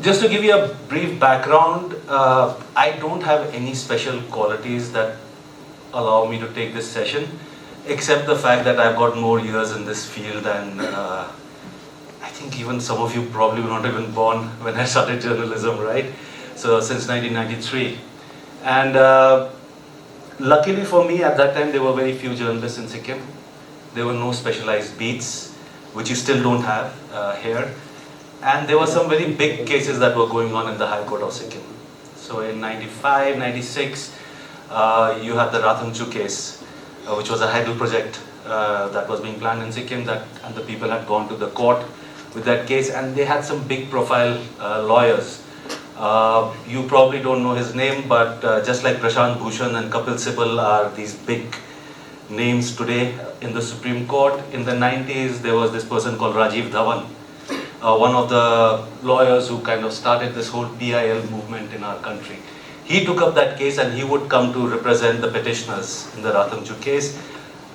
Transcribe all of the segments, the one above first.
Just to give you a brief background, I don't have any special qualities that allow me to take this session, except the fact that I've got more years in this field and I think even some of you probably were not even born when I started journalism, right? So since 1993. And luckily for me, at that time, there were very few journalists in Sikkim. There were no specialized beats, which you still don't have here. And there were some very big cases that were going on in the High Court of Sikkim. So in 95, 96, you had the Wangchuk case, which was a hydel project that was being planned in Sikkim, and the people had gone to the court with that case, and they had some big profile lawyers. You probably don't know his name, but just like Prashant Bhushan and Kapil Sibal are these big names today in the Supreme Court. In the 90s, there was this person called Rajiv Dhawan, one of the lawyers who kind of started this whole PIL movement in our country. He took up that case and he would come to represent the petitioners in the Wangchuk case.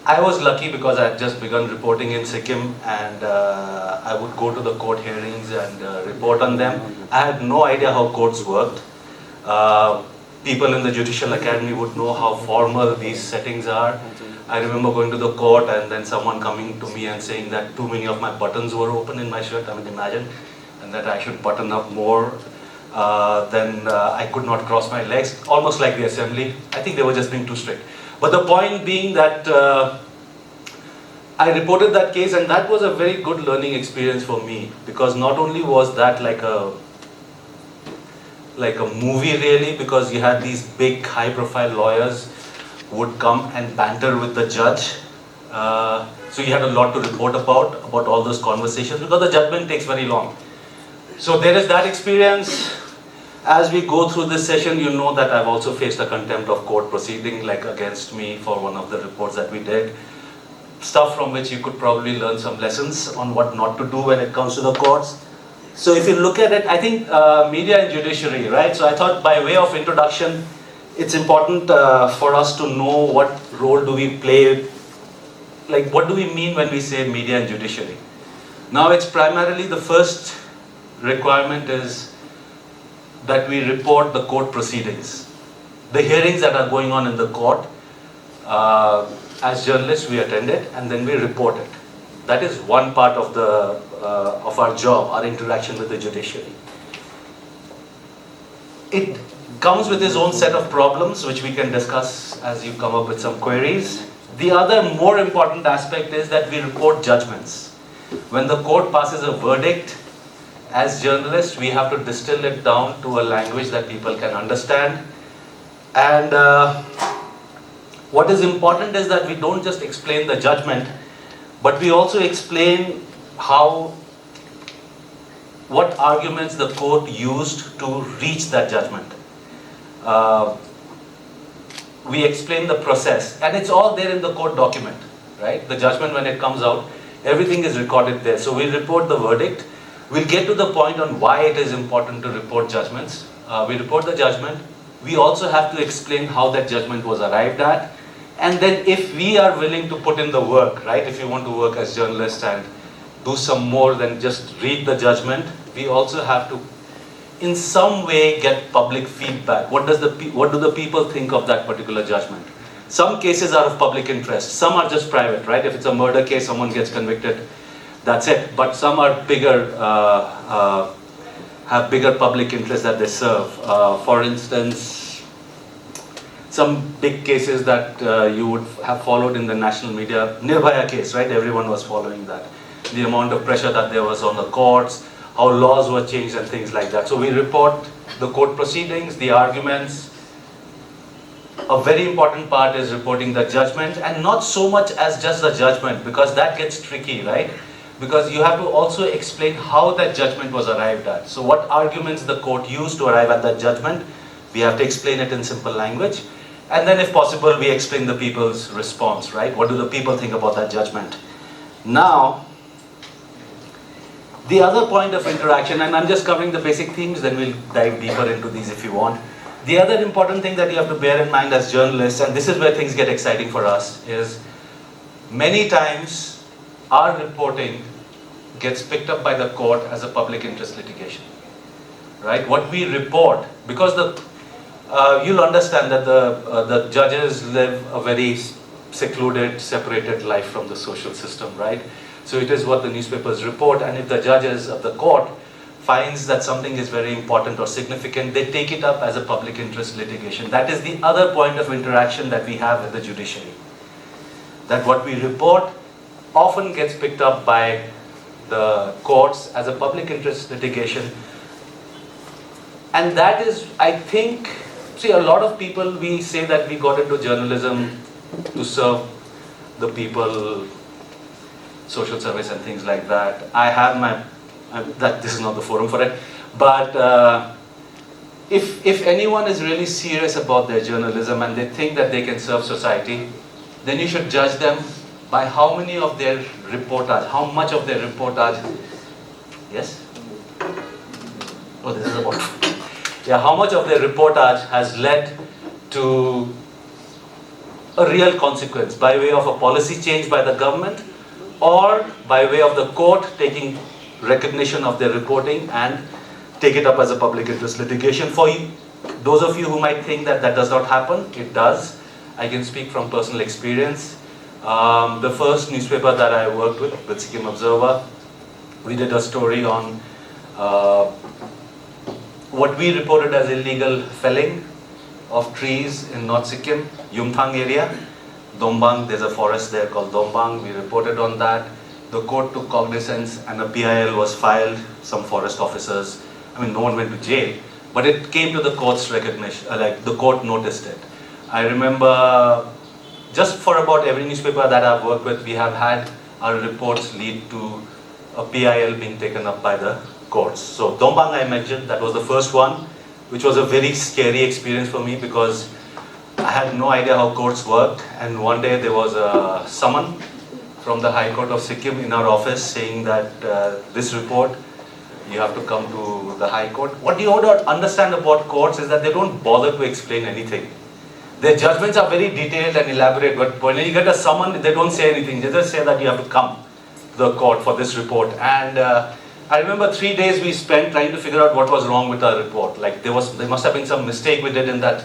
I was lucky because I had just begun reporting in Sikkim, and I would go to the court hearings and report on them. I had no idea how courts worked. People in the Judicial Academy would know how formal these settings are. I remember going to the court and then someone coming to me and saying that too many of my buttons were open in my shirt, I mean imagine, and that I should button up more. Then I could not cross my legs, almost like the assembly. I think they were just being too strict. But the point being that I reported that case, and that was a very good learning experience for me, because not only was that like a movie really, because you had these big high profile lawyers would come and banter with the judge. So you had a lot to report about all those conversations, because the judgment takes very long. So there is that experience. As we go through this session, you know that I've also faced a contempt of court proceeding, like against me for one of the reports that we did. Stuff from which you could probably learn some lessons on what not to do when it comes to the courts. So if you look at it, I think media and judiciary, right? So I thought by way of introduction, it's important for us to know what role do we play, like what do we mean when we say media and judiciary. Now it's primarily, the first requirement is that we report the court proceedings, the hearings that are going on in the court. As journalists, we attend it and then we report it. That is one part of our job, our interaction with the judiciary. It comes with its own set of problems, which we can discuss as you come up with some queries. The other more important aspect is that we report judgments. When the court passes a verdict, as journalists, we have to distill it down to a language that people can understand. And what is important is that we don't just explain the judgment, but we also explain what arguments the court used to reach that judgment. We explain the process, and it's all there in the court document, right? The judgment, when it comes out, everything is recorded there. So we report the verdict. We'll get to the point on why it is important to report judgments. We report the judgment. We also have to explain how that judgment was arrived at. And then if we are willing to put in the work, right, if you want to work as journalists and do some more than just read the judgment, we also have to, in some way, get public feedback. What do the people think of that particular judgment? Some cases are of public interest. Some are just private, right? If it's a murder case, someone gets convicted, that's it. But some are bigger, have bigger public interest that they serve. For instance, some big cases that you would have followed in the national media, Nirbhaya case, right? Everyone was following that. The amount of pressure that there was on the courts, how laws were changed and things like that. So we report the court proceedings, the arguments. A very important part is reporting the judgment, and not so much as just the judgment, because that gets tricky, right? Because you have to also explain how that judgment was arrived at. So what arguments the court used to arrive at that judgment, we have to explain it in simple language. And then if possible, we explain the people's response, right? What do the people think about that judgment? Now, the other point of interaction, and I'm just covering the basic themes, then we'll dive deeper into these if you want. The other important thing that you have to bear in mind as journalists, and this is where things get exciting for us, is many times our reporting gets picked up by the court as a public interest litigation. right? What we report, because you'll understand that the judges live a very secluded, separated life from the social system, right? So it is what the newspapers report, and if the judges of the court finds that something is very important or significant, they take it up as a public interest litigation. That is the other point of interaction that we have with the judiciary. That what we report often gets picked up by the courts as a public interest litigation. And that is, I think, see, a lot of people, we say that we got into journalism to serve the people, social service and things like that. I have my, this is not the forum for it, but if anyone is really serious about their journalism and they think that they can serve society, then you should judge them by how many of their reportage, how much of their reportage, yes? Oh, this is about, yeah, how much of their reportage has led to a real consequence by way of a policy change by the government or by way of the court taking recognition of their reporting and take it up as a public interest litigation. For you, those of you who might think that that does not happen, it does. I can speak from personal experience. The first newspaper that I worked with Sikkim Observer, we did a story on what we reported as illegal felling of trees in North Sikkim, Yumthang area. Dombang, there's a forest there called Dombang. We reported on that. The court took cognizance and a PIL was filed, some forest officers. I mean, no one went to jail, but it came to the court's recognition, like the court noticed it. I remember just for about every newspaper that I've worked with, we have had our reports lead to a PIL being taken up by the courts. So Dombang I mentioned, that was the first one, which was a very scary experience for me because I had no idea how courts worked, and one day there was a summon from the High Court of Sikkim in our office saying that this report, you have to come to the High Court. What you ought to understand about courts is that they don't bother to explain anything. Their judgments are very detailed and elaborate, but when you get a summon, they don't say anything. They just say that you have to come to the court for this report. And I remember 3 days we spent trying to figure out what was wrong with our report. Like there must have been some mistake we did in that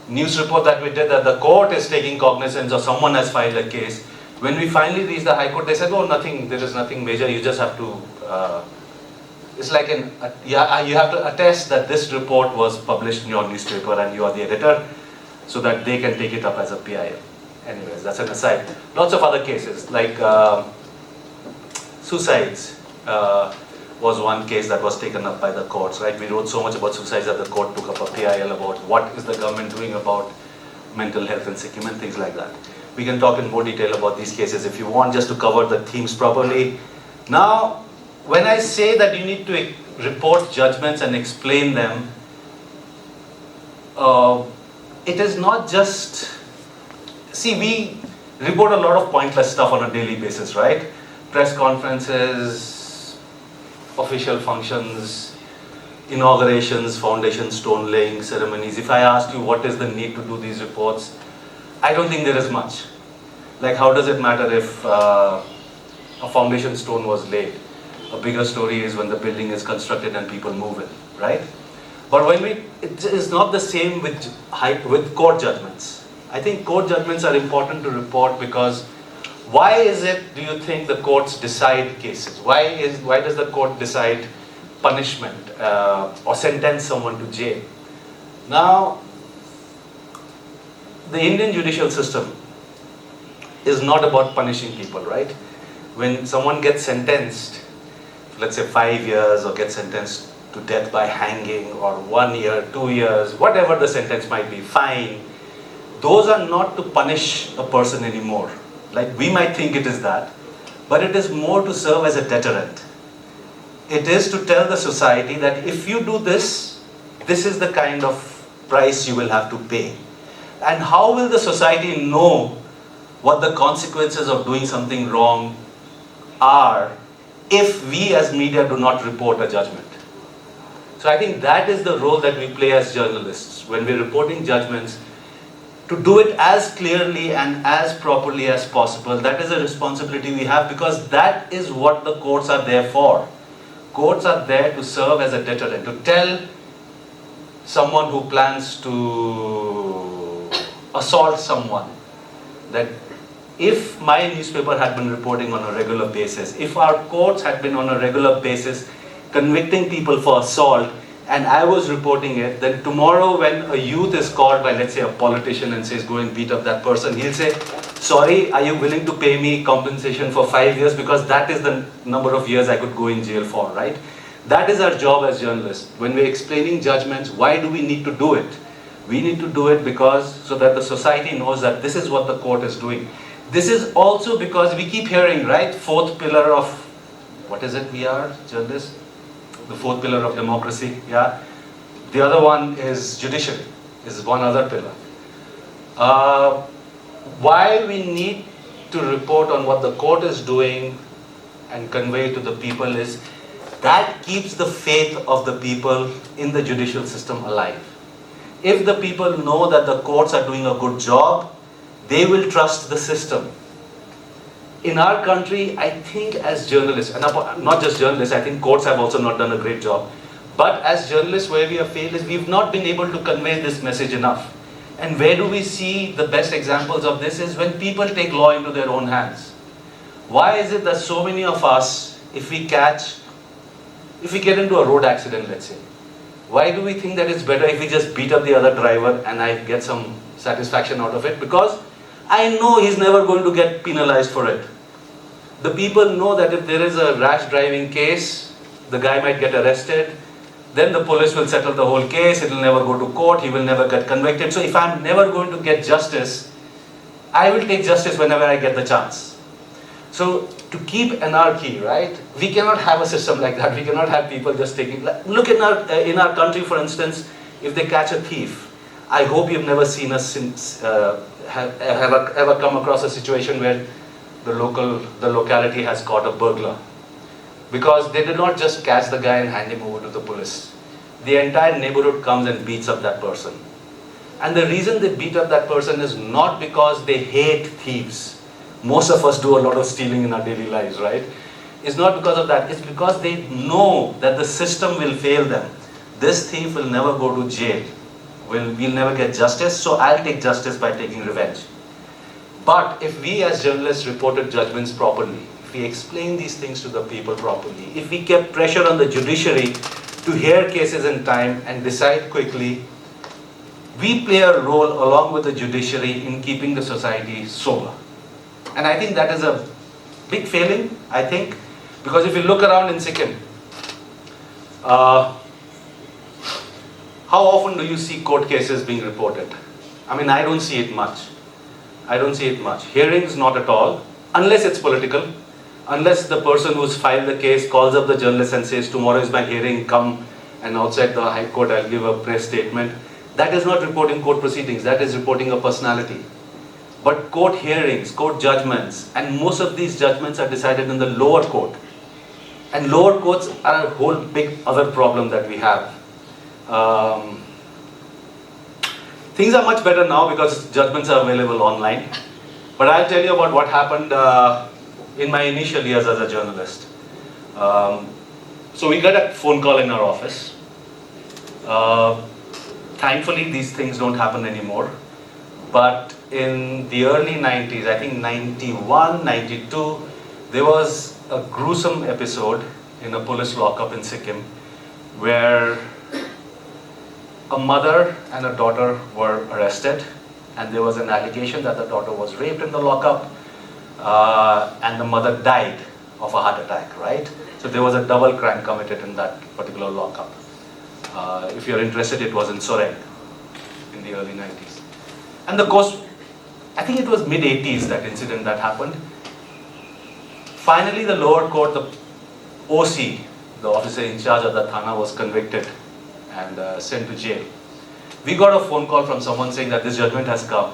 news report that we did, that the court is taking cognizance or someone has filed a case. When we finally reached the High Court, they said, oh, nothing, there is nothing major, you just have to, it's like you have to attest that this report was published in your newspaper and you are the editor, so that they can take it up as a PIL. Anyways, that's an aside. Lots of other cases, like suicides was one case that was taken up by the courts, right? We wrote so much about suicides that the court took up a PIL about what is the government doing about mental health in Sikkim and things like that. We can talk in more detail about these cases if you want, just to cover the themes properly. Now, when I say that you need to report judgments and explain them, it is not just, see, we report a lot of pointless stuff on a daily basis, right? Press conferences, official functions, inaugurations, foundation stone laying ceremonies. If I asked you what is the need to do these reports, I don't think there is much. Like, how does it matter if a foundation stone was laid? A bigger story is when the building is constructed and people move in, right? But when it is not the same with court judgments. I think court judgments are important to report because why is it, do you think, the courts decide cases? Why does the court decide punishment or sentence someone to jail? Now, the Indian judicial system is not about punishing people, right? When someone gets sentenced, let's say 5 years, or gets sentenced to death by hanging, or 1 year, 2 years, whatever the sentence might be, fine, those are not to punish a person anymore. Like, we might think it is that, but it is more to serve as a deterrent. It is to tell the society that if you do this, this is the kind of price you will have to pay. And how will the society know what the consequences of doing something wrong are if we as media do not report a judgment? So I think that is the role that we play as journalists when we're reporting judgments, to do it as clearly and as properly as possible. That is a responsibility we have, because that is what the courts are there for. Courts are there to serve as a deterrent, to tell someone who plans to assault someone that if my newspaper had been reporting on a regular basis, if our courts had been on a regular basis convicting people for assault, and I was reporting it, then tomorrow when a youth is called by, let's say, a politician and says, go and beat up that person, he'll say, sorry, are you willing to pay me compensation for 5 years? Because that is the number of years I could go in jail for, right? That is our job as journalists. When we're explaining judgments, why do we need to do it? We need to do it because, so that the society knows that this is what the court is doing. This is also because we keep hearing, right, fourth pillar of, what is it we are, journalists? The fourth pillar of democracy, yeah. The other one is judiciary, is one other pillar. Why we need to report on what the court is doing and convey to the people is that keeps the faith of the people in the judicial system alive. If the people know that the courts are doing a good job, they will trust the system. In our country, I think as journalists, and not just journalists, I think courts have also not done a great job. But as journalists, where we have failed is we've not been able to convey this message enough. And where do we see the best examples of this is when people take law into their own hands. Why is it that so many of us, if we get into a road accident, let's say, why do we think that it's better if we just beat up the other driver and I get some satisfaction out of it? Because I know he's never going to get penalized for it. The people know that if there is a rash driving case, the guy might get arrested, then the police will settle the whole case, it will never go to court, he will never get convicted. So if I'm never going to get justice, I will take justice whenever I get the chance. So to keep anarchy, right, we cannot have a system like that. We cannot have people just taking, look in our country, for instance, if they catch a thief, I hope you've never seen us have ever come across a situation where the locality has caught a burglar. Because they did not just catch the guy and hand him over to the police. The entire neighborhood comes and beats up that person. And the reason they beat up that person is not because they hate thieves. Most of us do a lot of stealing in our daily lives, right? It's not because of that. It's because they know that the system will fail them. This thief will never go to jail. We'll never get justice, so I'll take justice by taking revenge. But if we as journalists reported judgments properly, if we explain these things to the people properly, if we kept pressure on the judiciary to hear cases in time and decide quickly, we play a role along with the judiciary in keeping the society sober. And I think that is a big failing, I think, because if you look around in Sikkim, how often do you see court cases being reported? I mean, I don't see it much. I don't see it much. Hearings, not at all, unless it's political. Unless the person who's filed the case calls up the journalist and says, tomorrow is my hearing, come, and outside the High Court I'll give a press statement. That is not reporting court proceedings, that is reporting a personality. But court hearings, court judgments, and most of these judgments are decided in the lower court. And lower courts are a whole big other problem that we have. Things are much better now because judgments are available online. But I'll tell you about what happened in my initial years as a journalist. So we got a phone call in our office. Thankfully, these things don't happen anymore. But in the early 90s, I think 91, 92, there was a gruesome episode in a police lockup in Sikkim where a mother and a daughter were arrested, and there was an allegation that the daughter was raped in the lockup, and the mother died of a heart attack, right? So there was a double crime committed in that particular lockup. If you're interested, it was in Soreng in the early 90s. And of course, I think it was mid-80s that incident that happened. Finally, the lower court, the OC, the officer in charge of the Thana, was convicted and sent to jail. We got a phone call from someone saying that this judgment has come.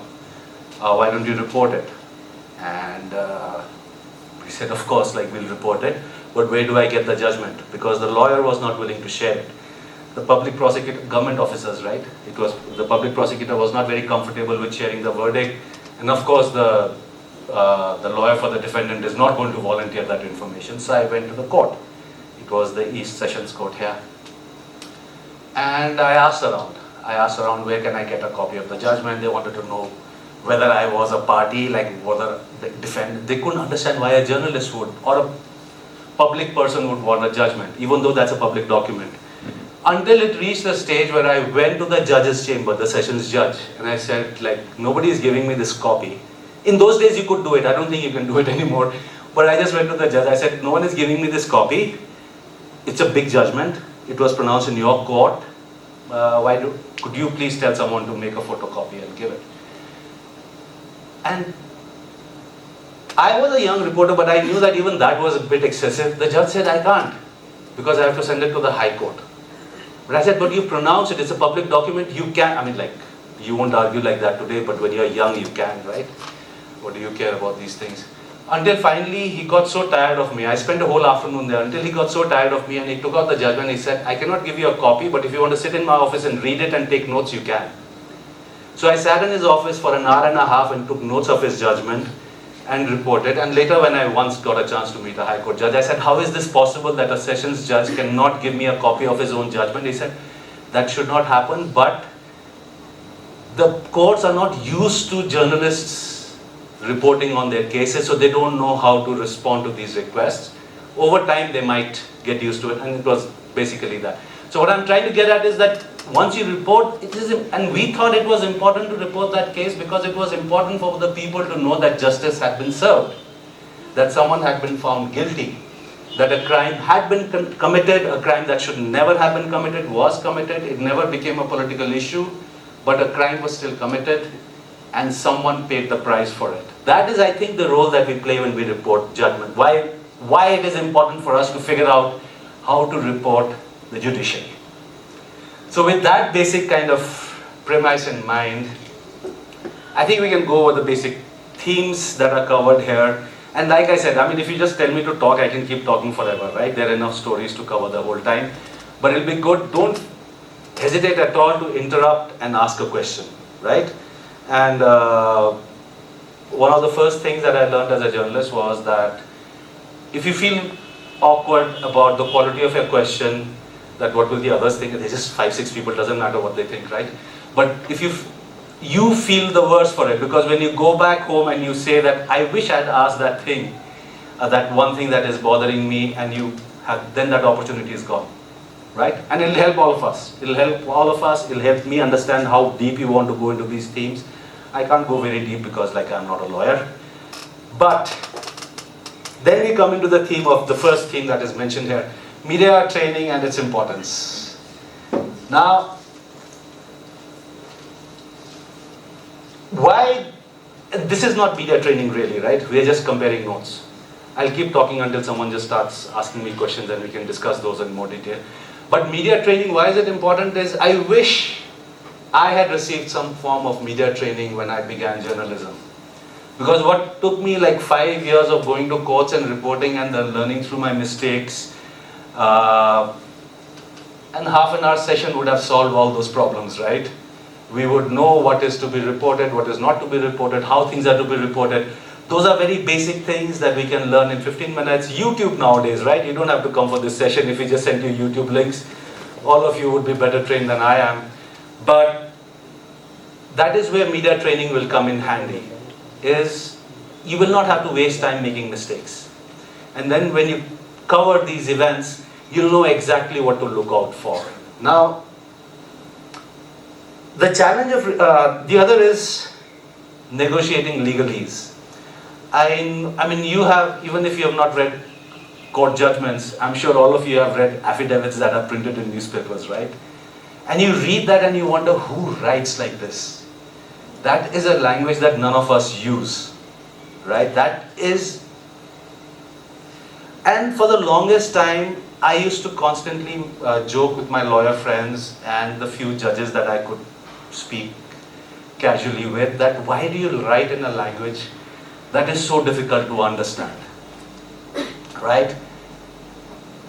Why don't you report it? And we said, of course, we'll report it. But where do I get the judgment? Because the lawyer was not willing to share it. The public prosecutor, government officers, right? The public prosecutor was not very comfortable with sharing the verdict. And of course, the lawyer for the defendant is not going to volunteer that information. So I went to the court. It was the East Sessions Court here. And I asked around where can I get a copy of the judgment. They wanted to know whether I was a party, like whether the defendant, they couldn't understand why a journalist would, or a public person would want a judgment, even though that's a public document. Until it reached the stage where I went to the judge's chamber, the sessions judge, and I said, like, nobody is giving me this copy. In those days you could do it, I don't think you can do it anymore. But I just went to the judge, I said, no one is giving me this copy. It's a big judgment. It was pronounced in your court. Could you please tell someone to make a photocopy and give it? And I was a young reporter, but I knew that even that was a bit excessive. The judge said, I can't, because I have to send it to the High Court. But I said, but you pronounce it, it's a public document, you can, I mean, like, you won't argue like that today, but when you're young, you can, right? What do you care about these things? Until finally, he got so tired of me. I spent a whole afternoon there until he got so tired of me and he took out the judgment. He said, I cannot give you a copy, but if you want to sit in my office and read it and take notes, you can. So I sat in his office for an hour and a half and took notes of his judgment and reported. And later, when I once got a chance to meet a High Court judge, I said, how is this possible that a sessions judge cannot give me a copy of his own judgment? He said, that should not happen, but the courts are not used to journalists reporting on their cases, so they don't know how to respond to these requests. Over time, they might get used to it, and it was basically that. So what I'm trying to get at is that once you report, and we thought it was important to report that case because it was important for the people to know that justice had been served, that someone had been found guilty, that a crime had been committed, a crime that should never have been committed was committed, it never became a political issue, but a crime was still committed, and someone paid the price for it. That is, I think, the role that we play when we report judgment. Why it is important for us to figure out how to report the judiciary. So with that basic kind of premise in mind, I think we can go over the basic themes that are covered here. And like I said, I mean, if you just tell me to talk, I can keep talking forever, right? There are enough stories to cover the whole time. But it'll be good, don't hesitate at all to interrupt and ask a question, right? And one of the first things that I learned as a journalist was that if you feel awkward about the quality of your question, that what will the others think, they're just 5-6 people, doesn't matter what they think, right? But if you feel the worse for it, because when you go back home and you say that, I wish I'd asked that thing, that one thing that is bothering me, and then that opportunity is gone, right? And it'll help all of us. It'll help all of us. It'll help me understand how deep you want to go into these themes. I can't go very deep because, like, I'm not a lawyer. But then we come into the theme of the first theme that is mentioned here, media training and its importance. Now, why? This is not media training really, right? We're just comparing notes. I'll keep talking until someone just starts asking me questions and we can discuss those in more detail. But media training, why is it important? Is I wish I had received some form of media training when I began journalism. Because what took me like 5 years of going to courts and reporting and then learning through my mistakes, and half an hour session would have solved all those problems, right? We would know what is to be reported, what is not to be reported, how things are to be reported. Those are very basic things that we can learn in 15 minutes. YouTube nowadays, right? You don't have to come for this session. If we just send you YouTube links, all of you would be better trained than I am. But that is where media training will come in handy, is you will not have to waste time making mistakes. And then when you cover these events, you'll know exactly what to look out for. Now, the challenge of, the other is negotiating legalese. I mean, you have, even if you have not read court judgments, I'm sure all of you have read affidavits that are printed in newspapers, right? And you read that and you wonder, who writes like this? That is a language that none of us use, right? And for the longest time, I used to constantly joke with my lawyer friends and the few judges that I could speak casually with, that why do you write in a language that is so difficult to understand, right?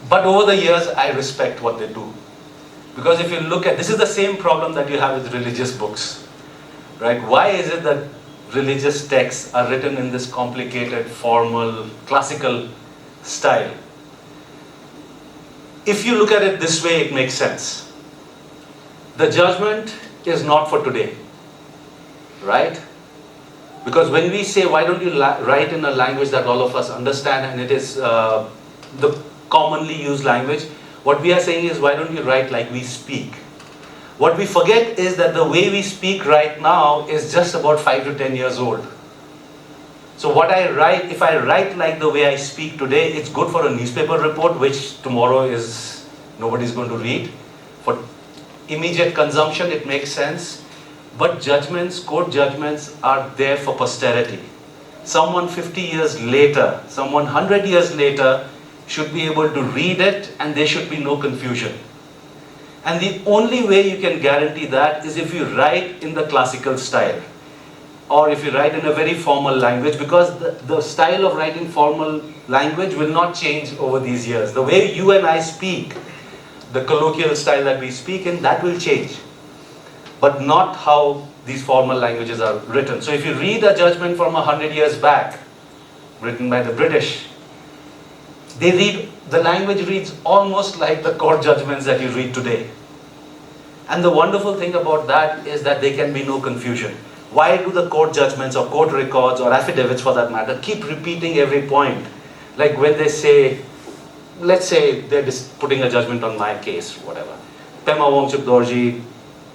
But over the years, I respect what they do. Because if you look at, this is the same problem that you have with religious books, right? Why is it that religious texts are written in this complicated, formal, classical style? if you look at it this way, it makes sense. The judgment is not for today, right? Because when we say, why don't you write in a language that all of us understand, and it is the commonly used language, what we are saying is, why don't you write like we speak? What we forget is that the way we speak right now is just about 5 to 10 years old. So what I write, if I write like the way I speak today, it's good for a newspaper report, which tomorrow is nobody's going to read. For immediate consumption, it makes sense. But judgments, court judgments are there for posterity. Someone 50 years later, someone 100 years later should be able to read it and there should be no confusion. And the only way you can guarantee that is if you write in the classical style, or if you write in a very formal language, because the style of writing formal language will not change over these years. The way you and I speak, the colloquial style that we speak in, that will change, but not how these formal languages are written. So if you read a judgment from 100 years back, written by the British, the language reads almost like the court judgments that you read today. And the wonderful thing about that is that there can be no confusion. Why do the court judgments or court records or affidavits for that matter keep repeating every point? Like when they say, let's say they're just putting a judgment on my case, whatever. Pema Wangchuk Dorji,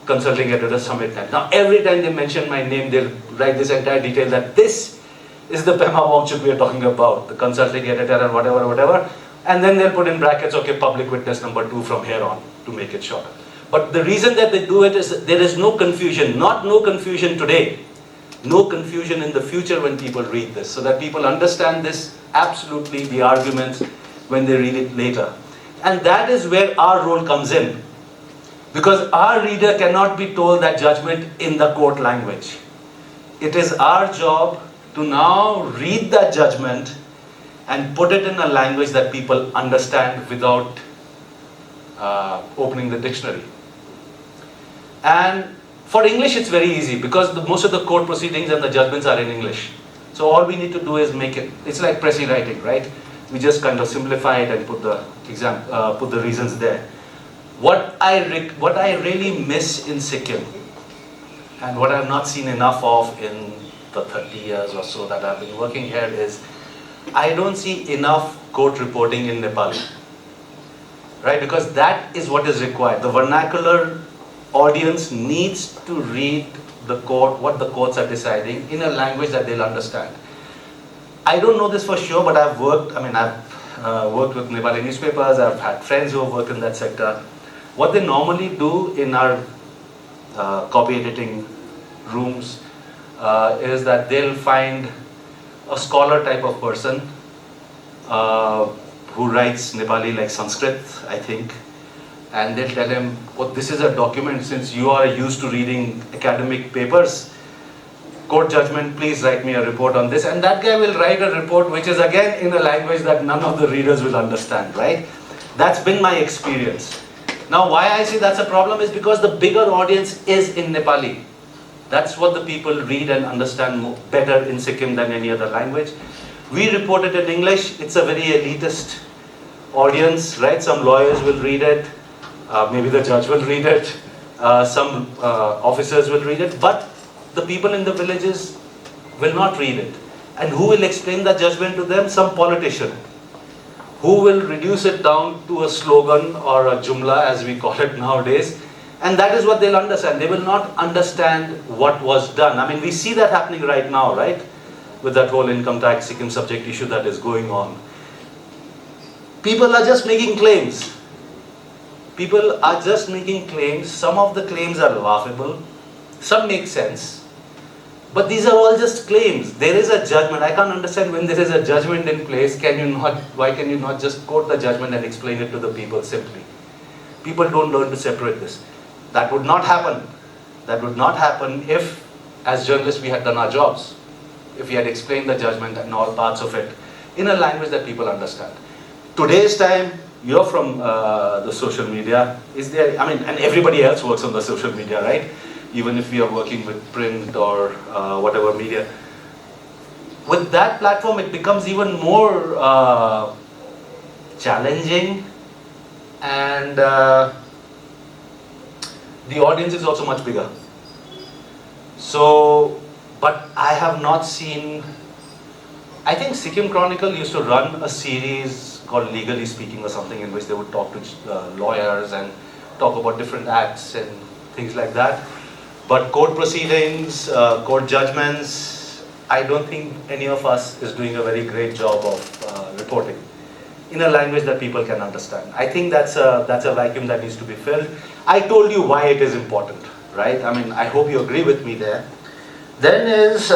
consulting editor, Summit Net. Now every time they mention my name, they'll write this entire detail that this is the Pema Wangchuk we are talking about, the consulting editor and whatever. And then they'll put in brackets, okay, public witness number 2 from here on, to make it shorter. But the reason that they do it is there is no confusion, not no confusion today, no confusion in the future when people read this, so that people understand this absolutely, the arguments, when they read it later. And that is where our role comes in, because our reader cannot be told that judgment in the court language. It is our job to now read that judgment and put it in a language that people understand without opening the dictionary. And for English it's very easy, because most of the court proceedings and the judgments are in English. So all we need to do is make it, it's like Prezi writing, right? We just kind of simplify it and put the reasons there. What I really miss in Sikkim, and what I've not seen enough of in the 30 years or so that I've been working here, is I don't see enough court reporting in Nepali, right? Because that is what is required. The vernacular audience needs to read the court, what the courts are deciding, in a language that they'll understand. I don't know this for sure, but I've worked with Nepali newspapers, I've had friends who have worked in that sector. What they normally do in our copy editing rooms is that they'll find a scholar type of person who writes Nepali like Sanskrit, I think, and they'll tell him, oh, this is a document, since you are used to reading academic papers, court judgment, please write me a report on this. And that guy will write a report which is again in a language that none of the readers will understand, right? That's been my experience. Now why I say that's a problem is because the bigger audience is in Nepali. That's what the people read and understand better in Sikkim than any other language. We report it in English. It's a very elitist audience, right? Some lawyers will read it. Maybe the judge will read it. Some officers will read it. But the people in the villages will not read it. And who will explain the judgment to them? Some politician, who will reduce it down to a slogan or a jumla, as we call it nowadays. And that is what they'll understand. They will not understand what was done. I mean, we see that happening right now, right? With that whole income tax Sikkim subject issue that is going on. People are just making claims. People are just making claims. Some of the claims are laughable. Some make sense. But these are all just claims. There is a judgment. I can't understand, when there is a judgment in place, why can you not just quote the judgment and explain it to the people simply? People don't learn to separate this. That would not happen. That would not happen if, as journalists, we had done our jobs. If we had explained the judgment and all parts of it in a language that people understand. Today's time, you're from the social media. And everybody else works on the social media, right? Even if we are working with print or whatever media. With that platform, it becomes even more challenging and the audience is also much bigger. So, but I have not seen, I think Sikkim Chronicle used to run a series called Legally Speaking or something, in which they would talk to lawyers and talk about different acts and things like that. But court proceedings, court judgments, I don't think any of us is doing a very great job of reporting in a language that people can understand. I think that's a vacuum that needs to be filled. I told you why it is important, right? I mean, I hope you agree with me there. Then is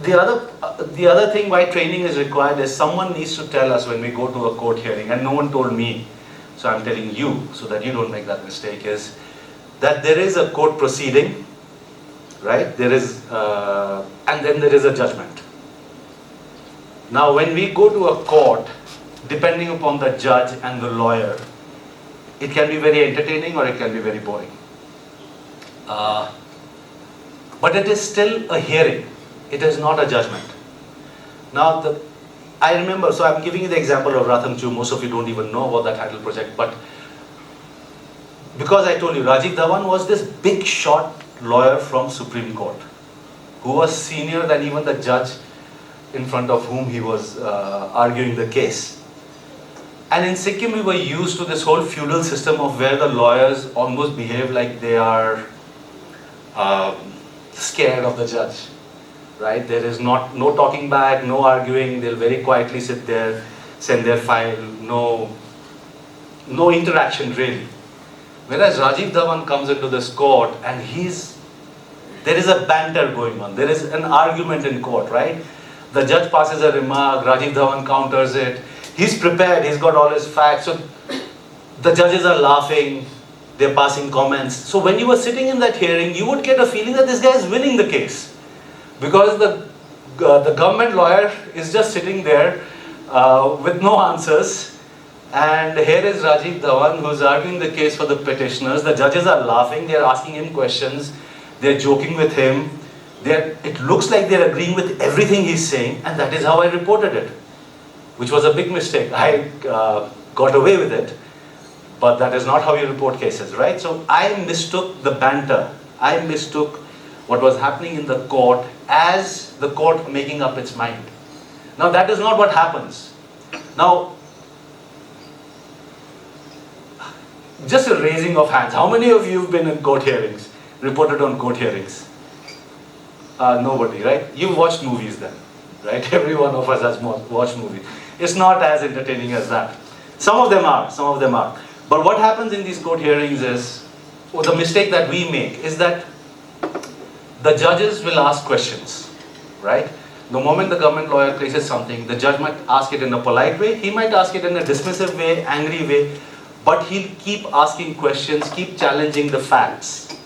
the other thing why training is required is someone needs to tell us when we go to a court hearing, and no one told me, so I'm telling you so that you don't make that mistake, is that there is a court proceeding, right? There is, and then there is a judgment. Now, when we go to a court, depending upon the judge and the lawyer, it can be very entertaining or it can be very boring. But it is still a hearing. It is not a judgment. Now, I remember, so I'm giving you the example of Rathamchu. Most of you don't even know about that title project, but because I told you, Rajiv Dhawan was this big shot lawyer from Supreme Court, who was senior than even the judge in front of whom he was arguing the case. And in Sikkim, we were used to this whole feudal system of where the lawyers almost behave like they are scared of the judge, right? There is no talking back, no arguing. They'll very quietly sit there, send their file, no interaction really. Whereas Rajiv Dhawan comes into this court and there is a banter going on. There is an argument in court, right? The judge passes a remark, Rajiv Dhawan counters it. He's prepared, he's got all his facts. So the judges are laughing, they're passing comments. So when you were sitting in that hearing, you would get a feeling that this guy is winning the case. Because the government lawyer is just sitting there with no answers. And here is Rajiv Dhawan, who's arguing the case for the petitioners. The judges are laughing, they're asking him questions, they're joking with him. It looks like they're agreeing with everything he's saying, and that is how I reported it, which was a big mistake. I got away with it, but that is not how you report cases, right? So I mistook the banter. I mistook what was happening in the court as the court making up its mind. Now that is not what happens. Now, just a raising of hands. How many of you have been in court hearings, reported on court hearings? Nobody, right? You've watched movies then, right? Every one of us has watched movies. It's not as entertaining as that. Some of them are. But what happens in these court hearings is, or the mistake that we make is that the judges will ask questions, right? The moment the government lawyer places something, the judge might ask it in a polite way, he might ask it in a dismissive way, angry way, but he'll keep asking questions, keep challenging the facts.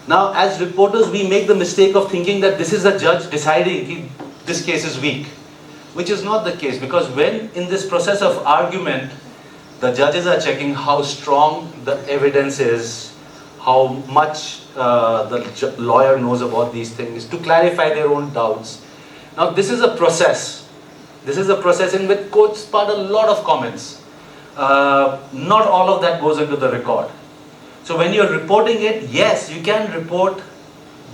Now, as reporters, we make the mistake of thinking that this is the judge deciding this case is weak, which is not the case, because when in this process of argument, the judges are checking how strong the evidence is, how much the lawyer knows about these things, to clarify their own doubts. Now, this is a process. This is a process in which courts part a lot of comments. Not all of that goes into the record. So when you're reporting it, yes, you can report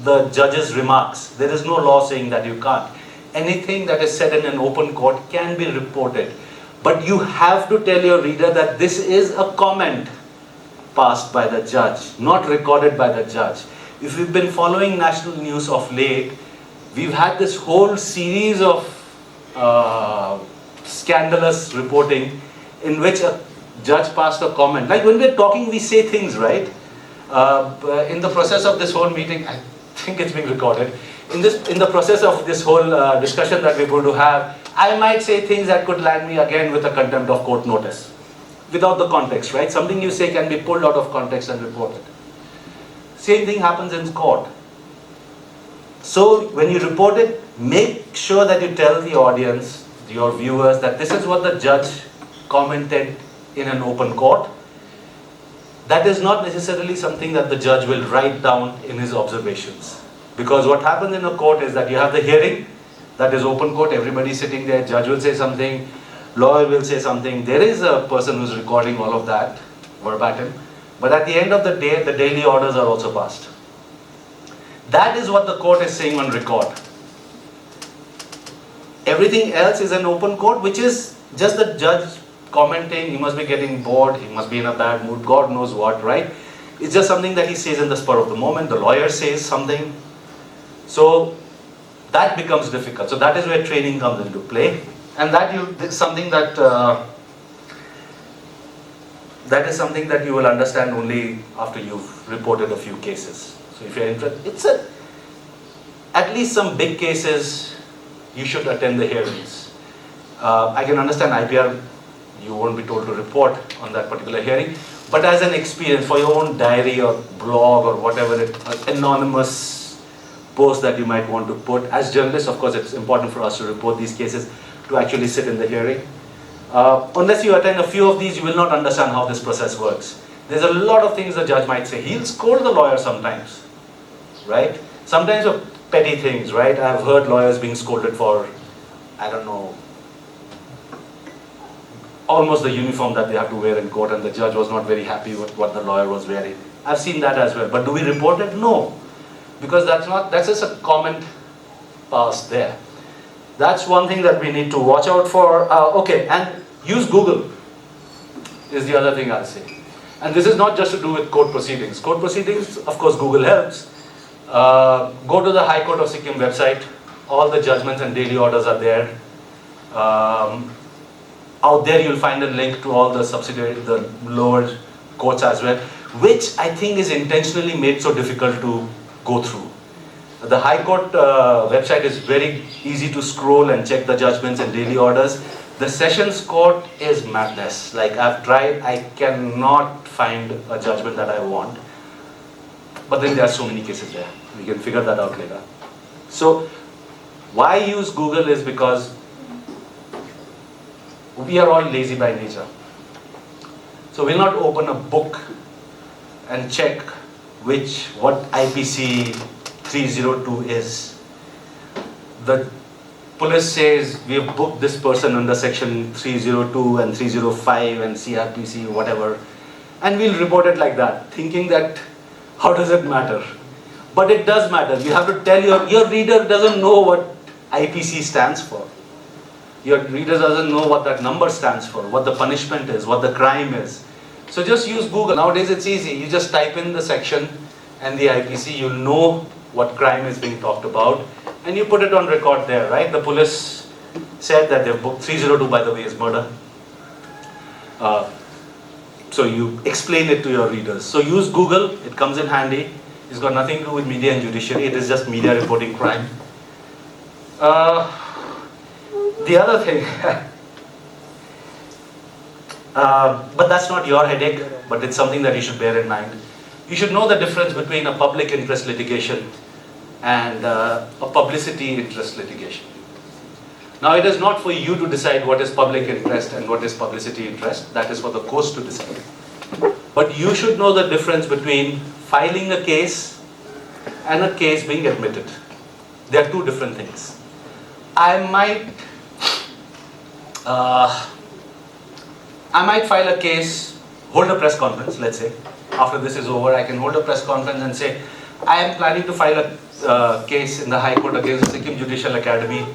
the judge's remarks. There is no law saying that you can't. Anything that is said in an open court can be reported. But you have to tell your reader that this is a comment passed by the judge, not recorded by the judge. If you've been following national news of late, we've had this whole series of scandalous reporting in which a judge passed a comment. Like when we're talking, we say things, right? In the process of this whole meeting, I think it's being recorded. In the process of this whole discussion that we're going to have, I might say things that could land me again with a contempt of court notice, without the context, right? Something you say can be pulled out of context and reported. Same thing happens in court. So when you report it, make sure that you tell the audience, your viewers, that this is what the judge commented in an open court. That is not necessarily something that the judge will write down in his observations. Because what happens in a court is that you have the hearing, that is open court, everybody's sitting there, judge will say something, lawyer will say something, there is a person who's recording all of that verbatim, but at the end of the day, the daily orders are also passed. That is what the court is saying on record. Everything else is an open court, which is just the judge commenting, he must be getting bored, he must be in a bad mood, God knows what, right? It's just something that he says in the spur of the moment, the lawyer says something. So that becomes difficult. So that is where training comes into play. And that's something that you will understand only after you've reported a few cases. So if you're interested, at least some big cases, you should attend the hearings. I can understand IPR, you won't be told to report on that particular hearing, but as an experience for your own diary or blog or whatever, anonymous post that you might want to put. As journalists, of course, it's important for us to report these cases, to actually sit in the hearing. Unless you attend a few of these, you will not understand how this process works. There's a lot of things the judge might say. He'll scold the lawyer sometimes, right? Sometimes for petty things, right? I've heard lawyers being scolded for, I don't know, almost the uniform that they have to wear in court, and the judge was not very happy with what the lawyer was wearing. I've seen that as well. But do we report it? No. Because that's just a comment passed there. That's one thing that we need to watch out for. Okay, and use Google is the other thing I'll say. And this is not just to do with court proceedings. Court proceedings, of course, Google helps. Go to the High Court of Sikkim website. All the judgments and daily orders are there. Out there you'll find a link to all the the lower courts as well, which I think is intentionally made so difficult to go through. The High Court website is very easy to scroll and check the judgments and daily orders. The Sessions Court is madness. Like, I've tried, I cannot find a judgment that I want. But then there are so many cases there. We can figure that out later. So, why use Google is because we are all lazy by nature. So we'll not open a book and check what IPC 302 is. The police says we have booked this person under section 302 and 305 and CRPC, whatever, and we'll report it like that, thinking that how does it matter? But it does matter. You have to tell your reader doesn't know what IPC stands for. Your reader doesn't know what that number stands for, what the punishment is, what the crime is. So just use Google. Nowadays it's easy. You just type in the section and the IPC, you'll know what crime is being talked about, and you put it on record there, right? The police said that they've booked 302, by the way, is murder. So you explain it to your readers. So use Google, it comes in handy. It's got nothing to do with media and judiciary, it is just media reporting crime. The other thing, but that's not your headache, but it's something that you should bear in mind. You should know the difference between a public interest litigation and a publicity interest litigation. Now, it is not for you to decide what is public interest and what is publicity interest. That is for the courts to decide. But you should know the difference between filing a case and a case being admitted. They are two different things. I might file a case, hold a press conference, let's say. After this is over, I can hold a press conference and say, I am planning to file a case in the High Court against the Sikkim Judicial Academy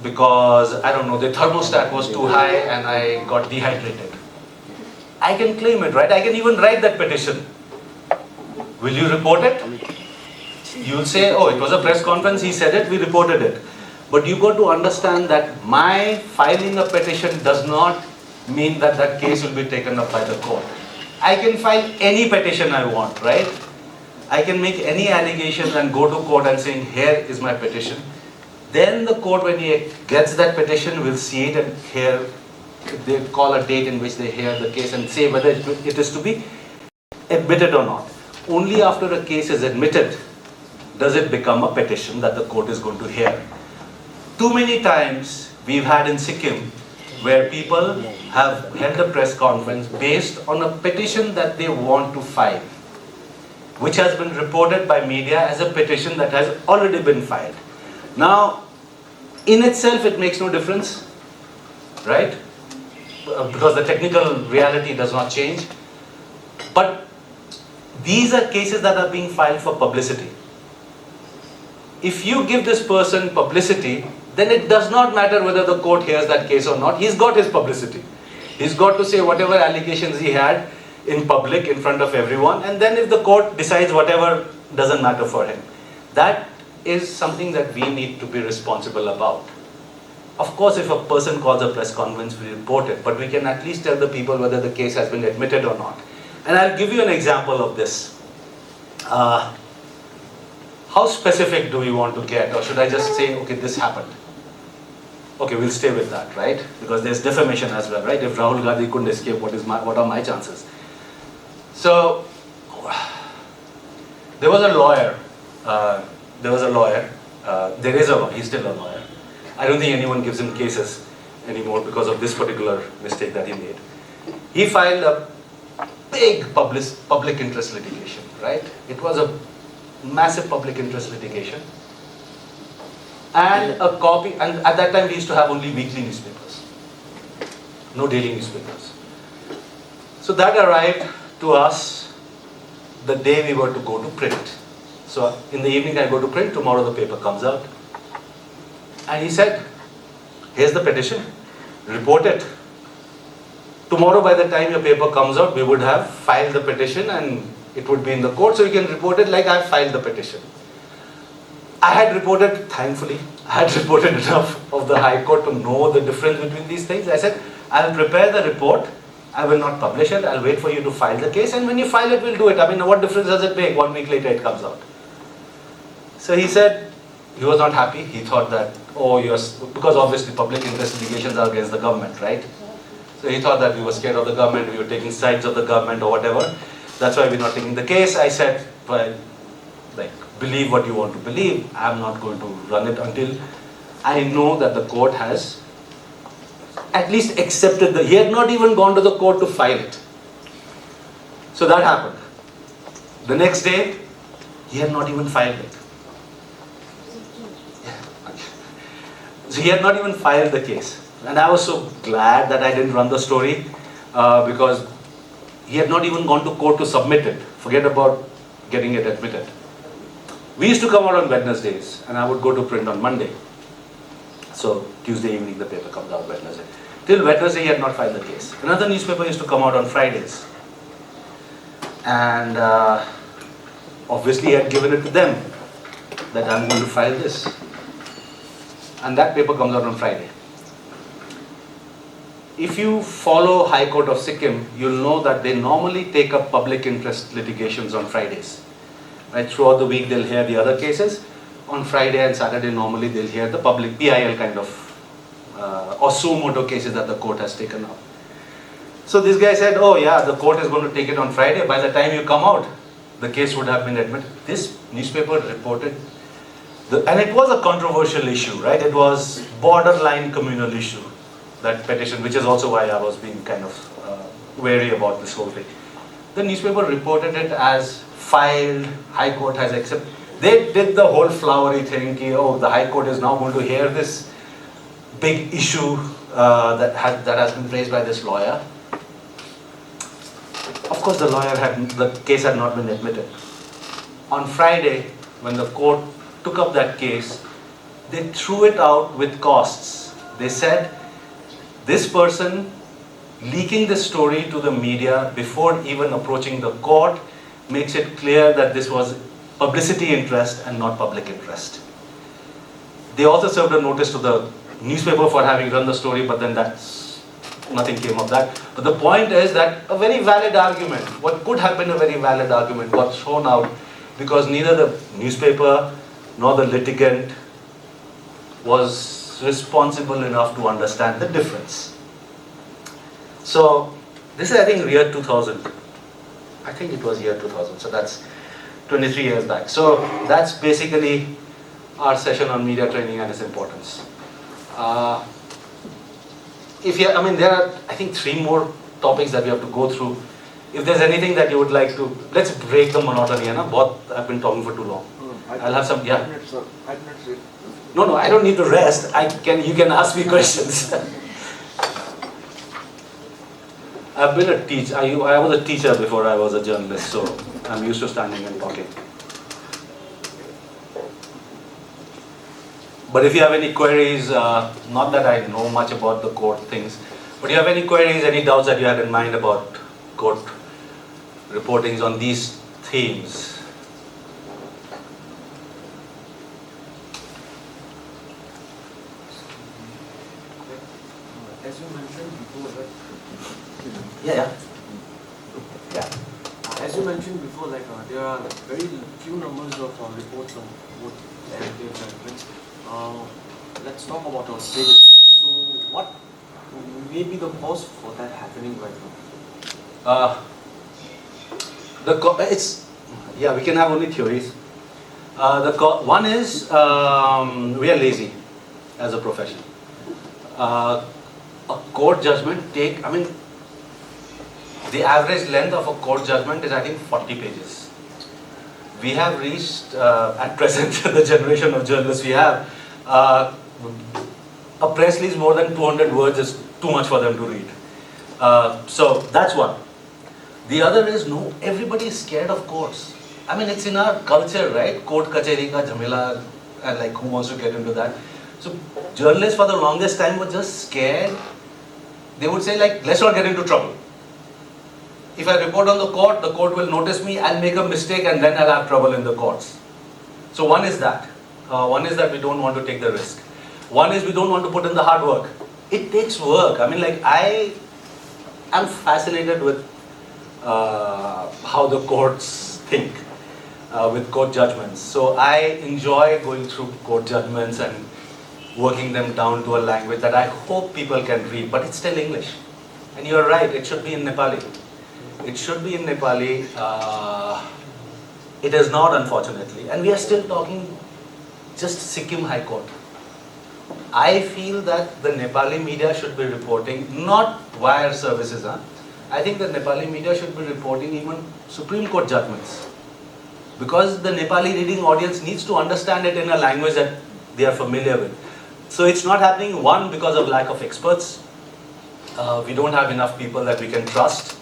because, I don't know, the thermostat was too high and I got dehydrated. I can claim it, right? I can even write that petition. Will you report it? You'll say, oh, it was a press conference, he said it, we reported it. But you got to understand that my filing a petition does not mean that that case will be taken up by the court. I can file any petition I want, right? I can make any allegations and go to court and saying, here is my petition. Then the court, when he gets that petition, will see it and hear, they call a date in which they hear the case and say whether it is to be admitted or not. Only after a case is admitted does it become a petition that the court is going to hear. Too many times we've had in Sikkim where people have held a press conference based on a petition that they want to file, which has been reported by media as a petition that has already been filed. Now, in itself, it makes no difference, right? because the technical reality does not change. But these are cases that are being filed for publicity. If you give this person publicity, then it does not matter whether the court hears that case or not. He's got his publicity. He's got to say whatever allegations he had in public, in front of everyone, and then if the court decides whatever, doesn't matter for him. That is something that we need to be responsible about. Of course, if a person calls a press conference, we report it, but we can at least tell the people whether the case has been admitted or not. And I'll give you an example of this. How specific do we want to get, or should I just say, okay, this happened? Okay, we'll stay with that, right? Because there's defamation as well, right? If Rahul Gandhi couldn't escape, what are my chances? So, there was a lawyer. There is a lawyer. He's still a lawyer. I don't think anyone gives him cases anymore because of this particular mistake that he made. He filed a big public interest litigation, right? It was a massive public interest litigation. And a copy, and at that time we used to have only weekly newspapers, no daily newspapers. So that arrived to us the day we were to go to print. So in the evening I go to print, tomorrow the paper comes out. And he said, here's the petition, report it. Tomorrow by the time your paper comes out, we would have filed the petition and it would be in the court, so you can report it like I filed the petition. I had reported, thankfully, I had reported enough of the High Court to know the difference between these things. I said, I'll prepare the report, I will not publish it, I'll wait for you to file the case, and when you file it, we'll do it. I mean, what difference does it make? 1 week later it comes out. So he said, he was not happy. He thought that, because obviously public interest litigations are against the government, right? So he thought that we were scared of the government, we were taking sides of the government or whatever. That's why we're not taking the case. I said, well, believe what you want to believe. I'm not going to run it until I know that the court has at least accepted he had not even gone to the court to file it. So that happened. The next day, he had not even filed it. So he had not even filed the case. And I was so glad that I didn't run the story because he had not even gone to court to submit it. Forget about getting it admitted. We used to come out on Wednesdays and I would go to print on Monday. So Tuesday evening the paper comes out Wednesday. Till Wednesday he had not filed the case. Another newspaper used to come out on Fridays. And obviously he had given it to them that I'm going to file this. And that paper comes out on Friday. If you follow High Court of Sikkim, you'll know that they normally take up public interest litigations on Fridays. Right? Throughout the week they'll hear the other cases. On Friday and Saturday normally they'll hear the public PIL kind of or suo moto cases that the court has taken up. So this guy said, oh yeah, the court is going to take it on Friday. By the time you come out, the case would have been admitted. This newspaper reported, and it was a controversial issue, right? It was borderline communal issue, that petition, which is also why I was being kind of wary about this whole thing. The newspaper reported it as filed, High Court has accepted. They did the whole flowery thing, the High Court is now going to hear this big issue that has been raised by this lawyer. Of course, the case had not been admitted. On Friday, when the court took up that case, they threw it out with costs. They said, this person leaking this story to the media before even approaching the court makes it clear that this was publicity interest and not public interest. They also served a notice to the newspaper for having run the story, but then nothing came of that. But the point is that a very valid argument, what could have been a very valid argument, got thrown out because neither the newspaper nor the litigant was responsible enough to understand the difference. So this is, I think, year 2000. I think it was year 2000. So that's 23 years back. So that's basically our session on media training and its importance. There are, I think, 3 more topics that we have to go through. If there's anything that you would like to, let's break the monotony. I've been talking for too long. I'll have some, 5 minutes, sir. 5 minutes. No, I don't need to rest. You can ask me questions. I've been a teacher. I was a teacher before I was a journalist, so I'm used to standing and talking. But if you have any queries, not that I know much about the court things, but you have any queries, any doubts that you had in mind about court reportings on these themes? As you mentioned before, right? Yeah. As you mentioned before, there are very few numbers of reports on both airplanes and planes. Let's talk about our stages. So, what may be the cause for that happening right now? We can have only theories. One is we are lazy as a profession. A court judgment the average length of a court judgment is, I think, 40 pages. We have reached, at present, the generation of journalists we have, a press release more than 200 words is too much for them to read. So that's one. The other is, everybody is scared of courts. It's in our culture, right? Court kacheri ka jhamela, and who wants to get into that? So journalists for the longest time were just scared. They would say let's not get into trouble. If I report on the court will notice me, I'll make a mistake and then I'll have trouble in the courts. So one is that. One is that we don't want to take the risk. One is we don't want to put in the hard work. It takes work. I am fascinated with how the courts think with court judgments. So I enjoy going through court judgments and working them down to a language that I hope people can read, but it's still English. And you're right, it should be in Nepali. It should be in Nepali. It is not, unfortunately. And we are still talking just Sikkim High Court. I feel that the Nepali media should be reporting, not wire services. I think the Nepali media should be reporting even Supreme Court judgments. Because the Nepali reading audience needs to understand it in a language that they are familiar with. So it's not happening, one, because of lack of experts. We don't have enough people that we can trust.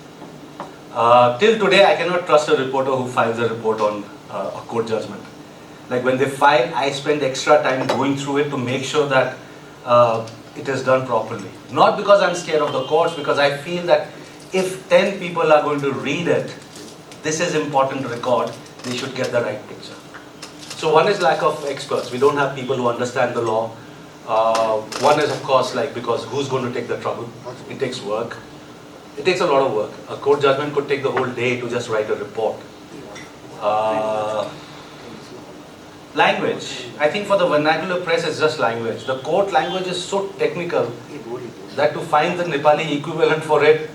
Till today, I cannot trust a reporter who files a report on a court judgment. When they file, I spend extra time going through it to make sure that it is done properly. Not because I'm scared of the courts, because I feel that if 10 people are going to read it, this is important to record, they should get the right picture. So one is lack of experts. We don't have people who understand the law. One is, of course, because who's going to take the trouble? It takes work. It takes a lot of work. A court judgment could take the whole day to just write a report. Language. I think for the vernacular press, it's just language. The court language is so technical that to find the Nepali equivalent for it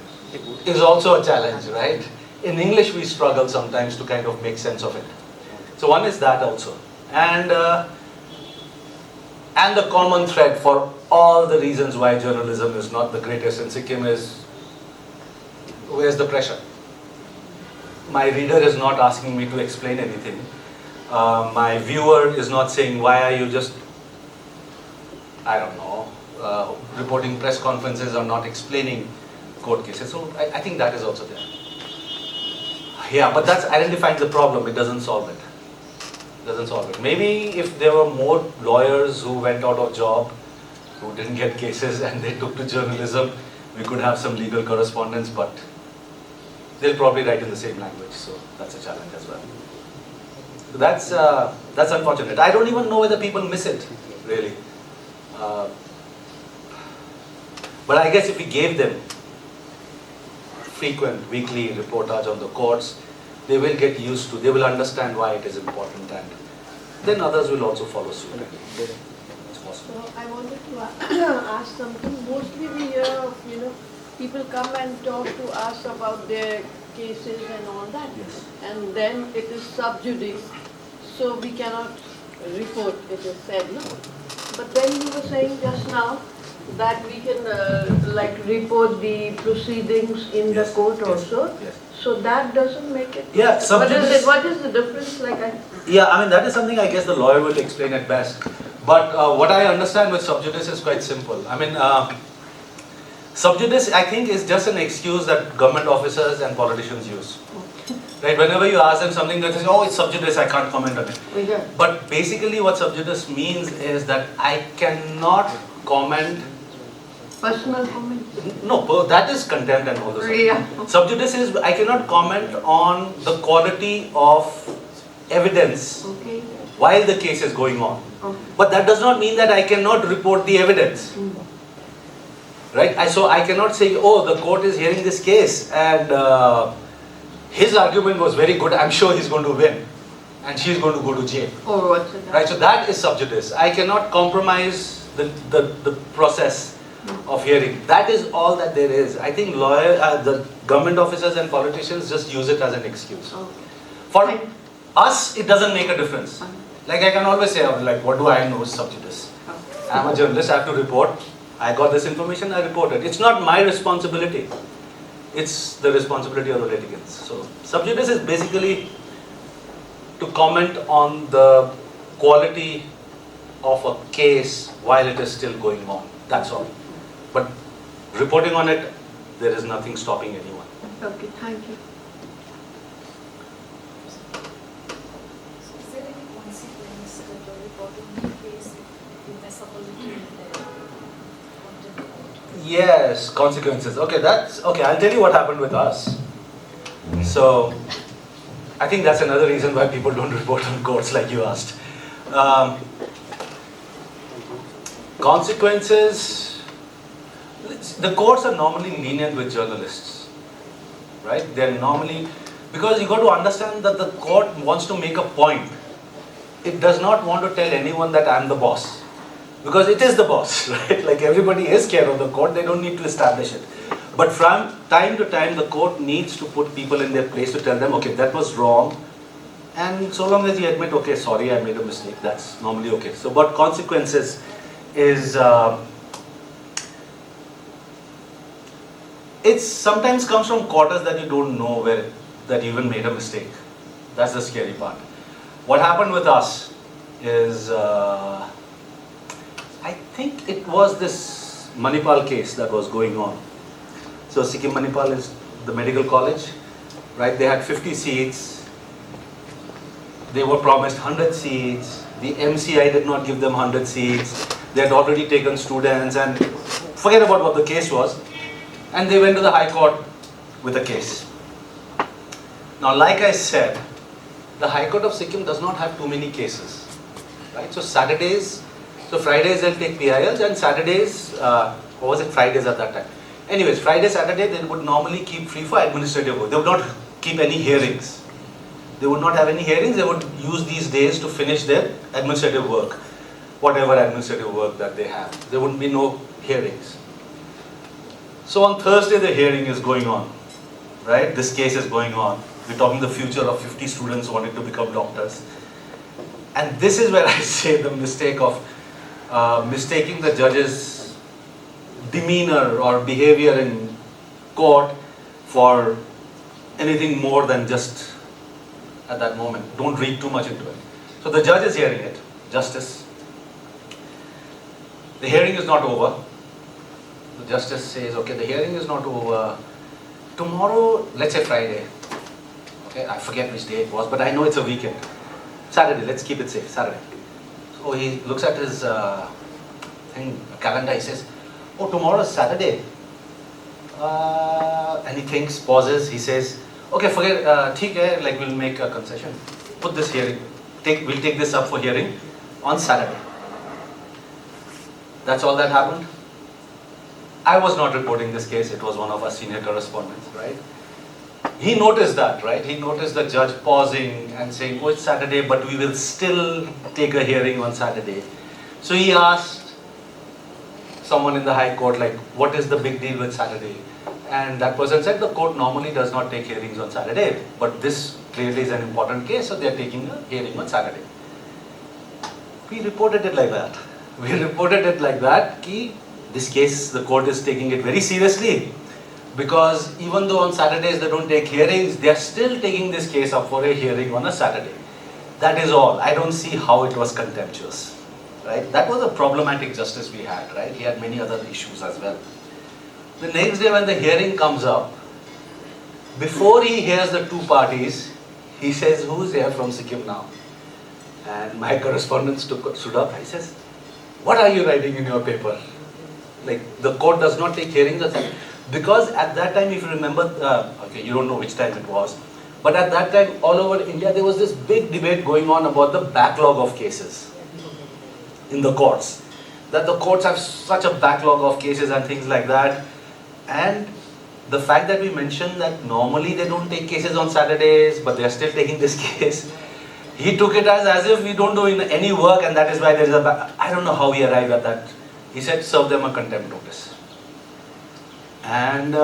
is also a challenge, right? In English, we struggle sometimes to kind of make sense of it. So one is that also. And the common thread for all the reasons why journalism is not the greatest in Sikkim is, where's the pressure? My reader is not asking me to explain anything. My viewer is not saying, why are you just, reporting press conferences or not explaining court cases. So I think that is also there. Yeah, but that's identifying the problem. It doesn't solve it. Maybe if there were more lawyers who went out of job, who didn't get cases and they took to journalism, we could have some legal correspondence, but they'll probably write in the same language. So that's a challenge as well. So that's unfortunate. I don't even know whether people miss it, really. But I guess if we gave them frequent weekly reportage on the courts, they will get used to, they will understand why it is important, and then others will also follow suit. It's possible. So I wanted to ask something. Mostly we hear of, people come and talk to us about their cases and all that. Yes. And then it is sub judice. So we cannot report, it is said, no? But then you were saying just now that we can report the proceedings in the court also. Yes. So that doesn't make it. Yeah, what is the difference? That is something I guess the lawyer will explain at best. But what I understand with sub judice is quite simple. Sub judice, I think, is just an excuse that government officers and politicians use. Right? Whenever you ask them something, they say, oh, it's sub judice, I can't comment on it. Yeah. But basically what sub judice means is that I cannot comment. Personal comment? No, that is contempt and all those. Yeah. Sub judice is I cannot comment on the quality of evidence Okay. while the case is going on. Okay. But that does not mean that I cannot report the evidence. Mm. Right? So I cannot say, oh, the court is hearing this case and his argument was very good, I'm sure he's going to win. And she's going to go to jail. Or what's it? Right? So that is sub judice. I cannot compromise the process of hearing. That is all that there is. I think the government officers and politicians just use it as an excuse. Okay. For Fine. us, it doesn't make a difference. Fine. Like I can always say, like, what do I know is sub judice? Okay. I'm a journalist, I have to report. I got this information, I reported. It's not my responsibility. It's the responsibility of the litigants. So, sub judice is basically to comment on the quality of a case while it is still going on. That's all. But reporting on it, there is nothing stopping anyone. Okay, thank you. So is there any consequence to the reporting the case if you mess up a little in the content report? Yes, consequences. Okay, I'll tell you what happened with us. So, I think that's another reason why people don't report on courts like you asked. Consequences, the courts are normally lenient with journalists, right? They're normally, because you got to understand that the court wants to make a point. It does not want to tell anyone that I'm the boss. Because it is the boss, right? Like everybody is scared of the court, they don't need to establish it. But from time to time, the court needs to put people in their place to tell them, okay, that was wrong. And so long as you admit, okay, sorry, I made a mistake, that's normally okay. So, but consequences is, it sometimes comes from quarters that you don't know that you even made a mistake. That's the scary part. What happened with us is, I think it was this Manipal case that was going on. So Sikkim Manipal is the medical college, right? They had 50 seats. They were promised 100 seats. The MCI did not give them 100 seats. They had already taken students and forget about what the case was. And they went to the High Court with a case. Now, like I said, the High Court of Sikkim does not have too many cases, right? So Fridays they'll take PILs and Saturdays, or was it Fridays at that time? Anyways, Friday, Saturday they would normally keep free for administrative work. They would not keep any hearings. They would not have any hearings, they would use these days to finish their administrative work, whatever administrative work that they have. There wouldn't be no hearings. So on Thursday the hearing is going on, right? This case is going on. We're talking the future of 50 students wanting to become doctors. And this is where I say the mistake of mistaking the judge's demeanor or behavior in court for anything more than just at that moment. Don't read too much into it. So the judge is hearing it, justice. The hearing is not over. The justice says, okay, the hearing is not over. Tomorrow, let's say Friday. Okay, I forget which day it was, but I know it's a weekend. Saturday, let's keep it safe, Saturday. So he looks at his calendar, he says, oh, tomorrow is Saturday. And he thinks, pauses, he says, okay, forget, theek hai, like we'll make a concession. Put this hearing, we'll take this up for hearing on Saturday. That's all that happened. I was not reporting this case, it was one of our senior correspondents, right? He noticed that, right? He noticed the judge pausing and saying, oh, it's Saturday, but we will still take a hearing on Saturday. So he asked someone in the High Court, like, what is the big deal with Saturday? And that person said, the court normally does not take hearings on Saturday, but this clearly is an important case, so they are taking a hearing on Saturday. We reported it like that. We reported it like that, ki this case, the court is taking it very seriously. Because even though on Saturdays they don't take hearings, they are still taking this case up for a hearing on a Saturday. That is all. I don't see how it was contemptuous, right? That was a problematic justice we had, right? He had many other issues as well. The next day when the hearing comes up, before he hears the two parties, he says, who's here from Sikkim now? And my correspondent stood up. He says, what are you writing in your paper? Like, the court does not take hearings. Because at that time, if you remember, okay, you don't know which time it was, but at that time, all over India, there was this big debate going on about the backlog of cases in the courts. That the courts have such a backlog of cases and things like that. And the fact that we mentioned that normally they don't take cases on Saturdays, but they are still taking this case, he took it as if we don't do any work, and that is why there is a I don't know how he arrived at that. He said, serve them a contempt notice. And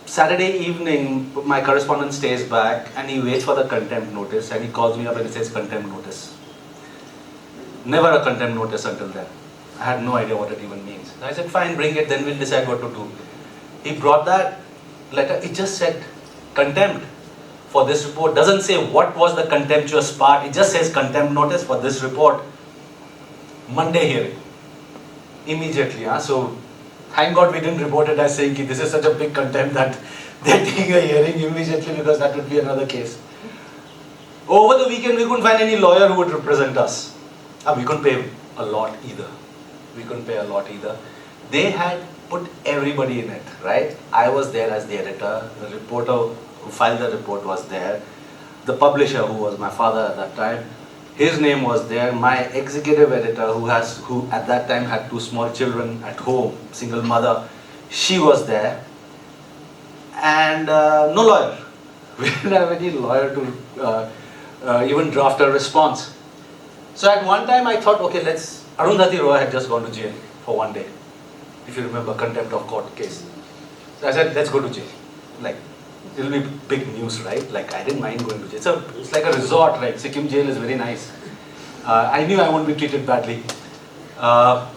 Saturday evening, my correspondent stays back and he waits for the contempt notice, and he calls me up and he says, contempt notice. Never a contempt notice until then. I had no idea what it even means. I said, fine, bring it, then we'll decide what to do. He brought that letter, it just said contempt for this report. Doesn't say what was the contemptuous part, it just says contempt notice for this report. Monday hearing. Immediately. So thank God we didn't report it as saying this is such a big contempt that they're taking a hearing immediately, because that would be another case. Over the weekend we couldn't find any lawyer who would represent us. We couldn't pay a lot either. They had put everybody in it, right? I was there as the editor, the reporter who filed the report was there, the publisher who was my father at that time, his name was there, my executive editor who at that time had 2 small children at home, single mother, she was there, and no lawyer. We didn't have any lawyer to even draft a response. So at one time I thought, okay, Arundhati Roy had just gone to jail for one day. If you remember, contempt of court case. So I said, let's go to jail. Like, it'll be big news, right? Like, I didn't mind going to jail. It's like a resort, right? Sikkim jail is very nice. I knew I won't be treated badly. But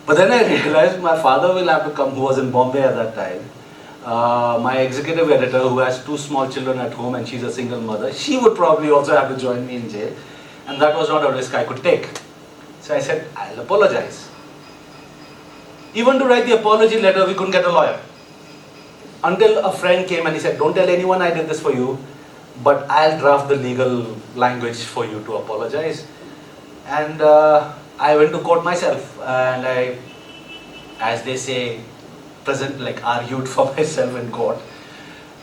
then I realized my father will have to come, who was in Bombay at that time. My executive editor, who has 2 small children at home and she's a single mother, she would probably also have to join me in jail. And that was not a risk I could take. So I said, I'll apologize. Even to write the apology letter, we couldn't get a lawyer. Until a friend came and he said, don't tell anyone I did this for you, but I'll draft the legal language for you to apologize. And I went to court myself, and I, as they say, argued for myself in court.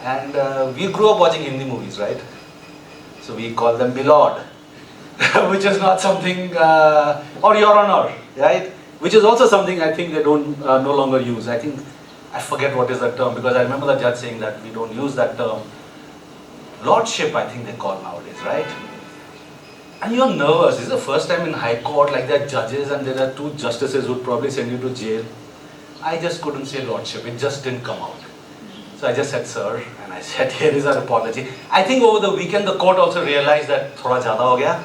And we grew up watching Hindi movies, right? So we call them Milord, which is not something, or Your Honor, right? Which is also something I think they don't no longer use. I forget what is that term, because I remember the judge saying that we don't use that term. Lordship, I think they call nowadays, right? And you're nervous. This is the first time in High Court, like there are judges and there are 2 justices who would probably send you to jail. I just couldn't say lordship. It just didn't come out. So I just said, sir, and I said, here is our apology. I think over the weekend the court also realized that thoda jada ho gaya.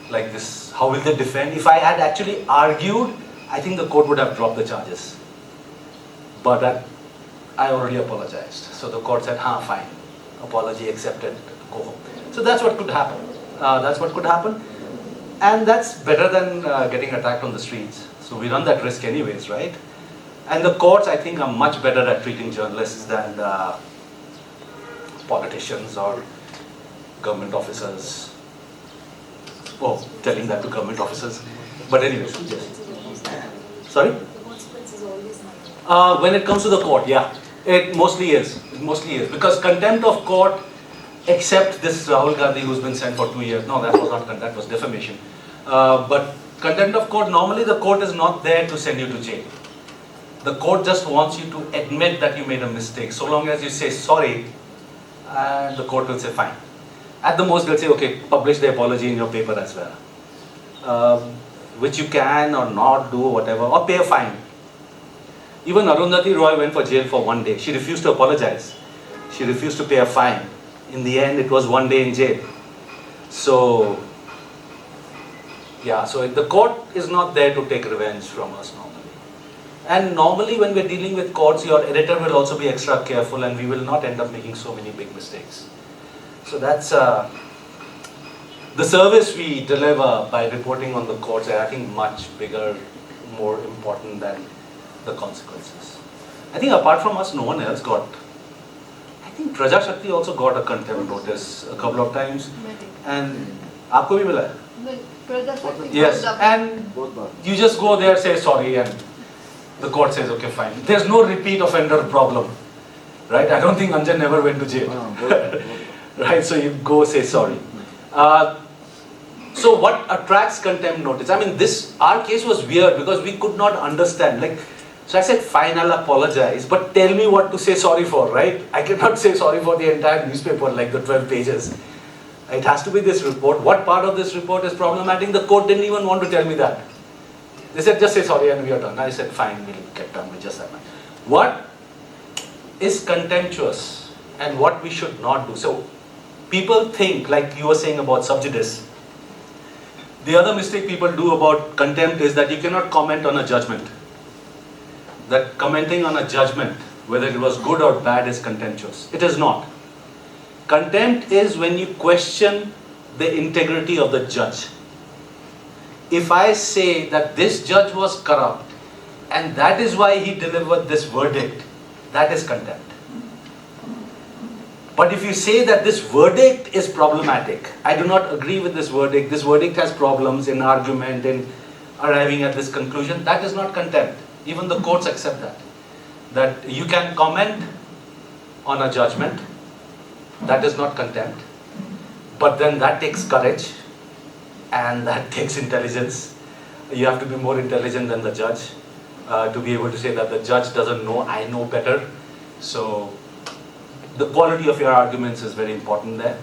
Like this, how will they defend? If I had actually argued, I think the court would have dropped the charges. But I already apologized. So the court said, fine, apology accepted, go home. So that's what could happen. And that's better than getting attacked on the streets. So we run that risk anyways, right? And the courts, I think, are much better at treating journalists than politicians or government officers. Oh, telling that to government officers. But anyways, yes. Sorry? The consequence is always not. When it comes to the court, yeah. It mostly is. Because contempt of court, except this Rahul Gandhi who's been sent for 2 years. No, that was not contempt, that was defamation. But contempt of court, normally the court is not there to send you to jail. The court just wants you to admit that you made a mistake. So long as you say sorry, the court will say fine. At the most, they'll say, okay, publish the apology in your paper as well. Which you can or not do, whatever, or pay a fine. Even Arundhati Roy went for jail for 1 day. She refused to apologize. She refused to pay a fine. In the end, it was 1 day in jail. So, yeah, so the court is not there to take revenge from us normally. And normally when we're dealing with courts, your editor will also be extra careful and we will not end up making so many big mistakes. So that's the service we deliver by reporting on the courts are, I think, much bigger, more important than the consequences. I think apart from us, no one else got. I think Praja Shakti also got a contempt notice a couple of times. And आपको भी मिला है? Yes, and Both bar. you just go there, say sorry, and the court says, okay, fine. There's no repeat offender problem, right? I don't think Anjan never went to jail, Both. right? So you go say sorry. So what attracts contempt notice? I mean, our case was weird because we could not understand. Like, so I said, fine, I'll apologize, but tell me what to say sorry for, right? I cannot say sorry for the entire newspaper, like the 12 pages. It has to be this report. What part of this report is problematic? The court didn't even want to tell me that. They said, just say sorry and we are done. I said, fine, we'll get done with just that. What is contemptuous and what we should not do? So, people think, like you were saying about sub judice, the other mistake people do about contempt is that you cannot comment on a judgment. That commenting on a judgment, whether it was good or bad, is contemptuous. It is not. Contempt is when you question the integrity of the judge. If I say that this judge was corrupt and that is why he delivered this verdict, that is contempt. But if you say that this verdict is problematic, I do not agree with this verdict has problems in argument, in arriving at this conclusion, that is not contempt. Even the courts accept that. That you can comment on a judgment, that is not contempt. But then that takes courage and that takes intelligence. You have to be more intelligent than the judge to be able to say that the judge doesn't know, I know better. So the quality of your arguments is very important there.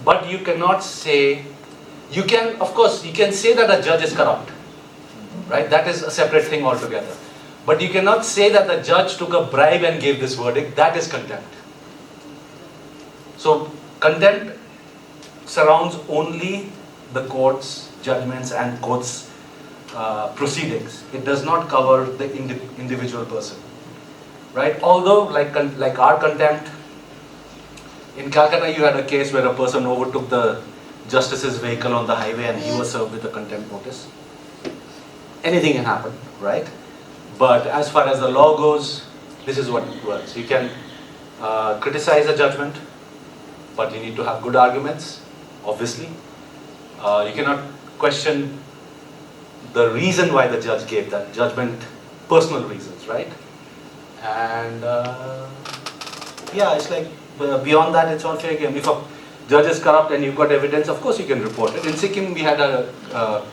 But you cannot say, you can say that a judge is corrupt, right? That is a separate thing altogether. But you cannot say that the judge took a bribe and gave this verdict. That is contempt. So contempt surrounds only the court's judgments and court's proceedings. It does not cover the individual person, right? Although, like our contempt, in Calcutta you had a case where a person overtook the justice's vehicle on the highway and he was served with a contempt notice. Anything can happen, right? But as far as the law goes, this is what it works. You can criticize a judgment, but you need to have good arguments, obviously. You cannot question the reason why the judge gave that judgment, personal reasons, right? And yeah, it's like beyond that, it's all fair game. If a judge is corrupt and you've got evidence, of course you can report it. In Sikkim, we had a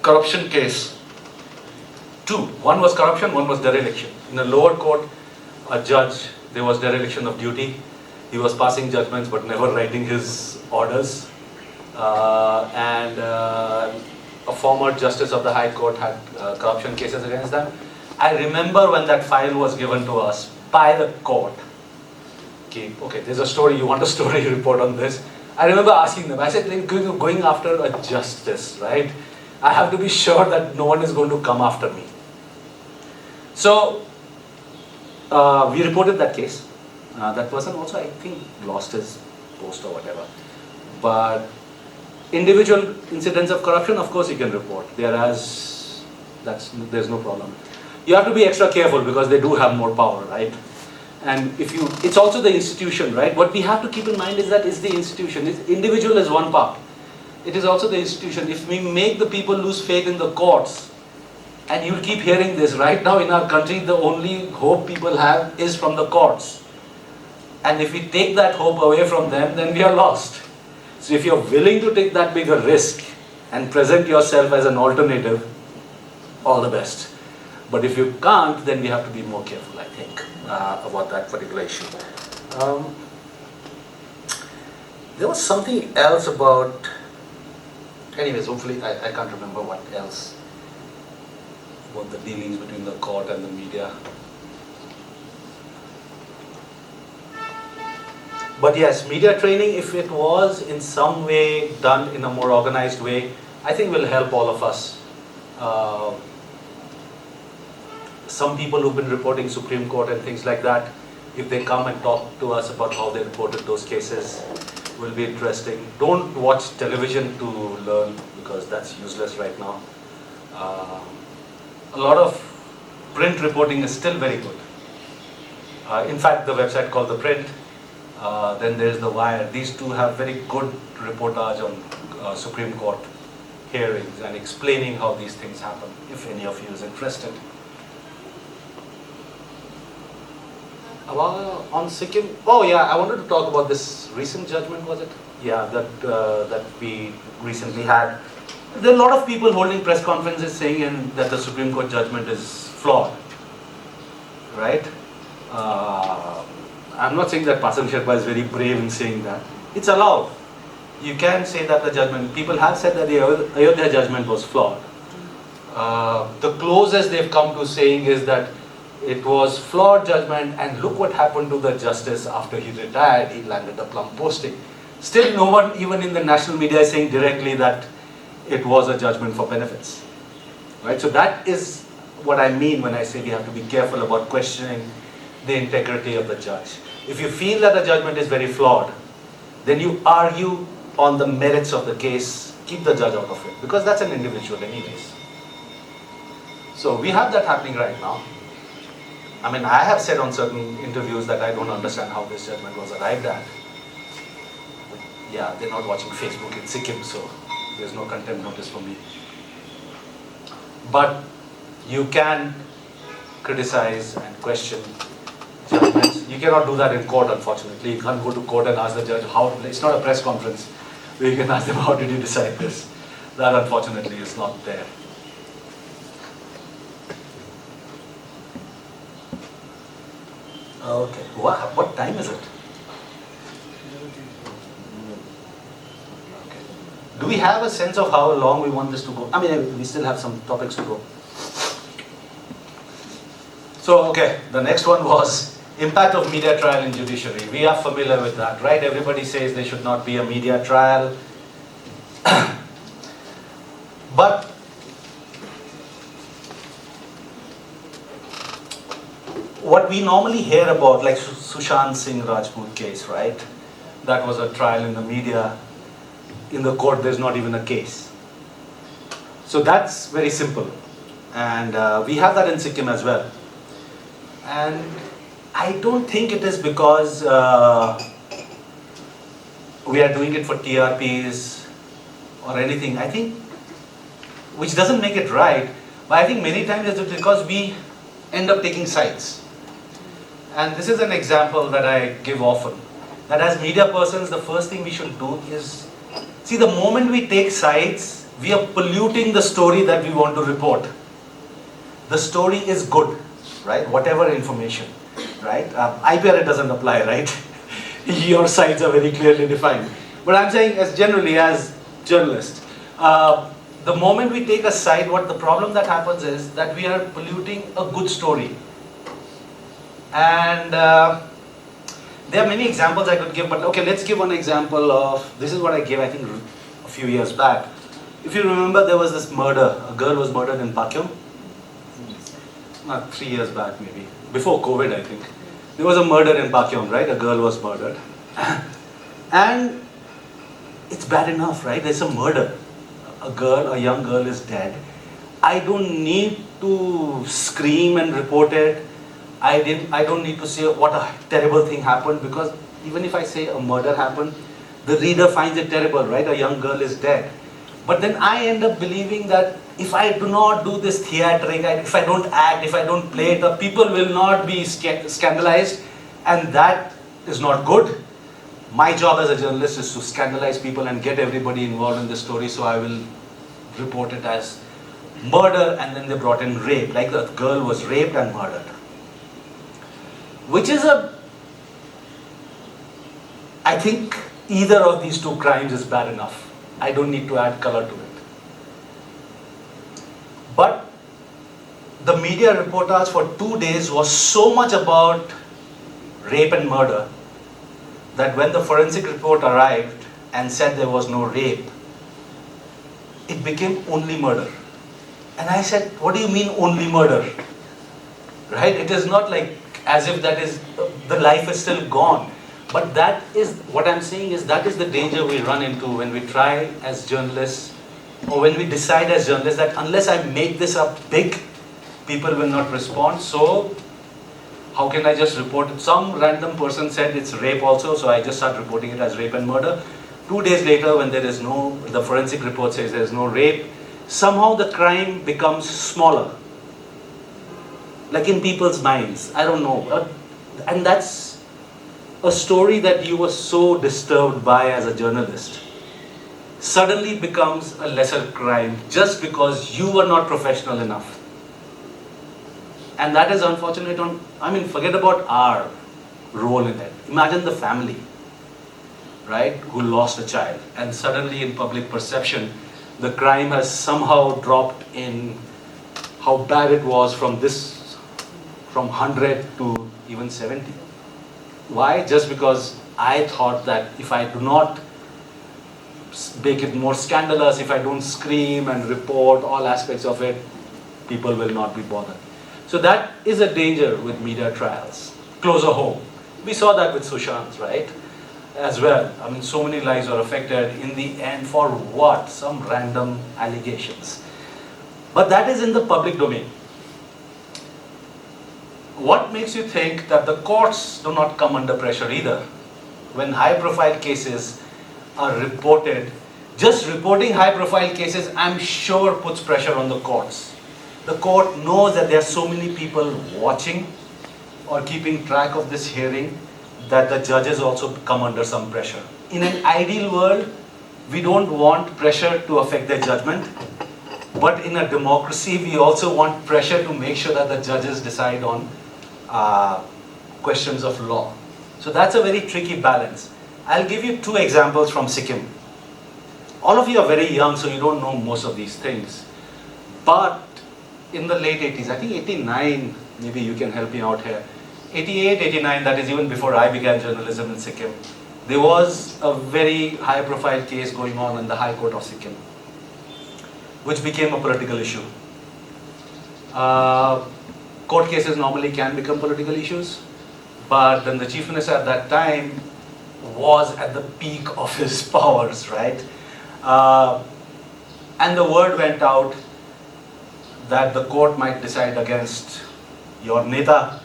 corruption case. Two. One was corruption, one was dereliction. In the lower court, a judge, there was dereliction of duty. He was passing judgments but never writing his orders. And a former justice of the High Court had corruption cases against them. I remember when that file was given to us by the court. Okay, there's a story, you want a story report on this? I remember asking them, I said, going after a justice, right? I have to be sure that no one is going to come after me. So, we reported that case. That person also, I think, lost his post or whatever. But individual incidents of corruption, of course, you can report. There's no problem. You have to be extra careful because they do have more power, right? And it's also the institution, right? What we have to keep in mind is that it's the institution. Individual is one part. It is also the institution. If we make the people lose faith in the courts, and you'll keep hearing this, right now in our country, the only hope people have is from the courts. And if we take that hope away from them, then we are lost. So if you're willing to take that bigger risk and present yourself as an alternative, all the best. But if you can't, then we have to be more careful, I think, about that particular issue. There was something else about, anyways, hopefully I can't remember what else, about the dealings between the court and the media. But yes, media training, if it was in some way done in a more organized way, I think will help all of us. Some people who've been reporting Supreme Court and things like that, if they come and talk to us about how they reported those cases, will be interesting. Don't watch television to learn, because that's useless right now. Uh, a lot of print reporting is still very good. In fact, the website called The Print, then there's The Wire. These two have very good reportage on Supreme Court hearings and explaining how these things happen, if any of you is interested. On Sikkim, oh yeah, I wanted to talk about this recent judgment, was it? Yeah, that we recently had. There are a lot of people holding press conferences saying that the Supreme Court judgment is flawed, right? I'm not saying that Pasang Sherpa is very brave in saying that. It's allowed. You can say that the judgment, people have said that the Ayodhya judgment was flawed. The closest they've come to saying is that it was flawed judgment, and look what happened to the justice after he retired, he landed a plum posting. Still no one, even in the national media, is saying directly that it was a judgment for benefits. Right? So that is what I mean when I say we have to be careful about questioning the integrity of the judge. If you feel that the judgment is very flawed, then you argue on the merits of the case, keep the judge out of it, because that's an individual anyways. So we have that happening right now. I mean, I have said on certain interviews that I don't understand how this judgment was arrived at. But yeah, they're not watching Facebook in Sikkim, so there's no contempt notice for me. But you can criticize and question judgments. You cannot do that in court, unfortunately. You can't go to court and ask the judge how. It's not a press conference where you can ask them how did you decide this. That unfortunately is not there. Okay. What time is it? Okay. Do we have a sense of how long we want this to go? I mean, we still have some topics to go. So, okay, the next one was impact of media trial in judiciary. We are familiar with that, right? Everybody says there should not be a media trial. But what we normally hear about, like Sushant Singh Rajput case, right? That was a trial in the media. In the court, there's not even a case. So that's very simple. And we have that in Sikkim as well. And I don't think it is because we are doing it for TRPs or anything. I think, which doesn't make it right, but I think many times it's because we end up taking sides. And this is an example that I give often. That as media persons, the first thing we should do is, see, the moment we take sides, we are polluting the story that we want to report. The story is good, right? Whatever information, right? IPRA doesn't apply, right? Your sides are very clearly defined. But I'm saying as generally, as journalists, the moment we take a side, what the problem that happens is that we are polluting a good story. And there are many examples I could give, but okay, let's give one example of, this is what I gave, I think, a few years back. If you remember, there was this murder. A girl was murdered in Pakyong. 3 years back, maybe. Before COVID, I think. There was a murder in Pakyong, right? A girl was murdered. And it's bad enough, right? There's a murder. A young girl is dead. I don't need to scream and report it. I don't need to say what a terrible thing happened, because even if I say a murder happened, the reader finds it terrible, right? A young girl is dead. But then I end up believing that if I do not do this theatric, if I don't act, if I don't play it up, people will not be scandalized, and that is not good. My job as a journalist is to scandalize people and get everybody involved in the story, so I will report it as murder, and then they brought in rape, like the girl was raped and murdered. Which is I think either of these two crimes is bad enough. I don't need to add color to it. But the media reportage for 2 days was so much about rape and murder that when the forensic report arrived and said there was no rape, it became only murder. And I said, what do you mean only murder? Right? It is not like as if that is, the life is still gone. But that is, what I'm saying is that is the danger we run into when we try as journalists or when we decide as journalists that unless I make this up big, people will not respond. So how can I just report it? Some random person said it's rape also, so I just start reporting it as rape and murder. 2 days later, when there is no, the forensic report says there is no rape, somehow the crime becomes smaller. Like in people's minds, I don't know. And that's a story that you were so disturbed by as a journalist suddenly becomes a lesser crime just because you were not professional enough. And that is unfortunate forget about our role in it. Imagine the family, right, who lost a child, and suddenly in public perception, the crime has somehow dropped in how bad it was from 100 to even 70. Why? Just because I thought that if I do not make it more scandalous, if I don't scream and report all aspects of it, people will not be bothered. So that is a danger with media trials. Closer home. We saw that with Sushant, right? As well. So many lives were affected. In the end, for what? Some random allegations. But that is in the public domain. What makes you think that the courts do not come under pressure either? When high-profile cases are reported, just reporting high-profile cases, I'm sure puts pressure on the courts. The court knows that there are so many people watching or keeping track of this hearing that the judges also come under some pressure. In an ideal world, we don't want pressure to affect their judgment, but in a democracy, we also want pressure to make sure that the judges decide on questions of law. So that's a very tricky balance. I'll give you 2 examples from Sikkim. All of you are very young, so you don't know most of these things. But in the late 80s, I think 89, maybe you can help me out here. 88, 89, that is even before I began journalism in Sikkim, there was a very high-profile case going on in the High Court of Sikkim, which became a political issue. Court cases normally can become political issues, but then the Chief Minister at that time was at the peak of his powers, right? And the word went out that the court might decide against your neta,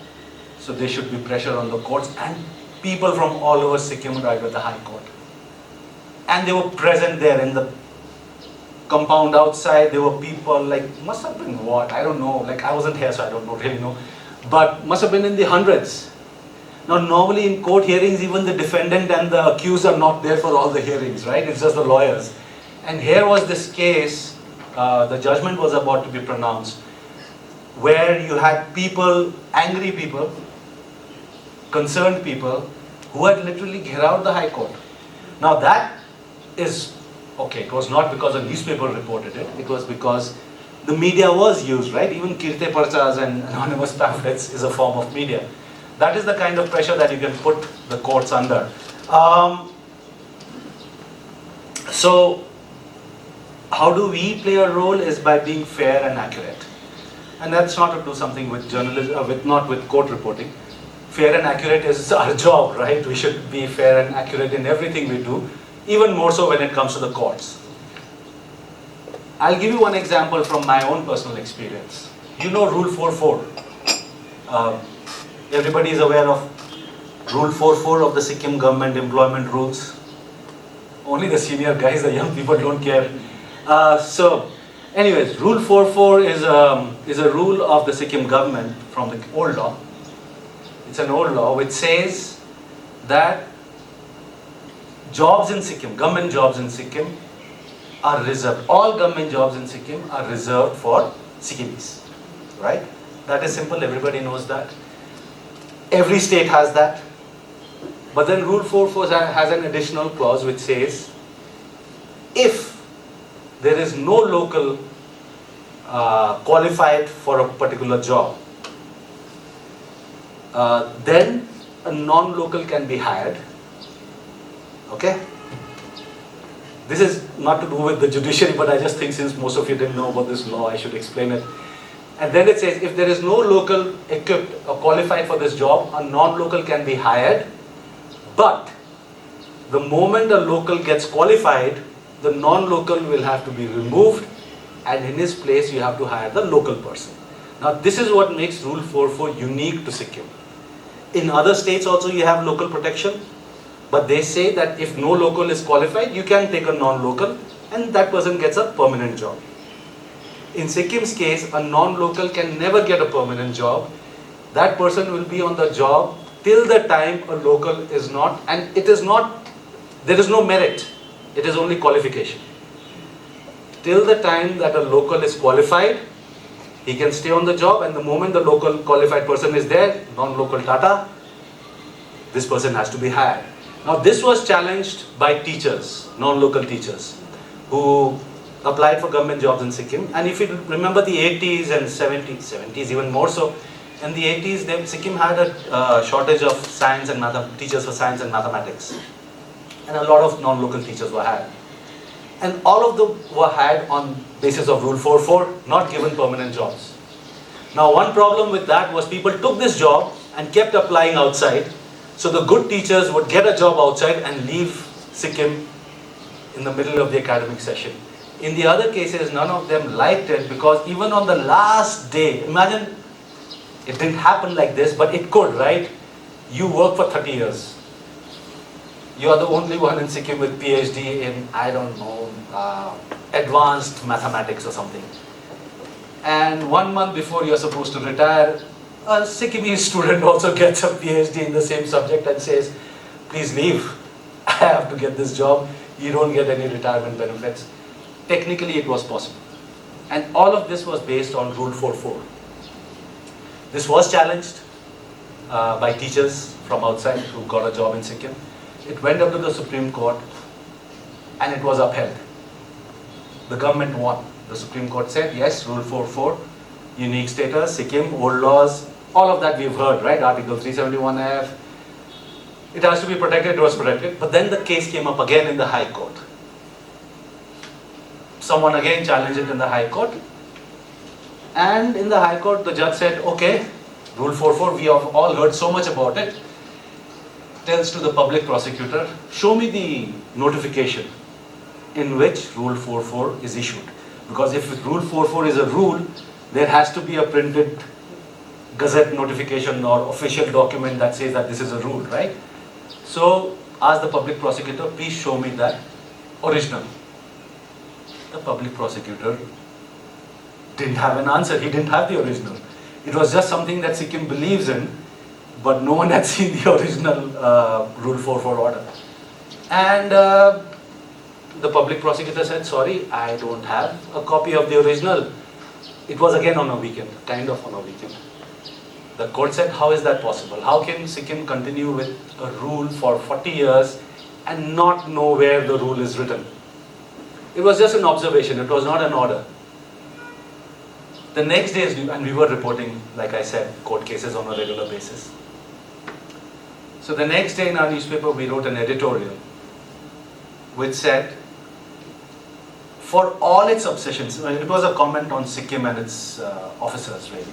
so there should be pressure on the courts, and people from all over Sikkim arrived at the High Court. And they were present there in the compound outside. There were people, must have been what, I don't know, I wasn't here, so I don't really know, but must have been in the hundreds. Now normally in court hearings, even the defendant and the accused are not there for all the hearings, right? It's just the lawyers. And here was this case, the judgment was about to be pronounced, where you had people, angry people, concerned people, who had literally gherao the High Court. Now that is, okay, it was not because a newspaper reported it, it was because the media was used, right? Even kirte parchas and anonymous pamphlets is a form of media. That is the kind of pressure that you can put the courts under. So, how do we play a role is by being fair and accurate. And that's not to do something with journalism, not with court reporting. Fair and accurate is our job, right? We should be fair and accurate in everything we do, even more so when it comes to the courts. I'll give you one example from my own personal experience. You know Rule 4.4. Everybody is aware of Rule 4.4 of the Sikkim government employment rules. Only the senior guys, the young people don't care. Anyways, Rule 4.4 is a rule of the Sikkim government from the old law. It's an old law which says that jobs in Sikkim, government jobs in Sikkim are reserved. All government jobs in Sikkim are reserved for Sikkimis, right? That is simple, everybody knows that. Every state has that. But then Rule 4.4 has an additional clause which says, if there is no local qualified for a particular job, then a non-local can be hired. Okay? This is not to do with the judiciary, but I just think since most of you didn't know about this law, I should explain it. And then it says, if there is no local equipped or qualified for this job, a non-local can be hired. But the moment a local gets qualified, the non-local will have to be removed, and in his place you have to hire the local person. Now this is what makes Rule 4.4 unique to Sikkim. In other states also you have local protection, but they say that if no local is qualified, you can take a non-local and that person gets a permanent job. In Sikkim's case, a non-local can never get a permanent job. That person will be on the job till the time a local is not, and it is not, there is no merit, it is only qualification. Till the time that a local is qualified, he can stay on the job, and the moment the local qualified person is there, non-local Tata, this person has to be hired. Now this was challenged by teachers, non-local teachers, who applied for government jobs in Sikkim. And if you remember the 80s and 70s even more so, in the 80s Sikkim had a shortage of science and teachers for science and mathematics. And a lot of non-local teachers were hired. And all of them were hired on basis of Rule 4.4, not given permanent jobs. Now one problem with that was people took this job and kept applying outside. So the good teachers would get a job outside and leave Sikkim in the middle of the academic session. In the other cases, none of them liked it, because even on the last day, imagine, it didn't happen like this, but it could, right? You work for 30 years. You are the only one in Sikkim with PhD in, I don't know, advanced mathematics or something. And 1 month before you're supposed to retire, a Sikkimese student also gets a PhD in the same subject and says, please leave, I have to get this job, you don't get any retirement benefits. Technically it was possible. And all of this was based on Rule 4.4. This was challenged by teachers from outside who got a job in Sikkim. It went up to the Supreme Court and it was upheld. The government won. The Supreme Court said, yes, Rule 4.4, unique status, Sikkim, old laws, all of that we've heard, right? Article 371F. It has to be protected, it was protected. But then the case came up again in the High Court. Someone again challenged it in the High Court. And in the High Court, the judge said, okay, Rule 4.4, we have all heard so much about it. Tells to the public prosecutor, show me the notification in which Rule 4.4 is issued. Because if Rule 4.4 is a rule, there has to be a printed gazette notification or official document that says that this is a rule, right? So ask the public prosecutor, please show me that original. The public prosecutor didn't have an answer, he didn't have the original. It was just something that Sikkim believes in, but no one had seen the original Rule 4.4 order. And the public prosecutor said, sorry, I don't have a copy of the original. It was again on a weekend, kind of on a weekend. The court said, how is that possible? How can Sikkim continue with a rule for 40 years and not know where the rule is written? It was just an observation, it was not an order. The next day, and we were reporting, like I said, court cases on a regular basis. So the next day in our newspaper, we wrote an editorial which said, for all its obsessions, it was a comment on Sikkim and its officers really.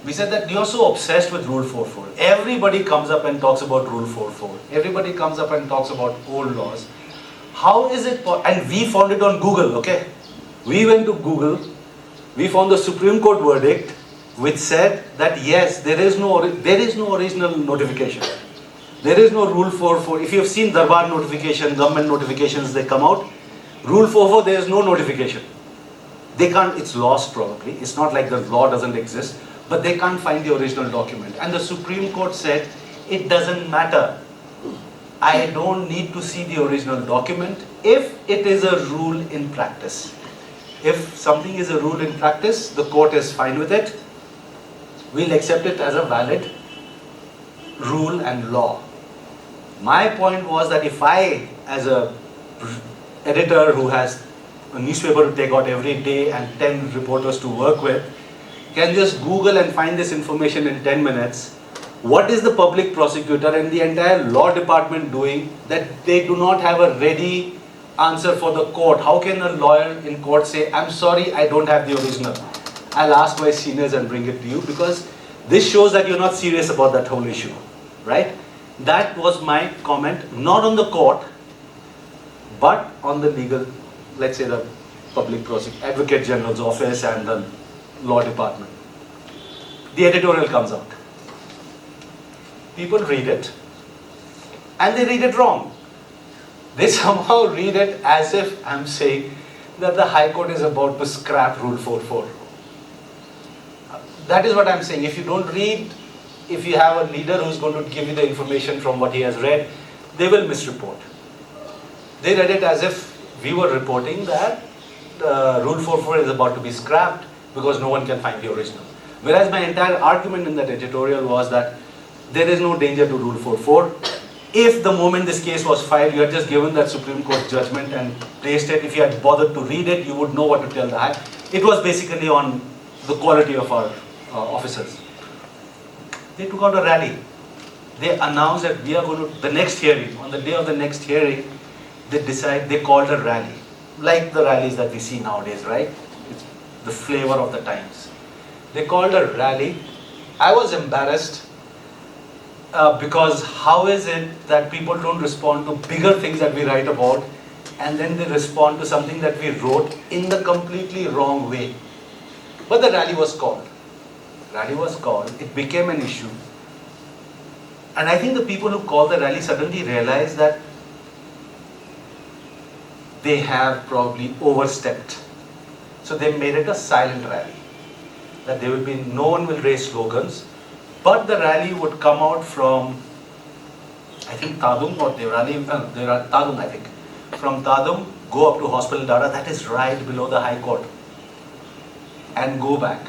We said that you're so obsessed with Rule 4.4. Everybody comes up and talks about Rule 4.4. Everybody comes up and talks about old laws. How is it, and we found it on Google, okay? We went to Google, we found the Supreme Court verdict which said that yes, there is no original notification. There is no Rule 4.4. If you have seen Darbar notification, government notifications, they come out. Rule 4.4, there is no notification. They can't, it's lost probably. It's not like the law doesn't exist, but they can't find the original document. And the Supreme Court said, it doesn't matter. I don't need to see the original document if it is a rule in practice. If something is a rule in practice, the court is fine with it. We'll accept it as a valid rule and law. My point was that if I, as a editor who has a newspaper to take out every day and 10 reporters to work with, can just Google and find this information in 10 minutes, what is the public prosecutor and the entire law department doing that they do not have a ready answer for the court? How can a lawyer in court say, I'm sorry, I don't have the original. I'll ask my seniors and bring it to you, because this shows that you're not serious about that whole issue, right? That was my comment, not on the court, but on the legal let's say the Advocate General's office and the law department. The editorial comes out. People read it, and they read it wrong. They somehow read it as if I'm saying that the High Court is about to scrap Rule 4.4. That is what I'm saying. If you don't read, if you have a leader who's going to give you the information from what he has read, they will misreport. They read it as if we were reporting that Rule 4.4 is about to be scrapped because no one can find the original. Whereas my entire argument in that editorial was that there is no danger to Rule 4.4. If the moment this case was filed, you had just given that Supreme Court judgment and placed it, if you had bothered to read it, you would know what to tell the High. It was basically on the quality of our officers. They took out a rally. They announced that we are going to, the next hearing, on the day of the next hearing, they called a rally. Like the rallies that we see nowadays, right? It's the flavor of the times. They called a rally. I was embarrassed because how is it that people don't respond to bigger things that we write about and then they respond to something that we wrote in the completely wrong way? But the rally was called. It became an issue. And I think the people who called the rally suddenly realized that they have probably overstepped. So they made it a silent rally. That there will be, no one will raise slogans, but the rally would come out from, I think Tadung or Tadung, I think. From Tadung, go up to Hospital Dada, that is right below the High Court, and go back.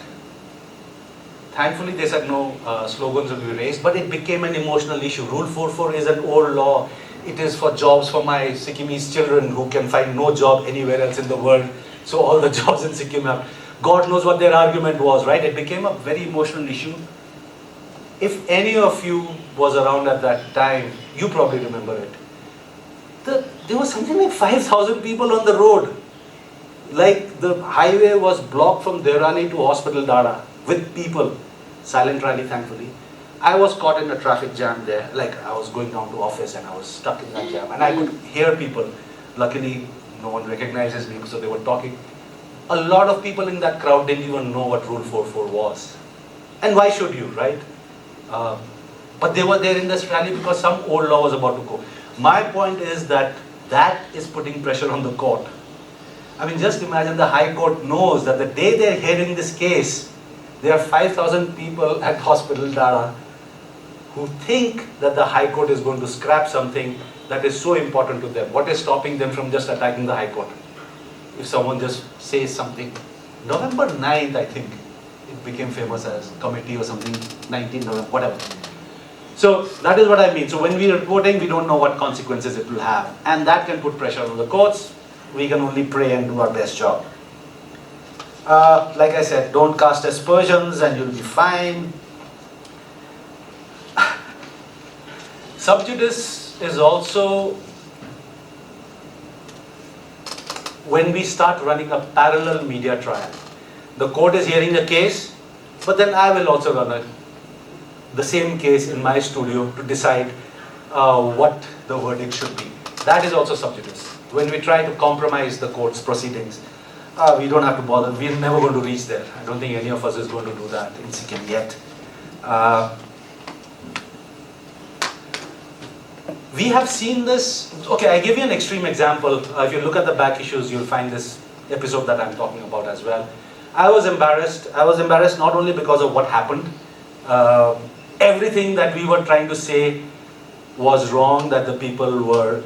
Thankfully, they said no slogans will be raised, but it became an emotional issue. Rule 4.4 is an old law. It is for jobs for my Sikkimese children who can find no job anywhere else in the world. So all the jobs in Sikkim have. God knows what their argument was, right? It became a very emotional issue. If any of you was around at that time, you probably remember it. There was something like 5,000 people on the road. Like the highway was blocked from Devrani to Hospital Dada with people. Silent rally, thankfully. I was caught in a traffic jam there. Like I was going down to office and I was stuck in that jam. And I could hear people. Luckily, no one recognizes me, so they were talking. A lot of people in that crowd didn't even know what Rule 4.4 was. And why should you, right? But they were there in this rally because some old law was about to go. My point is that is putting pressure on the court. I mean, just imagine the High Court knows that the day they're hearing this case, there are 5,000 people at Hospital Dada who think that the High Court is going to scrap something that is so important to them. What is stopping them from just attacking the High Court? If someone just says something. November 9th, I think, it became famous as committee or something, 19th November, whatever. So that is what I mean. So when we are reporting, we don't know what consequences it will have. And that can put pressure on the courts. We can only pray and do our best job. Like I said, don't cast aspersions and you'll be fine. Sub judice is also when we start running a parallel media trial. The court is hearing a case, but then I will also run the same case in my studio to decide what the verdict should be. That is also sub judice. When we try to compromise the court's proceedings, we don't have to bother. We're never going to reach there. I don't think any of us is going to do that in Sikkim yet. We have seen this. Okay, I give you an extreme example. If you look at the back issues, you'll find this episode that I'm talking about as well. I was embarrassed. I was embarrassed not only because of what happened. Everything that we were trying to say was wrong, that the people were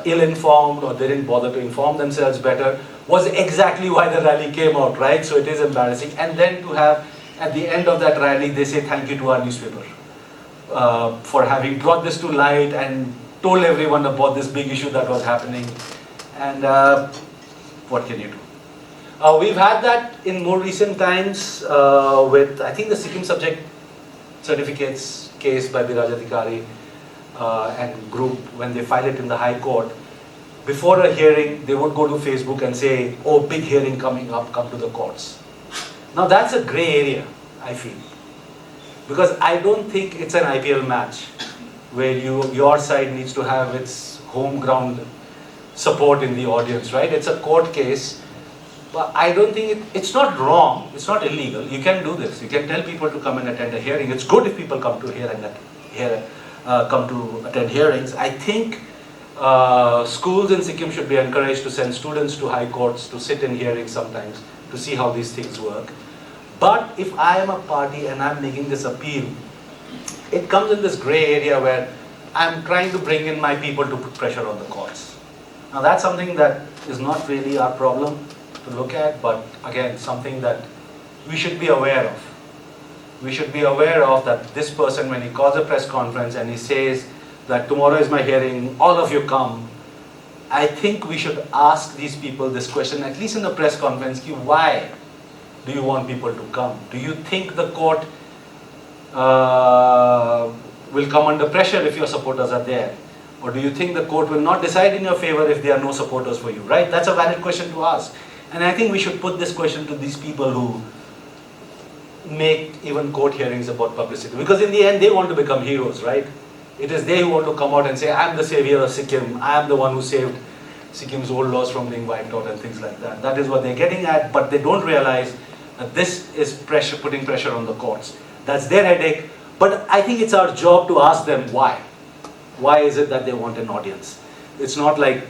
ill-informed or they didn't bother to inform themselves better, was exactly why the rally came out, right? So it is embarrassing. And then to have, at the end of that rally, they say thank you to our newspaper for having brought this to light and told everyone about this big issue that was happening. And what can you do? We've had that in more recent times with, I think, the Sikkim Subject Certificates case by Biraj Adhikari and group. When they file it in the High Court, before a hearing, they would go to Facebook and say, oh, big hearing coming up, come to the courts. Now that's a grey area, I feel. Because I don't think it's an IPL match where your side needs to have its home ground support in the audience, right? It's a court case. But I don't think it's not wrong, it's not illegal. You can do this. You can tell people to come and attend a hearing. It's good if people come to come to attend hearings. I think schools in Sikkim should be encouraged to send students to high courts to sit in hearings sometimes to see how these things work. But if I am a party and I'm making this appeal, it comes in this gray area where I'm trying to bring in my people to put pressure on the courts. Now that's something that is not really our problem to look at, but again, something that we should be aware of. We should be aware of that this person, when he calls a press conference and he says that tomorrow is my hearing, all of you come, I think we should ask these people this question, at least in the press conference, why do you want people to come? Do you think the court will come under pressure if your supporters are there? Or do you think the court will not decide in your favor if there are no supporters for you, right? That's a valid question to ask. And I think we should put this question to these people who make even court hearings about publicity. Because in the end, they want to become heroes, right? It is they who want to come out and say, I'm the savior of Sikkim, I am the one who saved Sikkim's old laws from being wiped out and things like that. That is what they're getting at, but they don't realize that this is pressure, putting pressure on the courts. That's their headache, but I think it's our job to ask them why. Why is it that they want an audience? It's not like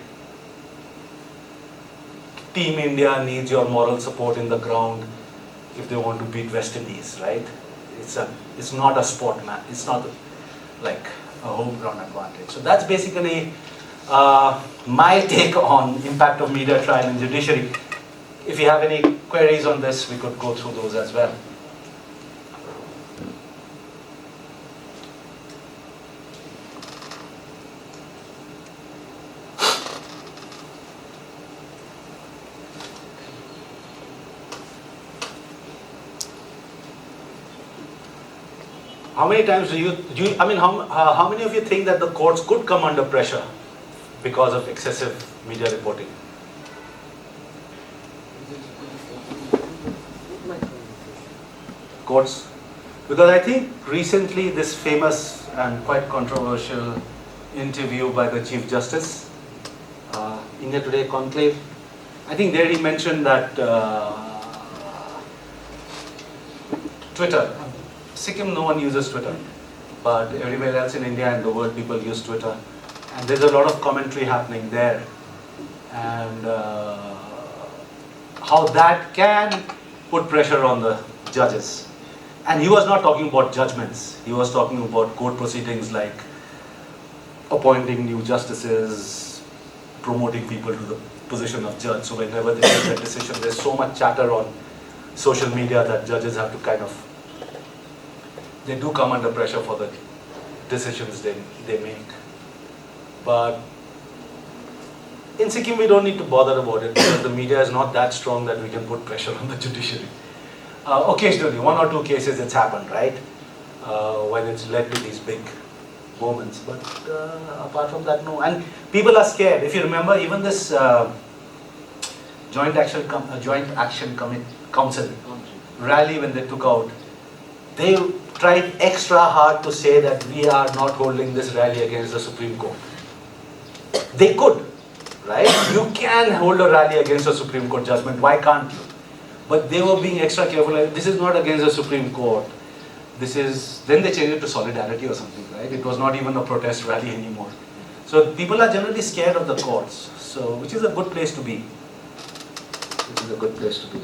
Team India needs your moral support in the ground if they want to beat West Indies, right? It's not a sport match. It's not like a home ground advantage. So that's basically my take on impact of media trial in judiciary. If you have any queries on this, we could go through those as well. How many times how many of you think that the courts could come under pressure because of excessive media reporting? Courts? Because I think recently this famous and quite controversial interview by the Chief Justice, India Today Conclave, I think there he mentioned that Twitter, Sikkim, no one uses Twitter, but everywhere else in India and the world people use Twitter, and there's a lot of commentary happening there, and how that can put pressure on the judges. And he was not talking about judgments, he was talking about court proceedings like appointing new justices, promoting people to the position of judge. So whenever they make that decision, there's so much chatter on social media that judges have to they do come under pressure for the decisions they make. But in Sikkim we don't need to bother about it because the media is not that strong that we can put pressure on the judiciary. Occasionally, one or two cases it's happened, right? When it's led to these big moments. But apart from that, no. And people are scared. If you remember, even this Joint Action Council rally when they took out, they tried extra hard to say that we are not holding this rally against the Supreme Court. They could, right? You can hold a rally against a Supreme Court judgment, why can't you? But they were being extra careful, like, this is not against the Supreme Court. This is, then they changed it to solidarity or something, right? It was not even a protest rally anymore. So people are generally scared of the courts, so which is a good place to be. Which is a good place to be.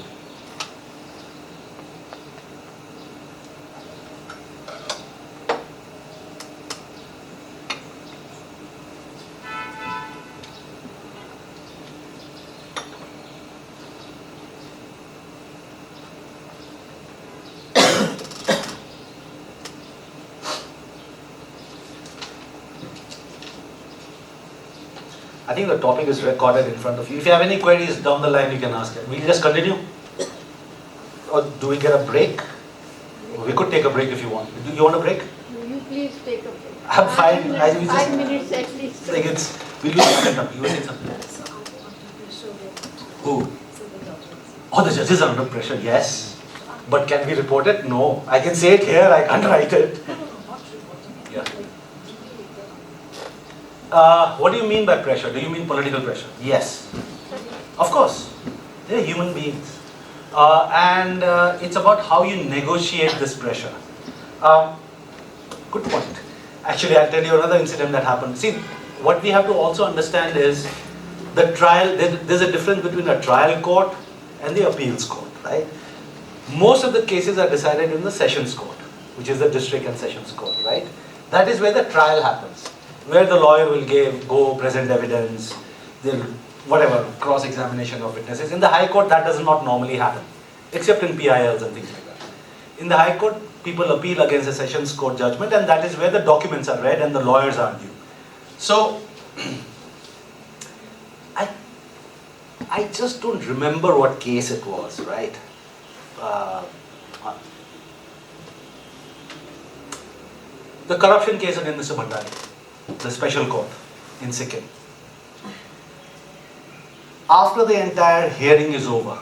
I think the topic is recorded in front of you. If you have any queries down the line, you can ask it. We'll just continue? Or do we get a break? We could take a break if you want. Do you want a break? You please take a break. I'm fine. Five minutes at least. Like we'll do it. You will say something. Who? Oh, the judges are under pressure, yes. But can we report it? No. I can say it here, I can't write it. Yeah. What do you mean by pressure? Do you mean political pressure? Yes. Of course. They're human beings. And it's about how you negotiate this pressure. Good point. Actually, I'll tell you another incident that happened. See, what we have to also understand is the trial, there's a difference between a trial court and the appeals court, right? Most of the cases are decided in the sessions court, which is the district and sessions court, right? That is where the trial happens, where the lawyer will go present evidence, they'll, whatever, cross-examination of witnesses. In the High Court, that does not normally happen, except in PILs and things like that. In the High Court, people appeal against a sessions court judgment, and that is where the documents are read and the lawyers argue. So, I just don't remember what case it was, right? The corruption case against Mr. Bhandari, the special court in Sikkim. After the entire hearing is over,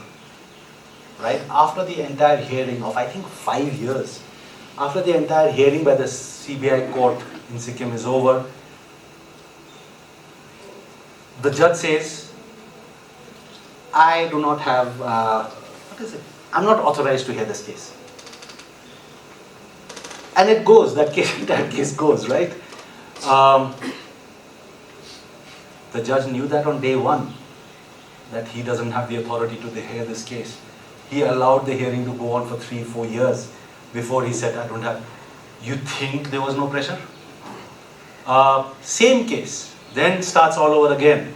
right? After the entire hearing of, I think, 5 years, after the entire hearing by the CBI court in Sikkim is over, the judge says, I do not have, what is it? I'm not authorized to hear this case. And it goes, that case goes, right? The judge knew that on day one, that he doesn't have the authority to hear this case. He allowed the hearing to go on for 3-4 years before he said, I don't have. You think there was no pressure? Same case, then starts all over again.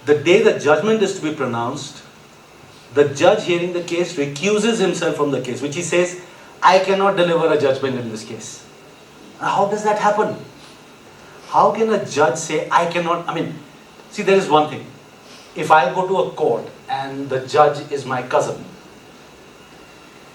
The day the judgment is to be pronounced, the judge hearing the case recuses himself from the case, which he says, I cannot deliver a judgment in this case. Now, how does that happen? How can a judge say, I cannot, see, there is one thing. If I go to a court and the judge is my cousin,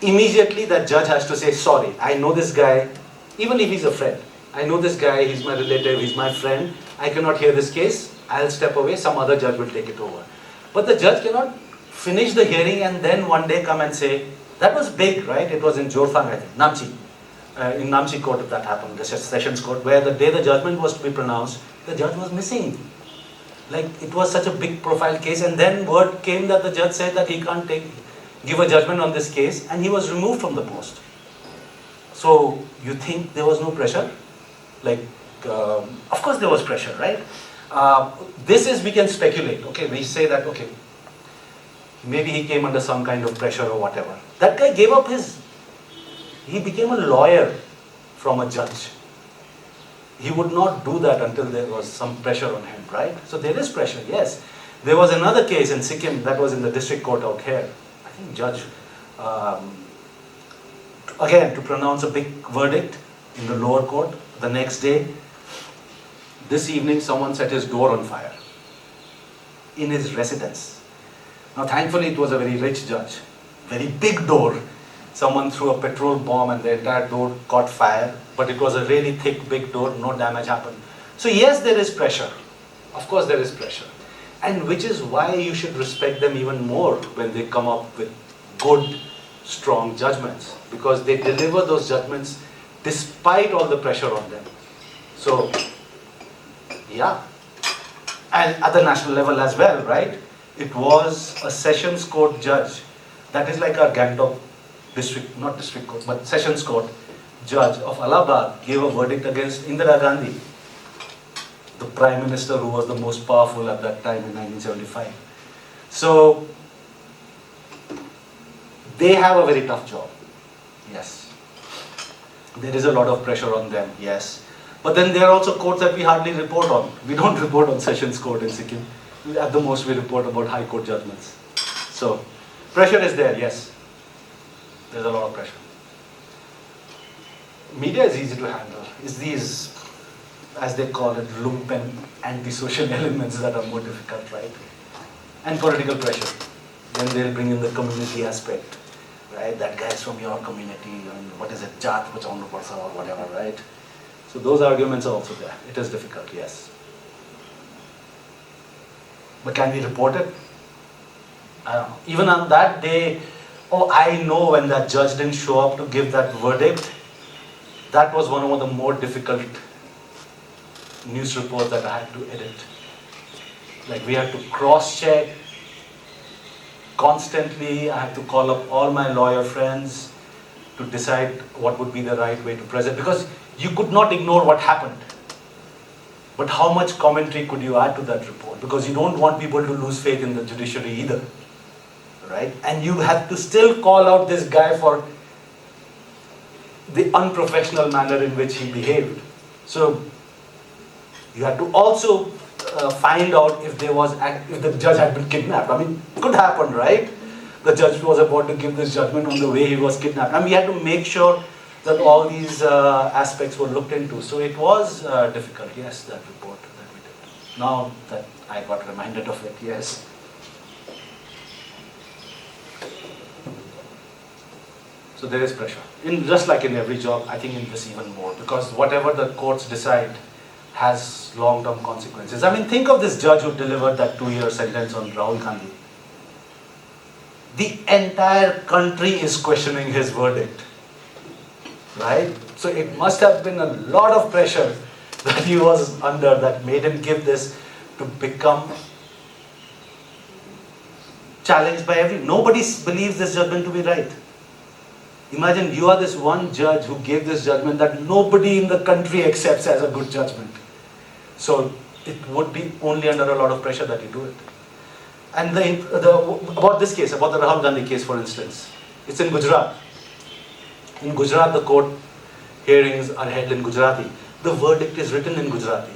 immediately that judge has to say, sorry, I know this guy, even if he's a friend. I know this guy, he's my relative, he's my friend, I cannot hear this case, I'll step away, some other judge will take it over. But the judge cannot finish the hearing and then one day come and say, that was big, right? It was in Jorthang, I think, Namchi. In Namchi court that happened, the sessions court, where the day the judgment was to be pronounced, the judge was missing. Like, it was such a big profile case, and then word came that the judge said that he can't give a judgment on this case, and he was removed from the post. So, you think there was no pressure? Like, of course there was pressure, right? This is, we can speculate, okay? We say that, okay, maybe he came under some kind of pressure or whatever. That guy gave up he became a lawyer from a judge. He would not do that until there was some pressure on him, right? So there is pressure, yes. There was another case in Sikkim that was in the district court out here. I think judge, again, to pronounce a big verdict in the lower court. The next day, this evening, someone set his door on fire in his residence. Now, thankfully, it was a very rich judge, very big door. Someone threw a petrol bomb and the entire door caught fire, but it was a really thick, big door, no damage happened. So yes, there is pressure. Of course, there is pressure. And which is why you should respect them even more when they come up with good, strong judgments, because they deliver those judgments despite all the pressure on them. So, yeah. And at the national level as well, right? It was a sessions court judge. That is like our Gangtok not district court, but sessions court judge of Allahabad gave a verdict against Indira Gandhi, the prime minister who was the most powerful at that time in 1975. So, they have a very tough job. Yes. There is a lot of pressure on them, yes. But then there are also courts that we hardly report on. We don't report on sessions court in Sikkim. At the most we report about high court judgments. So, pressure is there, yes. There's a lot of pressure. Media is easy to handle. It's these, as they call it, lumpen, antisocial elements that are more difficult, right? And political pressure. Then they'll bring in the community aspect, right? That guy is from your community, and what is it, Jat Bachao Parsa or whatever, right? So those arguments are also there. It is difficult, yes. But can we report it? I don't know. Even on that day, I know when that judge didn't show up to give that verdict, that was one of the more difficult news reports that I had to edit. Like we had to cross-check constantly. I had to call up all my lawyer friends to decide what would be the right way to present, because you could not ignore what happened. But how much commentary could you add to that report? Because you don't want people to lose faith in the judiciary either, right? And you have to still call out this guy for the unprofessional manner in which he behaved. So you had to also find out if if the judge had been kidnapped. I mean, it could happen, right? The judge was about to give this judgment on the way he was kidnapped. And we had to make sure that all these aspects were looked into. So it was difficult, yes, that report that we did. Now that I got reminded of it, yes. So there is pressure. Just like in every job, I think in this even more, because whatever the courts decide has long-term consequences. I mean, think of this judge who delivered that 2-year sentence on Rahul Gandhi. The entire country is questioning his verdict, right? So it must have been a lot of pressure that he was under that made him give this to become challenged by nobody believes this judgment to be right. Imagine you are this one judge who gave this judgment that nobody in the country accepts as a good judgment. So it would be only under a lot of pressure that you do it. And about this case, about the Rahul Gandhi case, for instance, it's in Gujarat. In Gujarat, the court hearings are held in Gujarati. The verdict is written in Gujarati,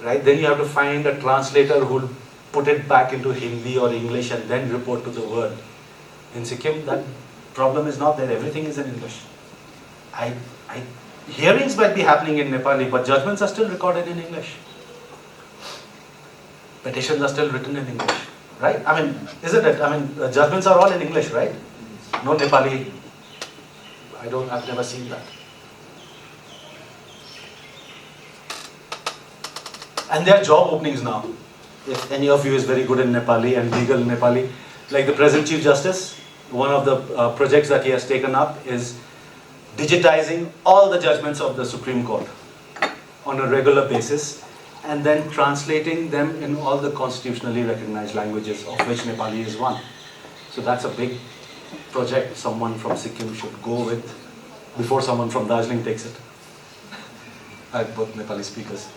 right? Then you have to find a translator who will put it back into Hindi or English and then report to the world. In Sikkim, that problem is not there. Everything is in English. Hearings might be happening in Nepali, but judgments are still recorded in English. Petitions are still written in English, right? I mean, isn't it? I mean, judgments are all in English, right? No Nepali. I've never seen that. And there are job openings now. If any of you is very good in Nepali and legal Nepali, like the present Chief Justice, one of the projects that he has taken up is digitizing all the judgments of the Supreme Court on a regular basis and then translating them in all the constitutionally recognized languages, of which Nepali is one. So that's a big project someone from Sikkim should go with before someone from Darjeeling takes it. I have both Nepali speakers.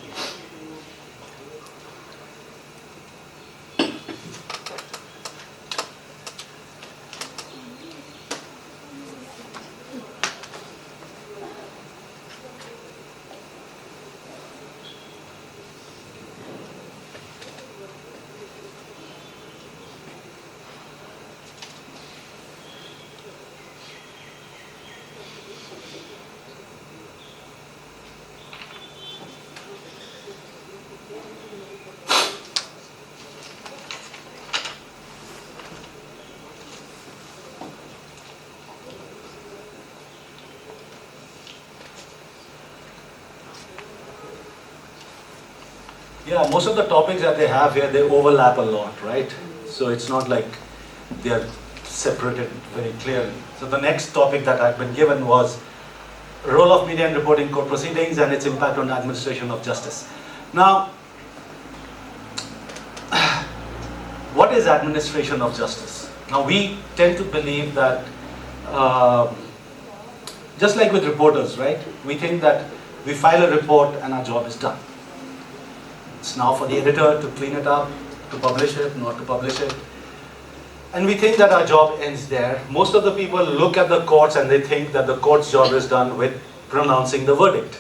Yeah, most of the topics that they have here, they overlap a lot, right? So it's not like they are separated very clearly. So the next topic that I've been given was role of media in reporting court proceedings and its impact on administration of justice. Now, what is administration of justice? Now, we tend to believe that, just like with reporters, right? We think that we file a report and our job is done. It's now for the editor to clean it up, to publish it, not to publish it. And we think that our job ends there. Most of the people look at the courts and they think that the court's job is done with pronouncing the verdict.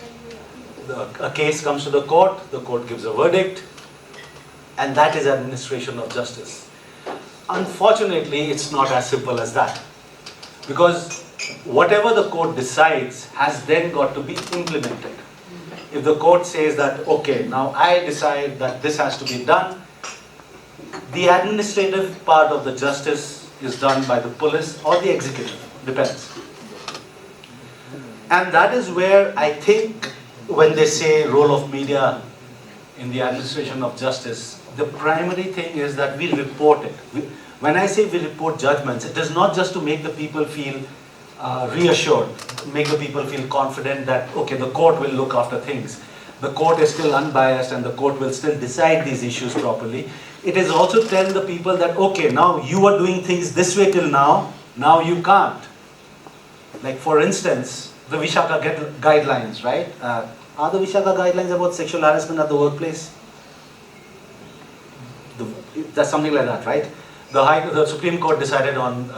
A case comes to the court gives a verdict, and that is administration of justice. Unfortunately, it's not as simple as that. Because whatever the court decides has then got to be implemented. If the court says that, okay, now I decide that this has to be done, the administrative part of the justice is done by the police or the executive, depends. And that is where I think when they say role of media in the administration of justice, the primary thing is that we report it. When I say we report judgments, it is not just to make the people feel reassured, make the people feel confident that, okay, the court will look after things. the court is still unbiased and the court will still decide these issues properly. It is also tell the people that, okay, now you are doing things this way till now you can't. Like for instance, the Vishaka guidelines, right? Are the Vishaka guidelines about sexual harassment at the workplace? That's something like that, right? The Supreme Court decided on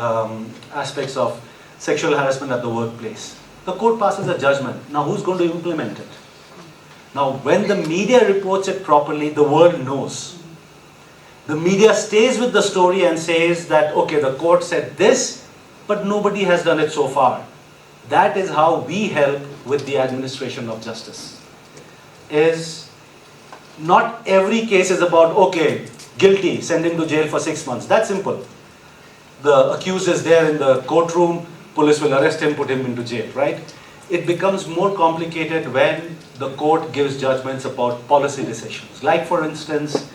aspects of sexual harassment at the workplace. The court passes a judgment. Now who's going to implement it? Now when the media reports it properly, the world knows. The media stays with the story and says that, okay, the court said this, but nobody has done it so far. That is how we help with the administration of justice. Is not every case is about, okay, guilty, send him to jail for 6 months. That's simple. The accused is there in the courtroom, police will arrest him, put him into jail, right? It becomes more complicated when the court gives judgments about policy decisions. Like for instance,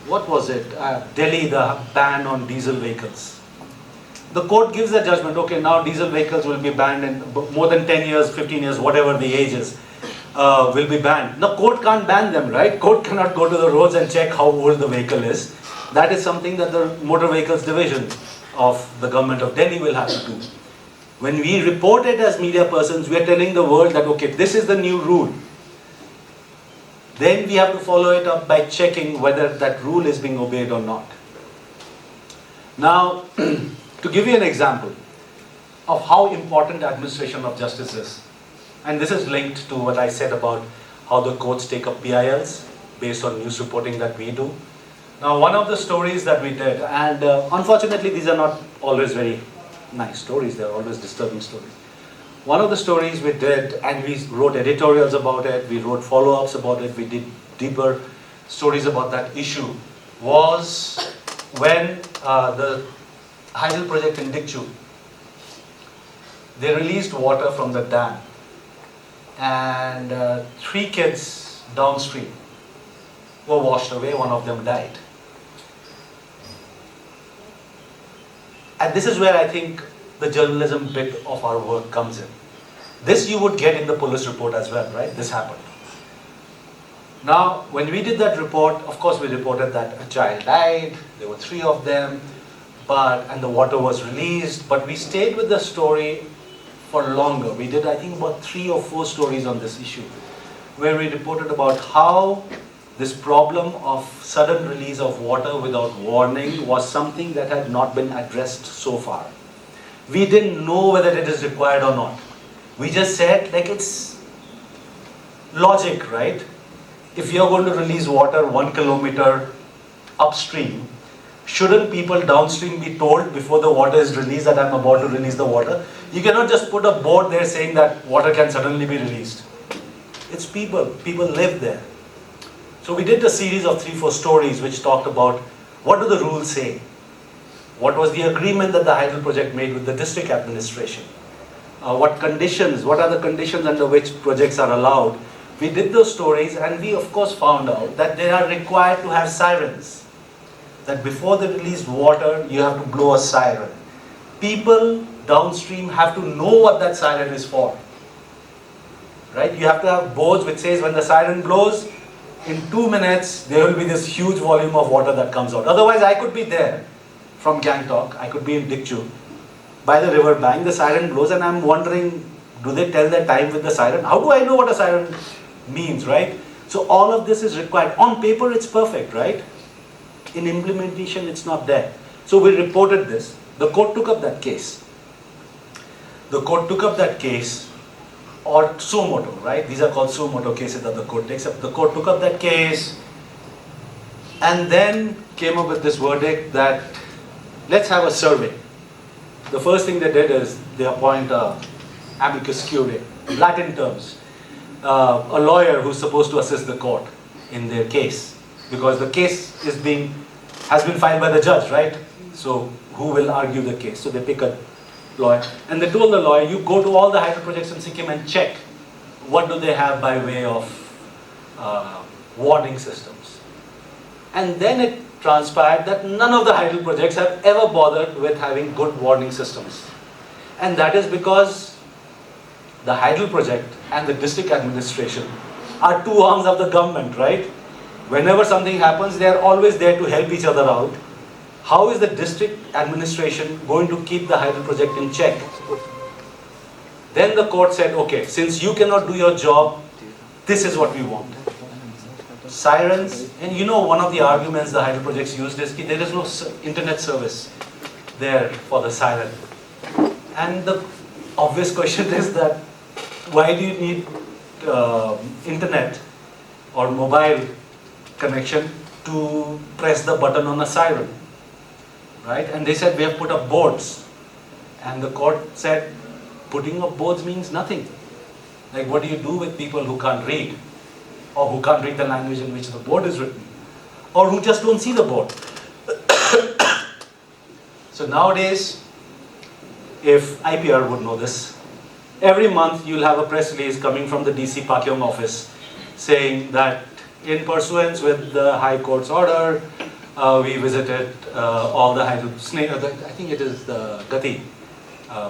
what was it? Delhi, the ban on diesel vehicles. The court gives a judgment, okay, now diesel vehicles will be banned in more than 10 years, 15 years, whatever the age is, will be banned. The court can't ban them, right? Court cannot go to the roads and check how old the vehicle is. That is something that the Motor Vehicles Division of the government of Delhi will have to do. When we report it as media persons, we are telling the world that, okay, this is the new rule. Then we have to follow it up by checking whether that rule is being obeyed or not. Now, to give you an example of how important administration of justice is, and this is linked to what I said about how the courts take up PILs based on news reporting that we do. Now, one of the stories that we did, and unfortunately these are not always very nice stories, they're always disturbing stories. One of the stories we did, and we wrote editorials about it, we wrote follow-ups about it, we did deeper stories about that issue, was when the Hydel project in Dikchu, they released water from the dam, and 3 kids downstream were washed away, one of them died. And this is where I think the journalism bit of our work comes in. This you would get in the police report as well, right? This happened. Now, when we did that report, of course we reported that a child died, there were 3 of them, and the water was released, but we stayed with the story for longer. We did, I think, about 3 or 4 stories on this issue, where we reported about how this problem of sudden release of water without warning was something that had not been addressed so far. We didn't know whether it is required or not. We just said, like, it's logic, right? If you're going to release water 1 kilometer upstream, shouldn't people downstream be told before the water is released that I'm about to release the water? You cannot just put a board there saying that water can suddenly be released. It's people live there. So we did a series of 3-4 stories which talked about what do the rules say? What was the agreement that the Hydel project made with the district administration? What are the conditions under which projects are allowed? We did those stories, and we of course found out that they are required to have sirens. That before the released water, you have to blow a siren. People downstream have to know what that siren is for. Right? You have to have boards which says when the siren blows, in 2 minutes, there will be this huge volume of water that comes out. Otherwise, I could be there from Gangtok, I could be in Dikchu, by the river bank, the siren blows, and I'm wondering, do they tell their time with the siren? How do I know what a siren means, right? So all of this is required. On paper, it's perfect, right? In implementation, it's not there. So we reported this. The court took up that case. Or suo moto, right? These are called suo moto cases that the court takes up. The court took up that case and then came up with this verdict that let's have a survey. The first thing they did is they appoint a amicus curiae, Latin terms, a lawyer who's supposed to assist the court in their case, because the case has been filed by the judge, right? So who will argue the case? So they pick a lawyer, and they told the lawyer, you go to all the hydro projects in Sikkim and check what do they have by way of warning systems. And then it transpired that none of the hydro projects have ever bothered with having good warning systems. And that is because the Hydel project and the district administration are two arms of the government, right? Whenever something happens, they are always there to help each other out. How is the district administration going to keep the Hydel project in check? Then the court said, okay, since you cannot do your job, this is what we want. Sirens, and you know one of the arguments the Hydel projects used is that there is no internet service there for the siren. And the obvious question is that why do you need internet or mobile connection to press the button on a siren, right? And they said we have put up boards, and the court said putting up boards means nothing. Like, what do you do with people who can't read, or who can't read the language in which the board is written, or who just don't see the board? So nowadays, if IPR would know this, every month you'll have a press release coming from the DC Pakyong office saying that in pursuance with the High Court's order, we visited all the I think it is the Gati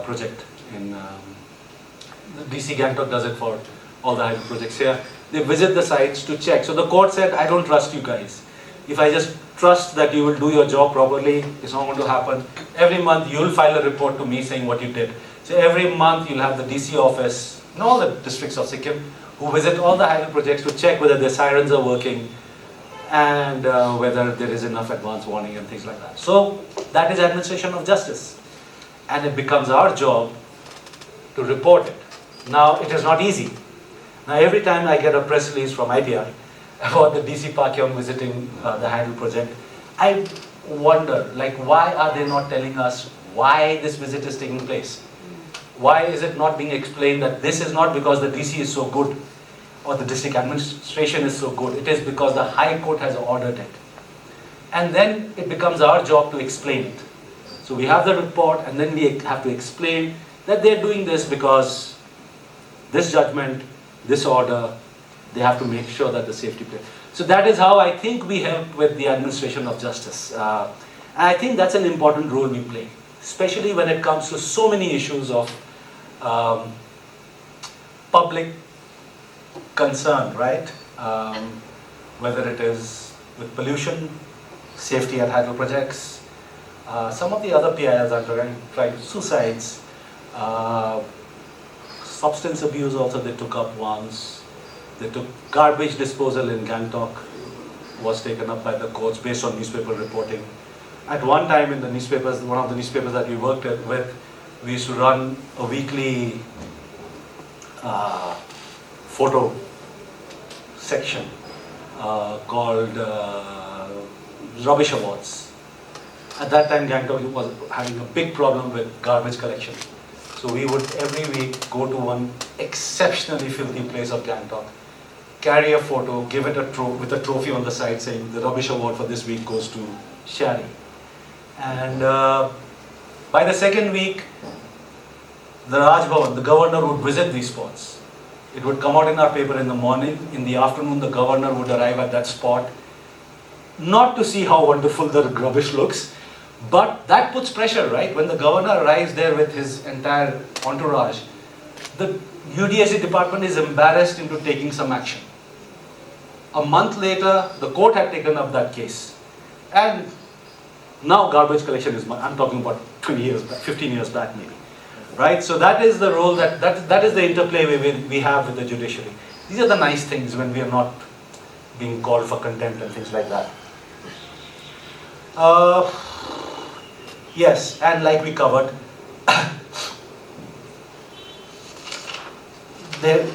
project in the DC Gangtok does it for all the Hydel projects here. They visit the sites to check. So the court said, I don't trust you guys. If I just trust that you will do your job properly, it's not going to happen. Every month you'll file a report to me saying what you did. So every month you'll have the DC office in all the districts of Sikkim who visit all the Hydel projects to check whether the sirens are working and whether there is enough advance warning and things like that. So that is administration of justice. And it becomes our job to report it. Now, it is not easy. Now, every time I get a press release from IPR about the DC Pakyong visiting the Hydel project, I wonder, like, why are they not telling us why this visit is taking place? Why is it not being explained that this is not because the DC is so good or the district administration is so good, it is because the High Court has ordered it. And then it becomes our job to explain it. So we have the report and then we have to explain that they're doing this because this judgment, this order, they have to make sure that the safety play. So that is how I think we help with the administration of justice. And I think that's an important role we play, especially when it comes to so many issues of public concern, right? Whether it is with pollution, safety at hydro projects, some of the other PILs are trying suicides, substance abuse also they took up once. They took garbage disposal in Gangtok was taken up by the courts based on newspaper reporting. At one time in the newspapers, one of the newspapers that we worked with, we used to run a weekly photo section called Rubbish Awards. At that time, Gangtok was having a big problem with garbage collection. So we would every week go to one exceptionally filthy place of Gangtok, carry a photo, give it with a trophy on the side saying the Rubbish Award for this week goes to Shari. And by the second week, the Raj Bhavan, the governor would visit these spots. It would come out in our paper in the morning. In the afternoon, the governor would arrive at that spot, not to see how wonderful the rubbish looks, but that puts pressure, right? When the governor arrives there with his entire entourage, the UDSC department is embarrassed into taking some action. A month later, the court had taken up that case. And now garbage collection is, I'm talking about 20 years back, 15 years back maybe. Right? So that is the role, that is the interplay we have with the judiciary. These are the nice things when we are not being called for contempt and things like that. Yes, and like we covered,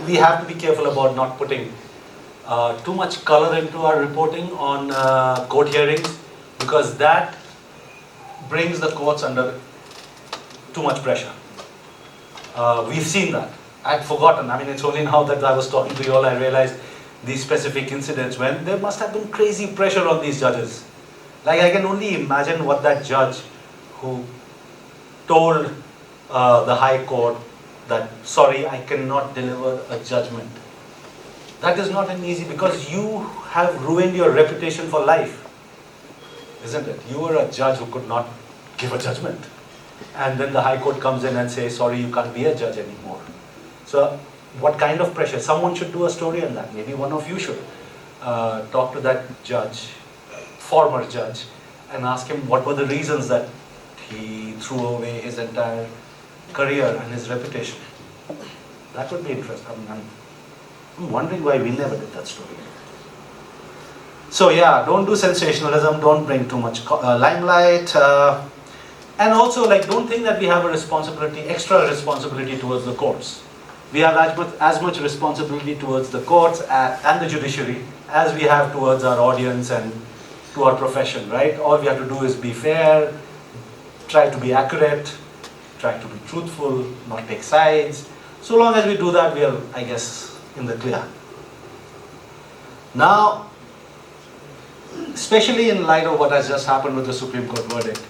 we have to be careful about not putting too much color into our reporting on court hearings, because that brings the courts under too much pressure. We've seen that. I'd forgotten. I mean, it's only now that I was talking to you all I realized these specific incidents when there must have been crazy pressure on these judges. Like, I can only imagine what that judge who told the High Court that, sorry, I cannot deliver a judgment. That is not an easy, because you have ruined your reputation for life, isn't it? You were a judge who could not give a judgment. And then the High Court comes in and says, sorry, you can't be a judge anymore. So what kind of pressure? Someone should do a story on that. Maybe one of you should talk to that judge, former judge, and ask him what were the reasons that he threw away his entire career and his reputation. That would be interesting. I'm wondering why we never did that story. So yeah, don't do sensationalism, don't bring too much limelight, and also don't think that we have a responsibility, extra responsibility towards the courts. We have as much responsibility towards the courts and the judiciary as we have towards our audience and to our profession, right? All we have to do is be fair, try to be accurate, try to be truthful, not take sides. So long as we do that, we are, I guess, in the clear. Now, especially in light of what has just happened with the Supreme Court verdict,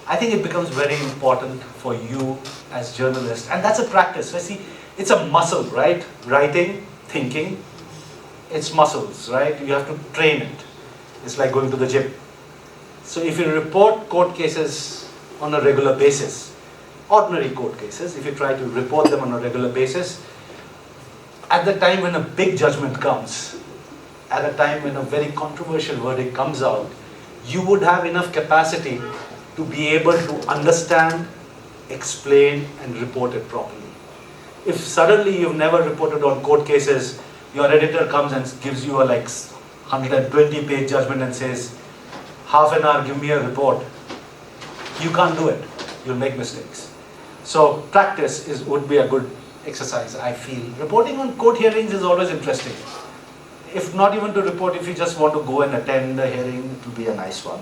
I think it becomes very important for you as journalists, and that's a practice. I see, it's a muscle, right? Writing, thinking, it's muscles, right? You have to train it. It's like going to the gym. So if you report court cases on a regular basis, ordinary court cases, if you try to report them on a regular basis, at the time when a big judgment comes, at a time when a very controversial verdict comes out, you would have enough capacity to be able to understand, explain, and report it properly. If suddenly you've never reported on court cases, your editor comes and gives you a 120-page judgment and says, half an hour, give me a report. You can't do it. You'll make mistakes. So practice would be a good exercise, I feel. Reporting on court hearings is always interesting. If not even to report, if you just want to go and attend a hearing, it will be a nice one.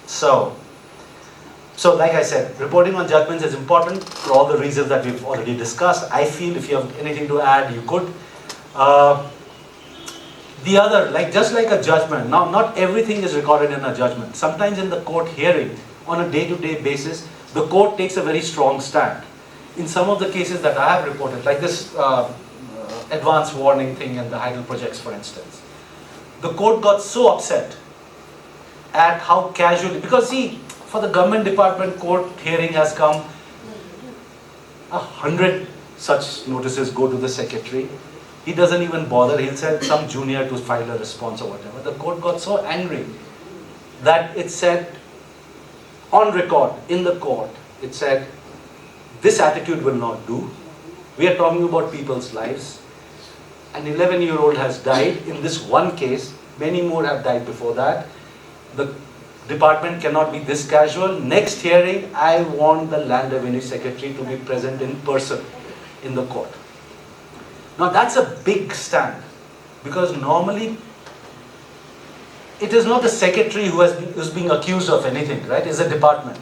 So like I said, reporting on judgments is important for all the reasons that we've already discussed. I feel if you have anything to add, you could. The other, just like a judgment, now not everything is recorded in a judgment. Sometimes in the court hearing, on a day-to-day basis, the court takes a very strong stand. In some of the cases that I have reported, like this advance warning thing and the Heidel projects, for instance, the court got so upset at how casually, because see, for the government department, court hearing has come, 100 such notices go to the secretary. He doesn't even bother, he'll send some junior to file a response or whatever. The court got so angry that it said, on record, in the court, it said, this attitude will not do. We are talking about people's lives. An 11-year-old has died in this one case. Many more have died before that. The department cannot be this casual. Next hearing, I want the Land Revenue Secretary to be present in person in the court. Now that's a big stand, because normally it is not the secretary who's being accused of anything, right? It's a department.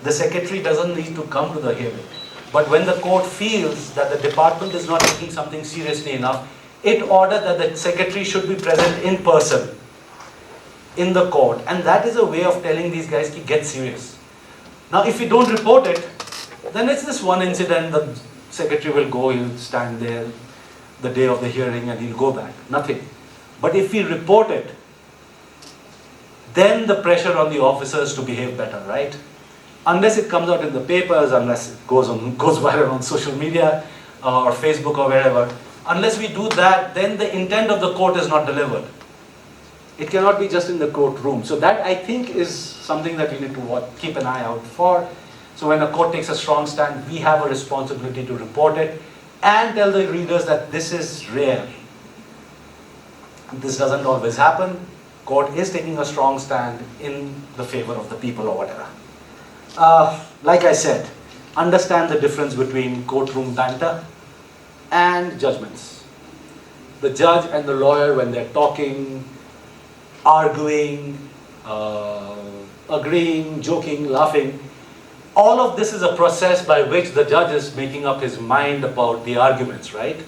The secretary doesn't need to come to the hearing. But when the court feels that the department is not taking something seriously enough, it ordered that the secretary should be present in person in the court. And that is a way of telling these guys to get serious. Now if you don't report it, then it's this one incident, the secretary will go, he'll stand there the day of the hearing and he'll go back. Nothing. But if we report it, then the pressure on the officers to behave better, right? Unless it comes out in the papers, unless it goes viral on social media or Facebook or wherever, unless we do that, then the intent of the court is not delivered. It cannot be just in the courtroom. So that, I think, is something that we need to keep an eye out for. So when a court takes a strong stand, we have a responsibility to report it and tell the readers that this is rare. This doesn't always happen. Court is taking a strong stand in the favor of the people or whatever. Like I said, understand the difference between courtroom banter and judgments. The judge and the lawyer, when they're talking, arguing, agreeing, joking, laughing, all of this is a process by which the judge is making up his mind about the arguments, right?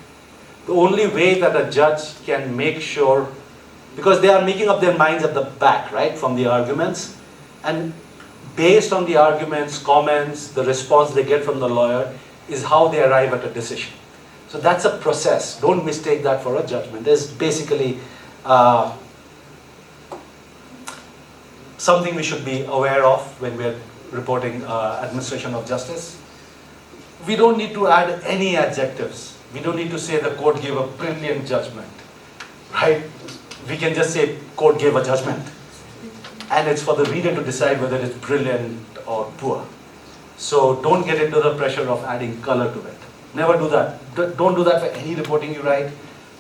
The only way that a judge can make sure, because they are making up their minds at the back, right, from the arguments, and based on the arguments, comments, the response they get from the lawyer is how they arrive at a decision. So that's a process. Don't mistake that for a judgment. It's basically something we should be aware of when we're reporting administration of justice. we don't need to add any adjectives. We don't need to say the court gave a brilliant judgment, right? We can just say court gave a judgment. And it's for the reader to decide whether it's brilliant or poor. So don't get into the pressure of adding color to it. Never do that. Don't do that for any reporting you write,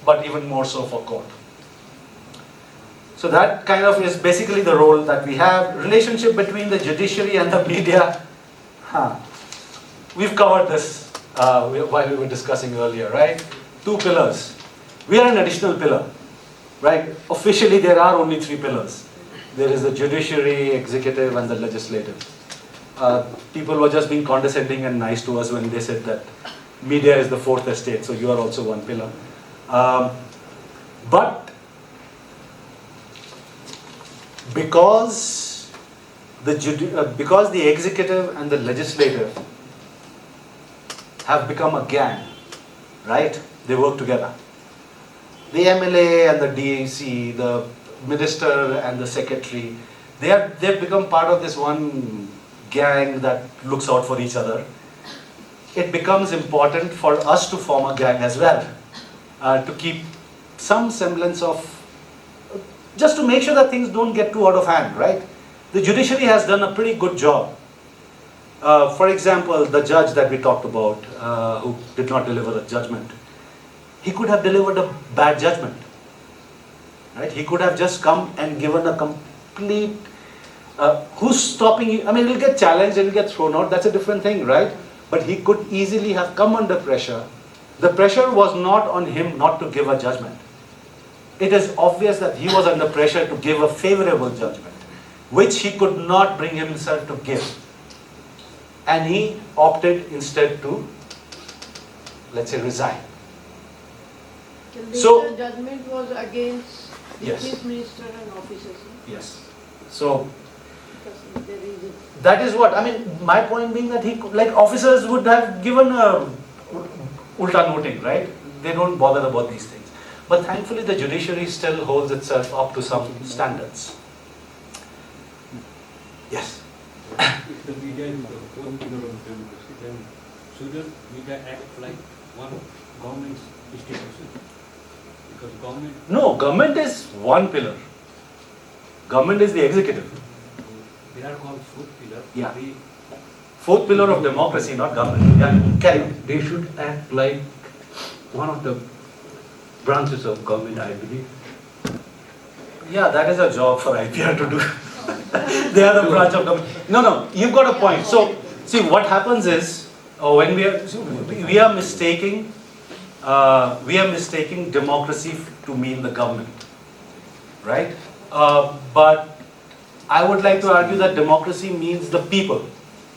but even more so for court. So that kind of is basically the role that we have. Relationship between the judiciary and the media. We've covered this while we were discussing earlier, right? 2 pillars. We are an additional pillar, right? Officially there are only 3 pillars. There is the judiciary, executive and the legislative. People were just being condescending and nice to us when they said that media is the 4th estate, so you are also one pillar. But because the executive and the legislative have become a gang, right? They work together. The MLA and the DAC, the minister and the secretary, they've become part of this one gang that looks out for each other. It becomes important for us to form a gang as well, to keep some semblance of, just to make sure that things don't get too out of hand, right? The judiciary has done a pretty good job. For example, the judge that we talked about, who did not deliver the judgment, he could have delivered a bad judgment, right? He could have just come and given a complete, who's stopping you? I mean, he'll get challenged and he'll get thrown out, that's a different thing, right? But he could easily have come under pressure. The pressure was not on him not to give a judgment. It is obvious that he was under pressure to give a favorable judgment, which he could not bring himself to give. And he opted instead to, let's say, resign. The judgment was against the Yes. chief minister and officers. Yes. So Because there is that is what, I mean, my point being that he, like officers would have given a ulta noting, right? They don't bother about these things. But thankfully the judiciary still holds itself up to some standards. Yes. If the media is the one pillar of democracy, then shouldn't media act like one government institution? Because government... No, government is one pillar. Government is the executive. They are called fourth pillar. Yeah. They, 4th pillar of democracy, not government. Yeah, carry on. they should act like one of the branches of government, I believe. Yeah, that is a job for IPR to do. They are the branch of government. No, you've got a point. So, see, what happens is, when we are mistaking democracy to mean the government, right? But I would like to argue that democracy means the people,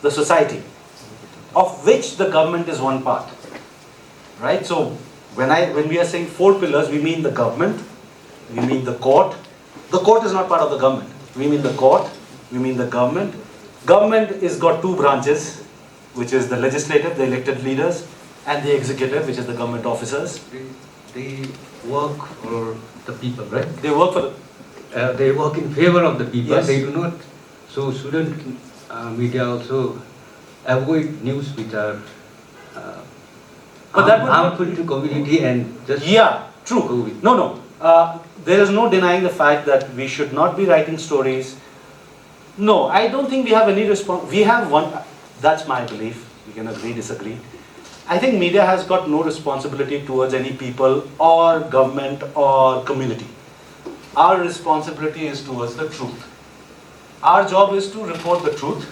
the society, of which the government is one part, right? So, when we are saying 4 pillars, we mean the government, we mean the court. The court is not part of the government. We mean the court, we mean the government. Government is got 2 branches, which is the legislative, the elected leaders, and the executive, which is the government officers. They work for the people, right? They work for the... They work in favor of the people. Yes. They do not. So shouldn't media also avoid news which are But that would harmful to community and just Yeah, go true. with? No. There is no denying the fact that we should not be writing stories. No, I don't think we have any response. We have one, that's my belief. We can agree, disagree. I think media has got no responsibility towards any people or government or community. Our responsibility is towards the truth. Our job is to report the truth.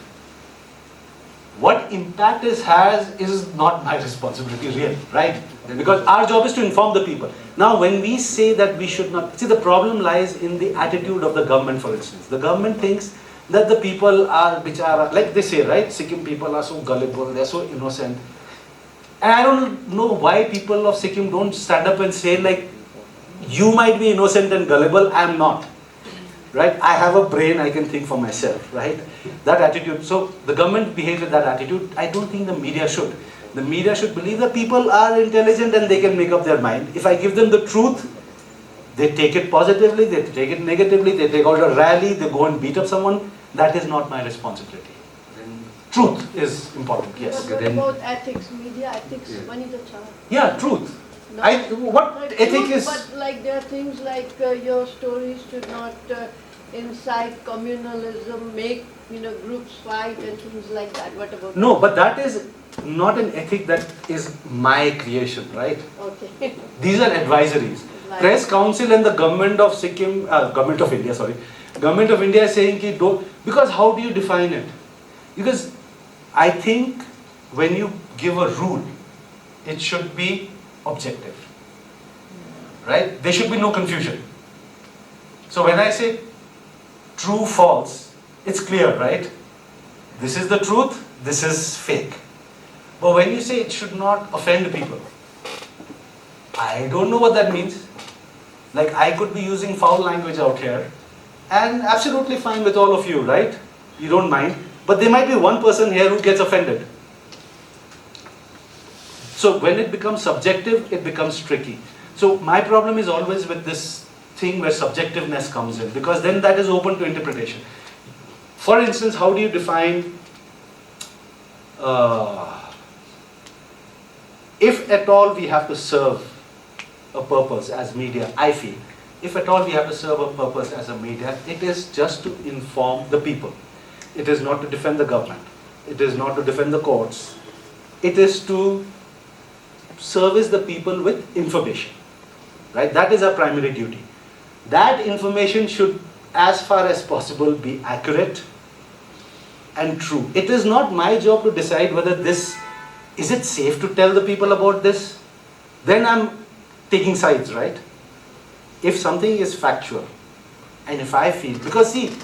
What impact it has is not my responsibility really, right? Because our job is to inform the people. Now when we say that we should not, see the problem lies in the attitude of the government, for instance. The government thinks that the people are bichara, like they say, right? Sikkim people are so gullible, they're so innocent. And I don't know why people of Sikkim don't stand up and say like, you might be innocent and gullible, I am not. Right? I have a brain, I can think for myself, right? That attitude, so the government behaves with that attitude. I don't think the media should. The media should believe that people are intelligent and they can make up their mind. If I give them the truth, they take it positively, they take it negatively, they take out a rally, they go and beat up someone. That is not my responsibility. Truth is important, yes. But what then- about ethics, media ethics, Yeah. money the child? Yeah, truth. No. What Like ethic truth, is... But like there are things like your stories should not incite communalism, make groups fight and things like that. What about No, but that is not an ethic that is my creation, right? Okay. These are advisories. Right. Press Council and the government of Sikkim, government of India, sorry, government of India is saying ki don't, because how do you define it? Because I think when you give a rule, it should be objective, right? There should be no confusion. So when I say true, false, it's clear, right? This is the truth, this is fake. But when you say it should not offend people, I don't know what that means. Like I could be using foul language out here and absolutely fine with all of you, right? You don't mind. But there might be one person here who gets offended. So when it becomes subjective, it becomes tricky. So my problem is always with this thing where subjectiveness comes in, because then that is open to interpretation. For instance, how do you define if at all we have to serve a purpose as media, I feel, if at all we have to serve a purpose as a media, it is just to inform the people. It is not to defend the government. It is not to defend the courts. It is to service the people with information, right? That is our primary duty. That information should, as far as possible, be accurate and true. It is not my job to decide whether this, is it safe to tell the people about this? Then I'm taking sides, right? If something is factual, and if I feel, because see,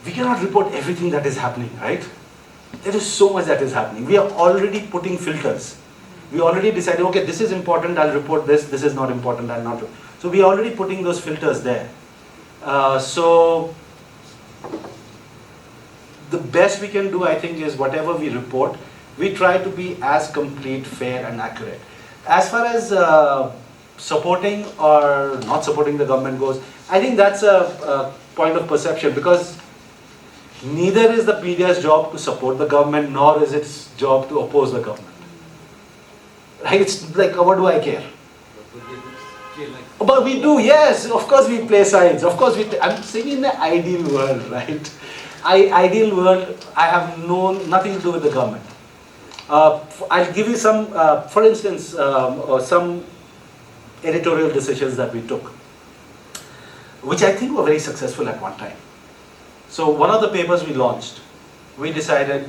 we cannot report everything that is happening, right? There is so much that is happening. We are already putting filters. We already decided, okay, this is important, I'll report this. This is not important, I'll not. So we are already putting those filters there. So the best we can do, I think, is whatever we report, we try to be as complete, fair, and accurate. As far as supporting or not supporting the government goes, I think that's a point of perception, because neither is the media's job to support the government, nor is its job to oppose the government. Right? It's like, what do I care? But we do, yes, of course we play sides. Of course I'm saying in the ideal world, right? Ideal world, I have nothing to do with the government. I'll give you some, for instance, some editorial decisions that we took, which I think were very successful at one time. So one of the papers we launched, we decided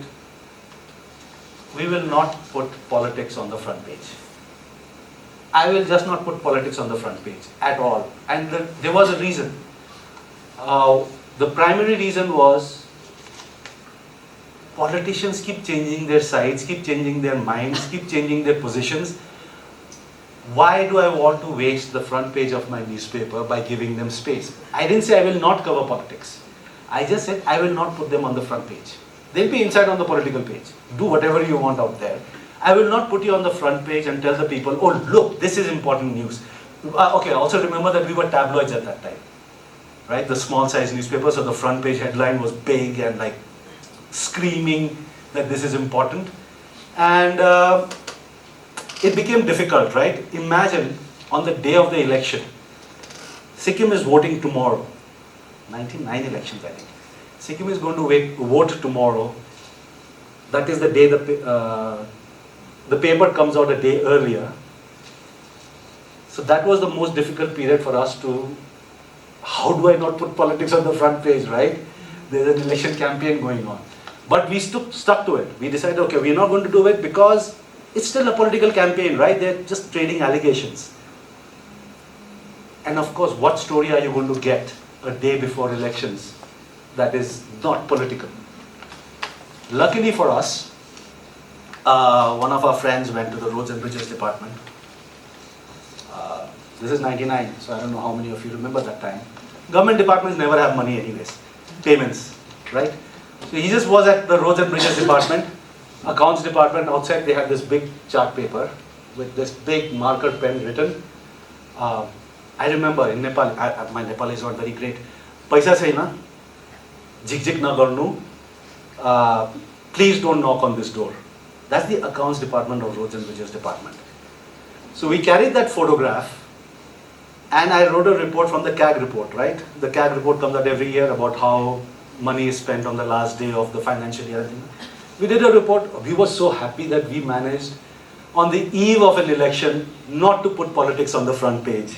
we will not put politics on the front page. I will just not put politics on the front page at all. And there was a reason. The primary reason was politicians keep changing their sides, keep changing their minds, keep changing their positions. Why do I want to waste the front page of my newspaper by giving them space? I didn't say I will not cover politics. I just said I will not put them on the front page. They'll be inside on the political page. Do whatever you want out there. I will not put you on the front page and tell the people, oh look, this is important news. Okay, also remember that we were tabloids at that time. Right? The small size newspaper, so the front page headline was big and like screaming that this is important. And it became difficult, right? Imagine on the day of the election, Sikkim is voting tomorrow. 99 elections, I think. Sikkim is going to vote tomorrow. That is the day the paper comes out a day earlier. So that was the most difficult period for us to, how do I not put politics on the front page, right? There's an election campaign going on. But we stuck to it. We decided, okay, we're not going to do it because it's still a political campaign, right? They're just trading allegations. And of course, what story are you going to get a day before elections that is not political? Luckily for us, one of our friends went to the Roads and Bridges department. This is 99, so I don't know how many of you remember that time. Government departments never have money anyways, payments, right? So he just was at the Roads and Bridges department, accounts department. Outside they had this big chart paper with this big marker pen written. I remember in Nepal, my Nepali is not very great. Paisa chaina, झिकझिक नगर्नु, please don't knock on this door. That's the accounts department of Roads and Bridges department. So we carried that photograph, and I wrote a report from the CAG report, right? The CAG report comes out every year about how money is spent on the last day of the financial year. We did a report. We were so happy that we managed, on the eve of an election, not to put politics on the front page.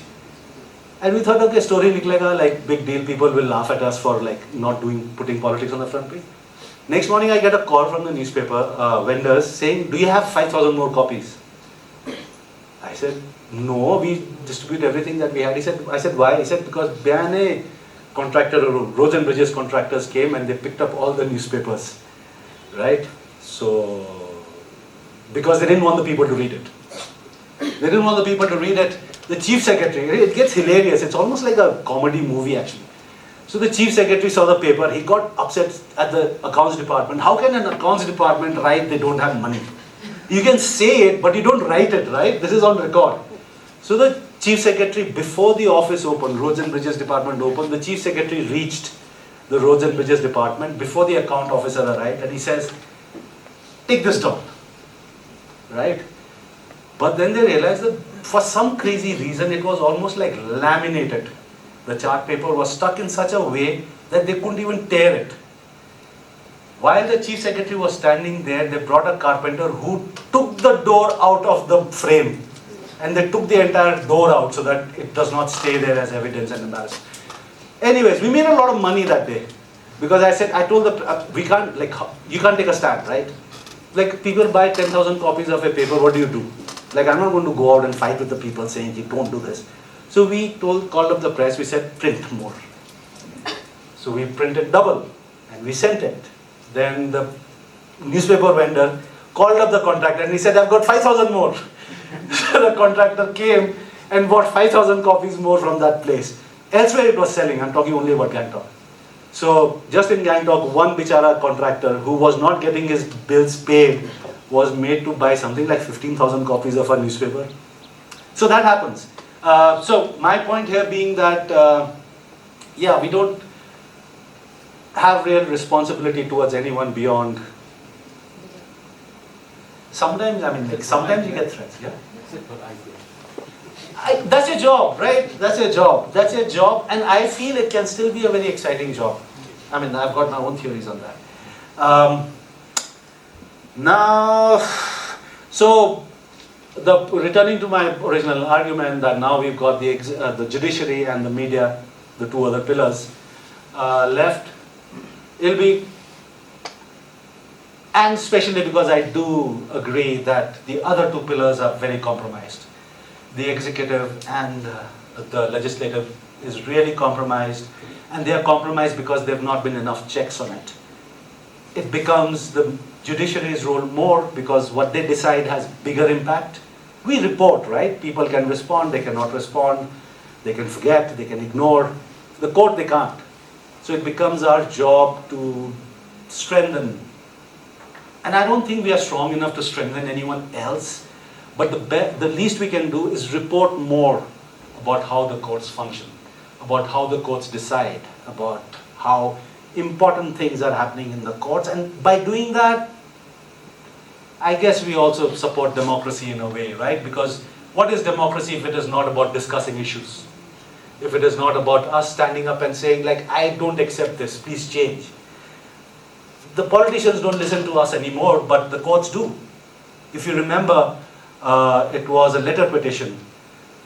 And we thought, okay, story niklega, like big deal, people will laugh at us for like not putting politics on the front page. Next morning I get a call from the newspaper vendors saying, do you have 5,000 more copies? I said, no, we distribute everything that we had. I said, why? He said, because Bayane Roads and Bridges contractors came and they picked up all the newspapers, right? So, because they didn't want the people to read it. They didn't want the people to read it. The chief secretary, it gets hilarious. It's almost like a comedy movie actually. So the chief secretary saw the paper. He got upset at the accounts department. How can an accounts department write they don't have money? You can say it, but you don't write it, right? This is on record. So the chief secretary, before the office opened, Roads and Bridges department opened, the chief secretary reached the Roads and Bridges department before the account officer arrived, and he says, take this down, right? But then they realized that for some crazy reason, it was almost like laminated. The chart paper was stuck in such a way that they couldn't even tear it. While the chief secretary was standing there, they brought a carpenter who took the door out of the frame. And they took the entire door out so that it does not stay there as evidence and embarrassment. Anyways, we made a lot of money that day. Because I told we can't, like, you can't take a stand, right? Like, people buy 10,000 copies of a paper, what do you do? Like, I'm not going to go out and fight with the people saying, you don't do this. So we called up the press, we said, print more. So we printed double, and we sent it. Then the newspaper vendor called up the contractor, and he said, I've got 5,000 more. So the contractor came and bought 5,000 copies more from that place. Elsewhere it was selling, I'm talking only about Gangtok. So just in Gangtok, one bichara contractor who was not getting his bills paid was made to buy something like 15,000 copies of a newspaper. So that happens. So my point here being that, yeah, we don't have real responsibility towards anyone beyond. Sometimes, I mean, like, sometimes you get threats, yeah? That's your job, right? That's your job. That's your job, and I feel it can still be a very exciting job. I mean, I've got my own theories on that. Now, so returning to my original argument that now we've got the judiciary and the media, the two other pillars left, it'll be, and especially because I do agree that the other two pillars are very compromised. The executive and the legislative is really compromised, and they are compromised because there have not been enough checks on it. It becomes the judiciary's role more because what they decide has bigger impact. We report, right? People can respond, they cannot respond, they can forget, they can ignore. The court, they can't. So it becomes our job to strengthen. And I don't think we are strong enough to strengthen anyone else. But the least we can do is report more about how the courts function, about how the courts decide, about how important things are happening in the courts. And by doing that, I guess we also support democracy in a way, right? Because what is democracy if it is not about discussing issues? If it is not about us standing up and saying, like, I don't accept this, please change. The politicians don't listen to us anymore, but the courts do. If you remember, it was a letter petition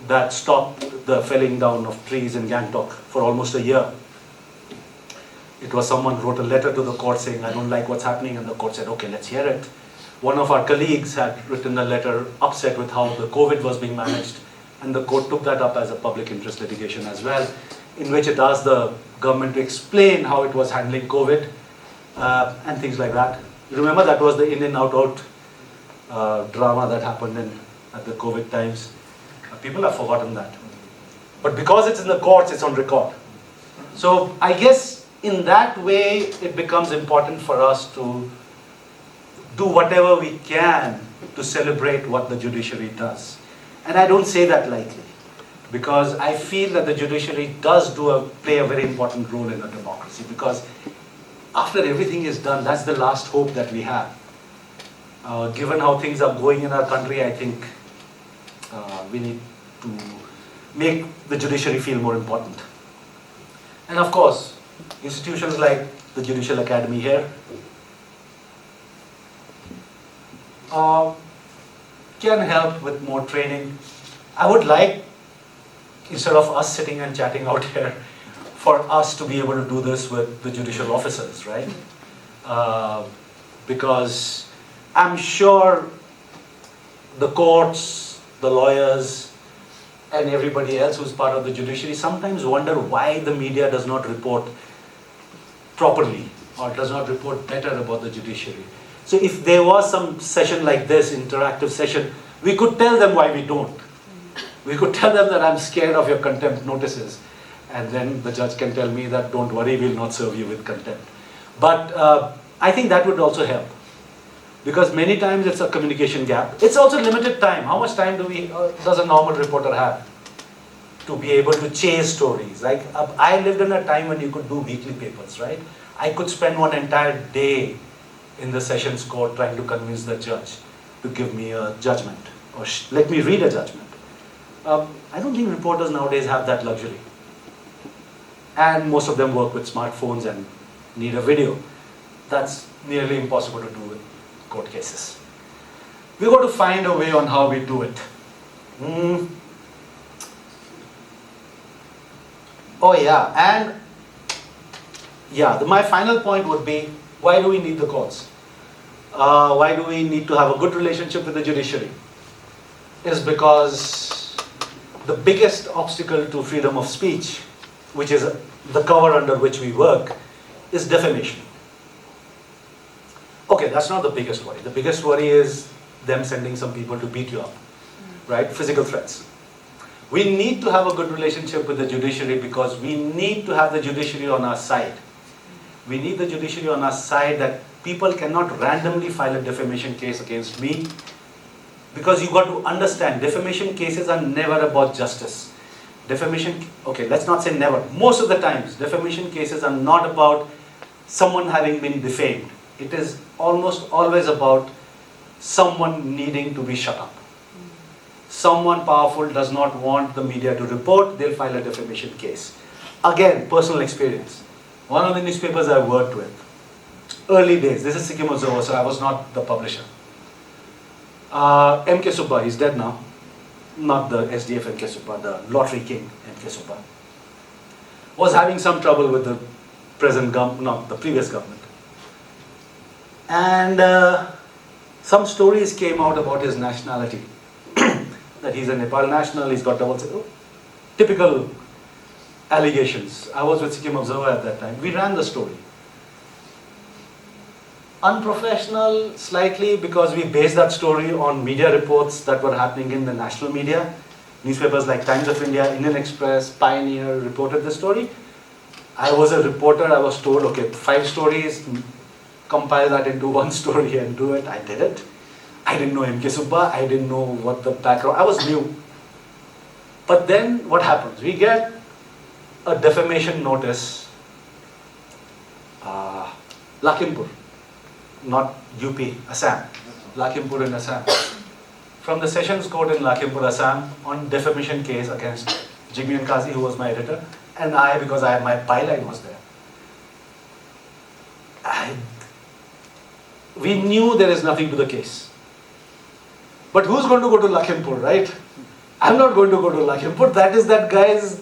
that stopped the felling down of trees in Gangtok for almost a year. It was someone wrote a letter to the court saying, I don't like what's happening, and the court said, okay, let's hear it. One of our colleagues had written a letter upset with how the COVID was being managed, and the court took that up as a public interest litigation as well, in which it asked the government to explain how it was handling COVID and things like that. Remember, that was the in and out drama that happened at the COVID times. People have forgotten that. But because it's in the courts, it's on record. So I guess in that way, it becomes important for us to do whatever we can to celebrate what the judiciary does. And I don't say that lightly, because I feel that the judiciary does play a very important role in a democracy, because after everything is done, that's the last hope that we have. Given how things are going in our country, I think we need to make the judiciary feel more important. And of course, institutions like the Judicial Academy here can help with more training. I would like, instead of us sitting and chatting out here, for us to be able to do this with the judicial officers, right? Because I'm sure the courts, the lawyers, and everybody else who's part of the judiciary sometimes wonder why the media does not report properly or does not report better about the judiciary. So if there was some session like this, interactive session, we could tell them why we don't. We could tell them that I'm scared of your contempt notices. And then the judge can tell me that, don't worry, we'll not serve you with contempt. But I think that would also help. Because many times it's a communication gap. It's also limited time. How much time does a normal reporter have to be able to chase stories? Like, I lived in a time when you could do weekly papers, right? I could spend one entire day in the sessions court trying to convince the judge to give me a judgment or let me read a judgment. I don't think reporters nowadays have that luxury. And most of them work with smartphones and need a video. That's nearly impossible to do with court cases. We've got to find a way on how we do it. Oh yeah, and yeah, my final point would be, why do we need the courts? Why do we need to have a good relationship with the judiciary? Is because the biggest obstacle to freedom of speech, which is the cover under which we work, is defamation. Okay, that's not the biggest worry. The biggest worry is them sending some people to beat you up, right? Physical threats. We need to have a good relationship with the judiciary because we need to have the judiciary on our side. We need the judiciary on our side that people cannot randomly file a defamation case against me, because you got to understand, defamation cases are never about justice. Defamation, okay, let's not say never. Most of the times, defamation cases are not about someone having been defamed. It is almost always about someone needing to be shut up. Someone powerful does not want the media to report, they'll file a defamation case. Again, personal experience. One of the newspapers I worked with, early days, this is Sikkim Judicial, so I was not the publisher. M.K. Subba, he's dead now. Not the SDF M.K. Subba, the lottery king M.K. Subba. Was having some trouble with the present government, not the previous government. And some stories came out about his nationality. That he's a Nepal national, he's got double, typical allegations. I was with Sikkim Observer at that time. We ran the story. Unprofessional, slightly, because we based that story on media reports that were happening in the national media. Newspapers like Times of India, Indian Express, Pioneer reported the story. I was a reporter, I was told, okay, 5 stories, compile that into one story and do it. I did it. I didn't know M.K. Subba, I didn't know what the background, I was new. But then what happens? We get a defamation notice, Lakhimpur, not UP, Assam, Lakhimpur in Assam, from the Sessions Court in Lakhimpur, Assam, on defamation case against Jigmeon Kazi, who was my editor, and I, because my byline was there. We knew there is nothing to the case. But who's going to go to Lakhimpur, right? I'm not going to go to Lakhimpur. That is that guy's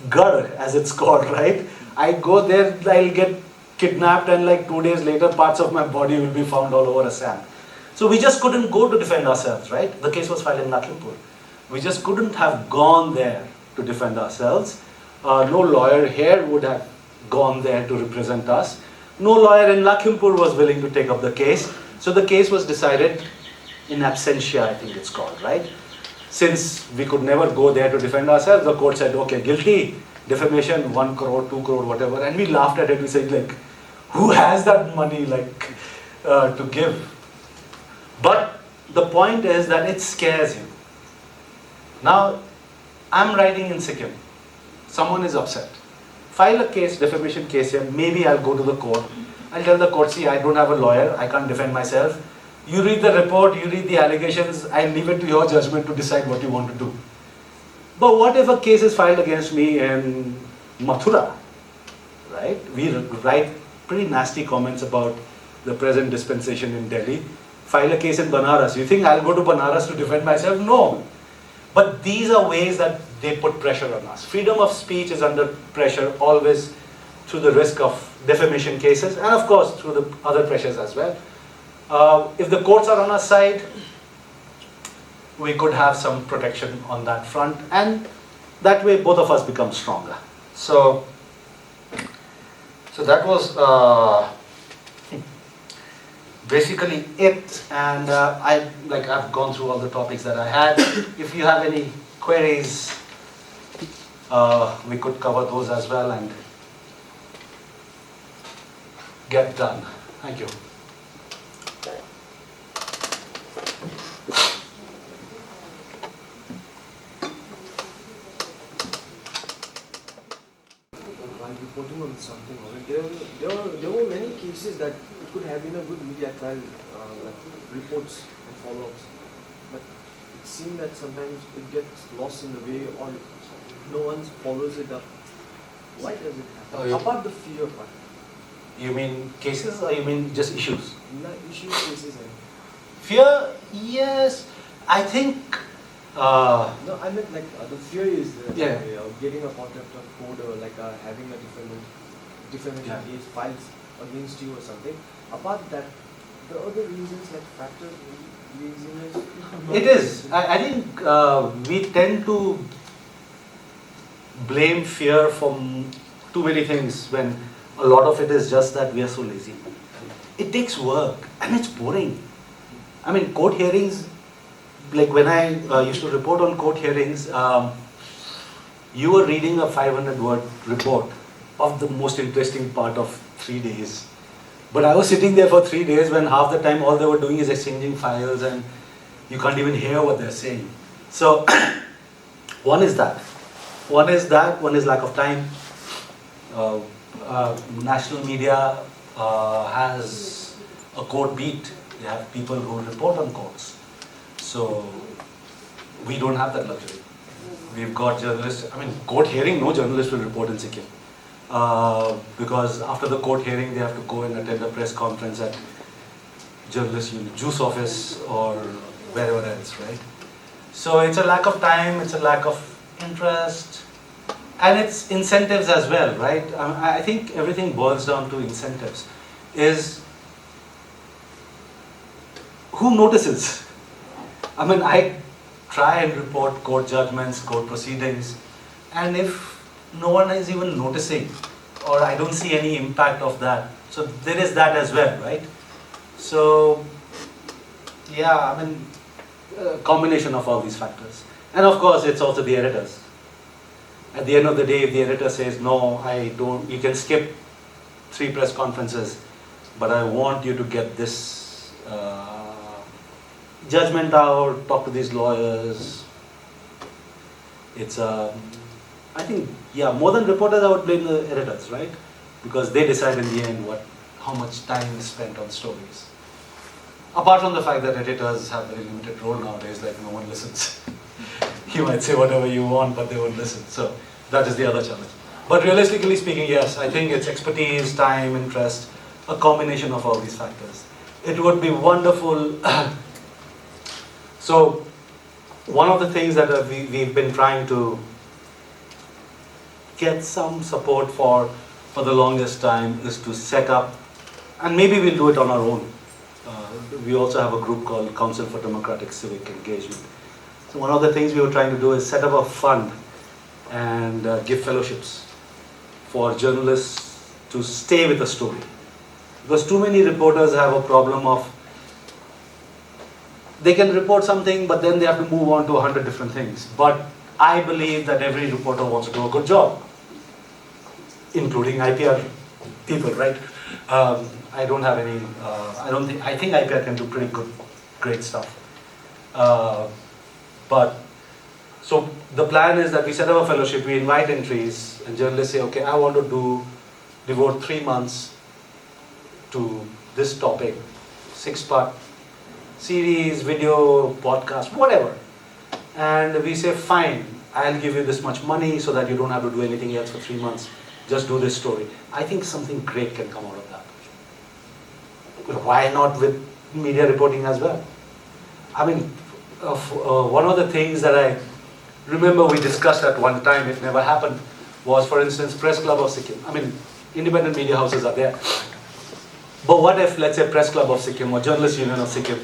gar, as it's called, right? I go there, I'll get kidnapped, and like 2 days later, parts of my body will be found all over Assam. So we just couldn't go to defend ourselves, right? The case was filed in Lakhimpur. We just couldn't have gone there to defend ourselves. No lawyer here would have gone there to represent us. No lawyer in Lakhimpur was willing to take up the case. So the case was decided in absentia, I think it's called, right? Since we could never go there to defend ourselves, the court said, okay, guilty, defamation, 1 crore, 2 crore, whatever. And we laughed at it. We said, like, who has that money, like, to give? But the point is that it scares you. Now, I'm writing in Sikkim. Someone is upset. File a case, defamation case here. Maybe I'll go to the court. I'll tell the court, see, I don't have a lawyer, I can't defend myself. You read the report, you read the allegations, I leave it to your judgment to decide what you want to do. But what if a case is filed against me in Mathura, right? We write pretty nasty comments about the present dispensation in Delhi. File a case in Banaras. You think I'll go to Banaras to defend myself? No. But these are ways that they put pressure on us. Freedom of speech is under pressure always through the risk of defamation cases and of course through the other pressures as well. If the courts are on our side, we could have some protection on that front, and that way both of us become stronger. So that was basically it, and I've gone through all the topics that I had. If you have any queries, we could cover those as well and get done. Thank you. While reporting on something, there were many cases that it could have been a good media trial, like reports and follow-ups. But it seemed that sometimes it gets lost in the way, or no one follows it up. Why does it happen? Oh, yeah. Apart the fear part, You mean cases or you mean just issues? not issues, cases, and Fear, yes. I think no, I meant like the fear is Yeah. getting a contempt of court, or like having a defamation Yeah. case filed against you or something. Apart that, the other reasons like factors, reasons. it is. I think we tend to blame fear for too many things when a lot of it is just that we are so lazy. It takes work and it's boring. I mean, court hearings, like when I used to report on court hearings, you were reading a 500-word report of the most interesting part of 3 days. But I was sitting there for 3 days when half the time all they were doing is exchanging files and you can't even hear what they're saying. So, one is that. One is lack of time. National media has a court beat. They have people who report on courts. So we don't have that luxury. We've got journalists, I mean, court hearing, no journalist will report in Sikkim. Because after the court hearing, they have to go and attend a press conference at journalist juice office or wherever else, right? So it's a lack of time, it's a lack of interest, and it's incentives as well, right? I think everything boils down to incentives. Is who notices? I mean, I try and report court judgments, court proceedings, and if no one is even noticing, or I don't see any impact of that, so there is that as well, right? So, yeah, I mean, a combination of all these factors. And of course, it's also the editors. At the end of the day, if the editor says, no, I don't, you can skip 3 press conferences, but I want you to get this judgment out, talk to these lawyers. It's, I think, yeah, more than reporters, I would blame the editors, right? Because they decide in the end how much time is spent on stories. Apart from the fact that editors have a very limited role nowadays, like no one listens. You might say whatever you want, but they won't listen. So that is the other challenge. But realistically speaking, yes, I think it's expertise, time, interest, a combination of all these factors. It would be wonderful. So one of the things that we've been trying to get some support for the longest time is to set up, and maybe we'll do it on our own. We also have a group called Council for Democratic Civic Engagement. So one of the things we were trying to do is set up a fund and give fellowships for journalists to stay with a story. Because too many reporters have a problem of, they can report something, but then they have to move on to 100 different things. But I believe that every reporter wants to do a good job, including IPR people, right? I don't have any, I think IPR can do pretty great stuff. But, so the plan is that we set up a fellowship, we invite entries, and journalists say, okay, I want to devote 3 months to this topic, 6-part series, video, podcast, whatever. And we say, fine, I'll give you this much money so that you don't have to do anything else for 3 months. Just do this story. I think something great can come out of that. Why not with media reporting as well? I mean, one of the things that I remember we discussed at one time, it never happened, was, for instance, Press Club of Sikkim. I mean, independent media houses are there. But what if, let's say, Press Club of Sikkim or Journalist Union of Sikkim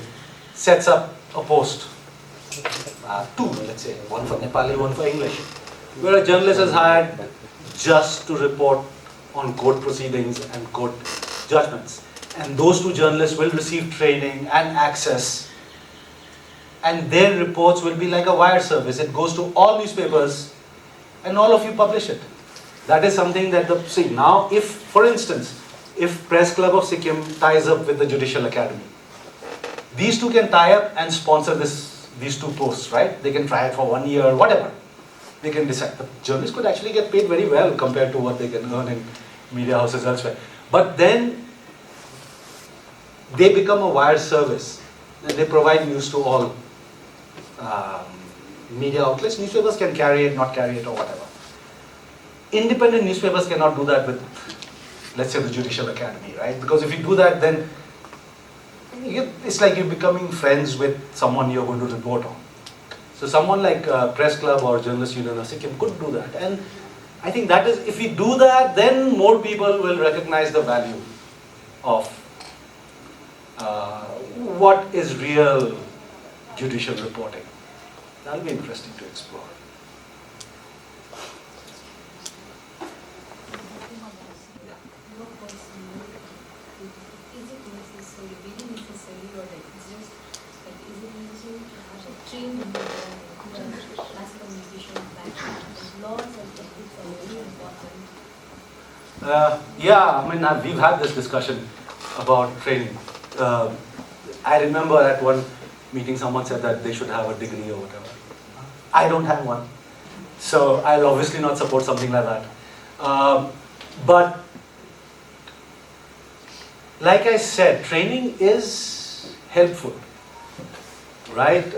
sets up a post, two, let's say, one for Nepali, one for English, where a journalist is hired just to report on court proceedings and court judgments. And those two journalists will receive training and access, and their reports will be like a wire service. It goes to all newspapers, and all of you publish it. That is something that see, now if, for instance, if Press Club of Sikkim ties up with the Judicial Academy, these two can tie up and sponsor these two posts, right? They can try it for 1 year, whatever. They can decide. The journalists could actually get paid very well compared to what they can earn in media houses elsewhere. But then they become a wire service, and they provide news to all media outlets. Newspapers can carry it, not carry it, or whatever. Independent newspapers cannot do that with, let's say, the Judicial Academy, right? Because if you do that, then it's like you're becoming friends with someone you're going to report on. So someone like Press Club or Journalist Union of Sikkim could do that. And I think that is, if we do that, then more people will recognize the value of what is real judicial reporting. That'll be interesting to explore. Yeah, I mean, we've had this discussion about training. I remember at one meeting someone said that they should have a degree or whatever. I don't have one, so I'll obviously not support something like that. But like I said, training is helpful, right?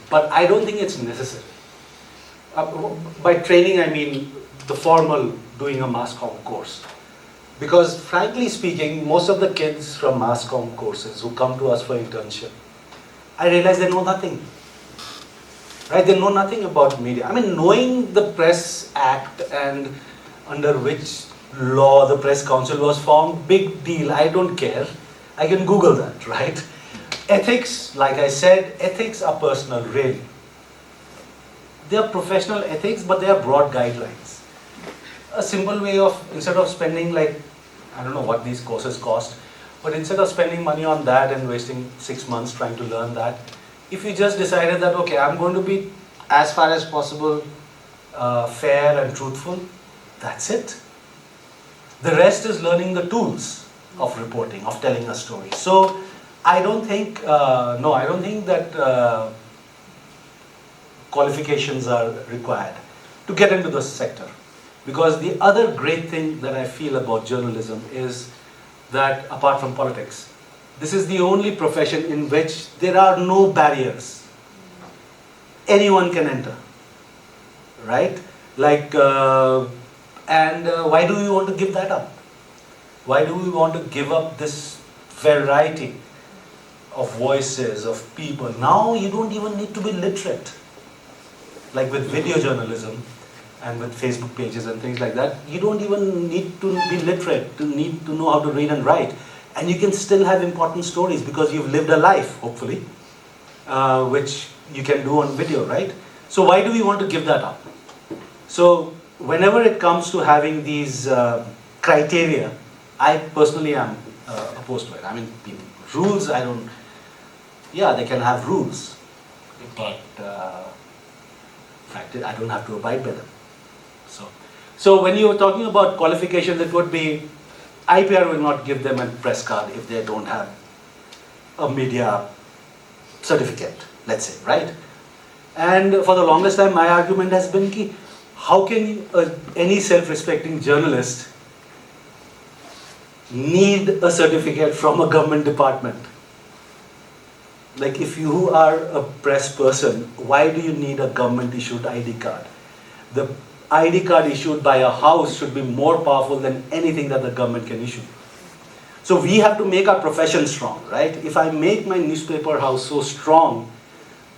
But I don't think it's necessary. By training, I mean the formal doing a mass comm course. Because frankly speaking, most of the kids from mass comm courses who come to us for internship, I realize they know nothing. Right? They know nothing about media. I mean, knowing the Press Act and under which law the Press Council was formed, big deal. I don't care. I can Google that, right? Ethics, like I said, ethics are personal, really. They are professional ethics, but they are broad guidelines. A simple way of, instead of spending like, I don't know what these courses cost, but instead of spending money on that and wasting 6 months trying to learn that, if you just decided that, okay, I'm going to be as far as possible fair and truthful, that's it. The rest is learning the tools of reporting, of telling a story. So I don't think, I don't think that qualifications are required to get into the sector. Because the other great thing that I feel about journalism is that, apart from politics, this is the only profession in which there are no barriers. Anyone can enter, right? Like, why do we want to give that up? Why do we want to give up this variety of voices, of people? Now you don't even need to be literate. Like with video journalism and with Facebook pages and things like that, you don't even need to be literate, to need to know how to read and write. And you can still have important stories because you've lived a life, hopefully, which you can do on video, right? So why do we want to give that up? So whenever it comes to having these criteria, I personally am opposed to it. I mean, rules, I don't, yeah, they can have rules, but in fact, I don't have to abide by them. So when you were talking about qualifications, it would be, IPR will not give them a press card if they don't have a media certificate, let's say, right? And for the longest time, my argument has been, how can any self-respecting journalist need a certificate from a government department? Like if you are a press person, why do you need a government issued ID card? The ID card issued by a house should be more powerful than anything that the government can issue. So we have to make our profession strong, right? If I make my newspaper house so strong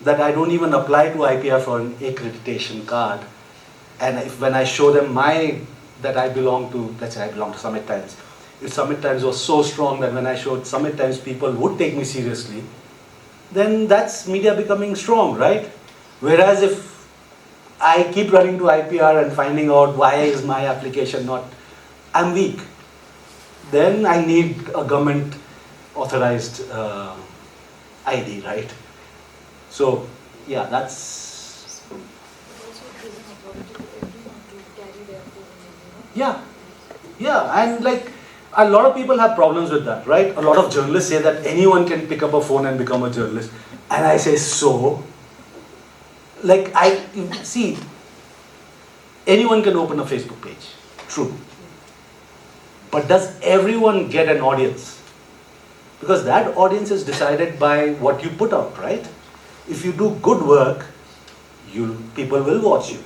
that I don't even apply to IPR for an accreditation card, and when I show them that I belong to, let's say I belong to Summit Times, if Summit Times was so strong that when I showed Summit Times people would take me seriously, then that's media becoming strong, right? Whereas if I keep running to IPR and finding out why is my application not, I'm weak. Then I need a government authorized ID, right? So, yeah, that's, It also gives an authority to everyone to carry their phone, yeah, yeah, and like a lot of people have problems with that, right? A lot of journalists say that anyone can pick up a phone and become a journalist. And I say, so? Like, see, anyone can open a Facebook page, true. But does everyone get an audience? Because that audience is decided by what you put out, right? If you do good work, people will watch you.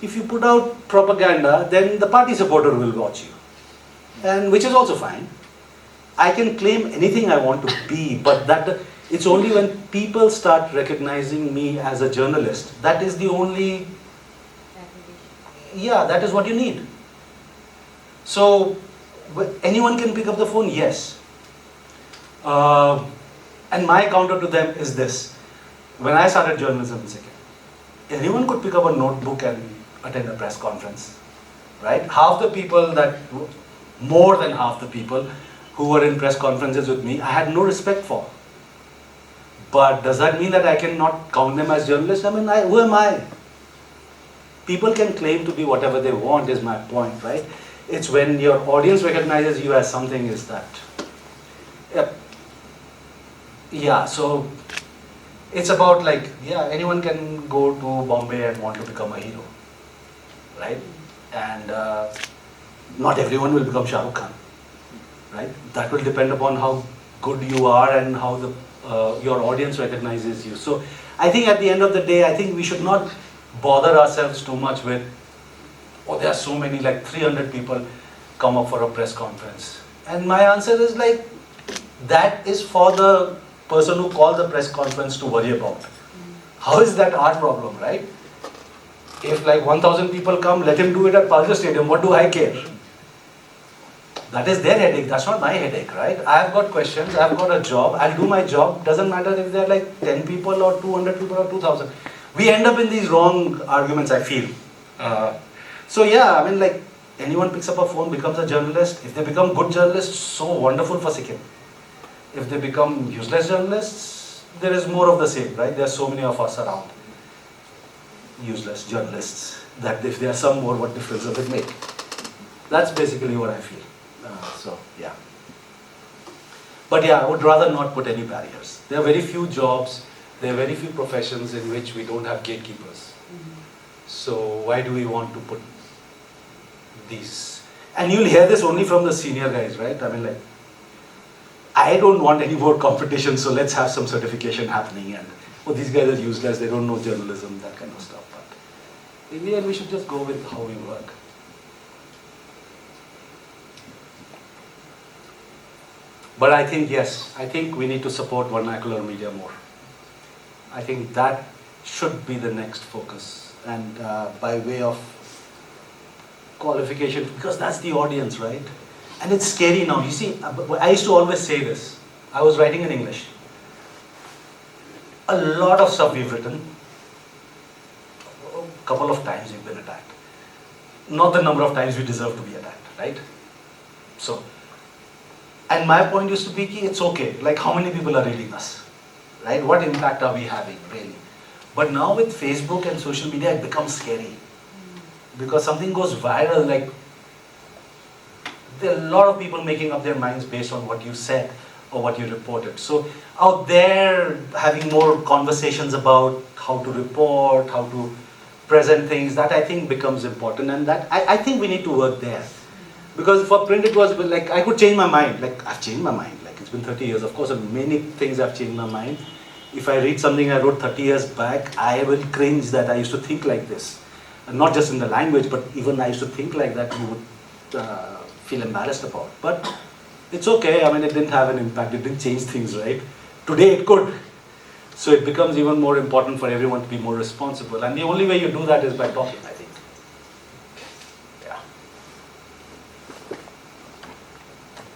If you put out propaganda, then the party supporter will watch you. And which is also fine. I can claim anything I want to be, but it's only when people start recognizing me as a journalist, that is the only, yeah, that is what you need. So, anyone can pick up the phone, yes. And my counter to them is this. When I started journalism in Sikkim, anyone could pick up a notebook and attend a press conference, right? More than half the people who were in press conferences with me, I had no respect for. But does that mean that I cannot count them as journalists? I mean, who am I? People can claim to be whatever they want is my point, right? It's when your audience recognizes you as something is that. Yeah, so it's about like, yeah, anyone can go to Bombay and want to become a hero, right? And not everyone will become Shah Rukh Khan, right? That will depend upon how good you are and how your audience recognizes you. So I think at the end of the day, I think we should not bother ourselves too much with, oh, there are so many, like 300 people come up for a press conference. And my answer is like, that is for the person who called the press conference to worry about. How is that our problem, right? If like 1,000 people come, let him do it at Palja Stadium, what do I care? That is their headache, that's not my headache, right? I have got questions, I have got a job, I'll do my job, doesn't matter if there are like 10 people or 200 people or 2,000. We end up in these wrong arguments, I feel. So yeah, I mean like, anyone picks up a phone, becomes a journalist. If they become good journalists, so wonderful for Sikkim. If they become useless journalists, there is more of the same, right? There are so many of us around. Useless journalists, that if there are some more, what difference does it make? That's basically what I feel. So, yeah. But yeah, I would rather not put any barriers. There are very few jobs, there are very few professions in which we don't have gatekeepers. So why do we want to put these? And you'll hear this only from the senior guys, right? I mean like, I don't want any more competition, so let's have some certification happening and, oh, these guys are useless, they don't know journalism, that kind of stuff. But in the end, we should just go with how we work. But I think, yes, I think we need to support vernacular media more. I think that should be the next focus. And by way of qualification, because that's the audience, right? And it's scary now. You see, I used to always say this. I was writing in English. A lot of stuff we've written, a couple of times we've been attacked. Not the number of times we deserve to be attacked, right? So, and my point used to be, it's okay. Like, how many people are reading us, right? What impact are we having, really? But now with Facebook and social media, it becomes scary. Because something goes viral, like, there are a lot of people making up their minds based on what you said or what you reported. So out there, having more conversations about how to report, how to present things, that I think becomes important, and that I think we need to work there. Because for print it was like, I could change my mind. Like, I've changed my mind. Like, it's been 30 years. Of course, many things I've changed my mind. If I read something I wrote 30 years back, I will cringe that I used to think like this. And not just in the language, but even I used to think like that, you would feel embarrassed about. But it's okay. I mean, it didn't have an impact. It didn't change things, right? Today it could. So it becomes even more important for everyone to be more responsible. And the only way you do that is by talking.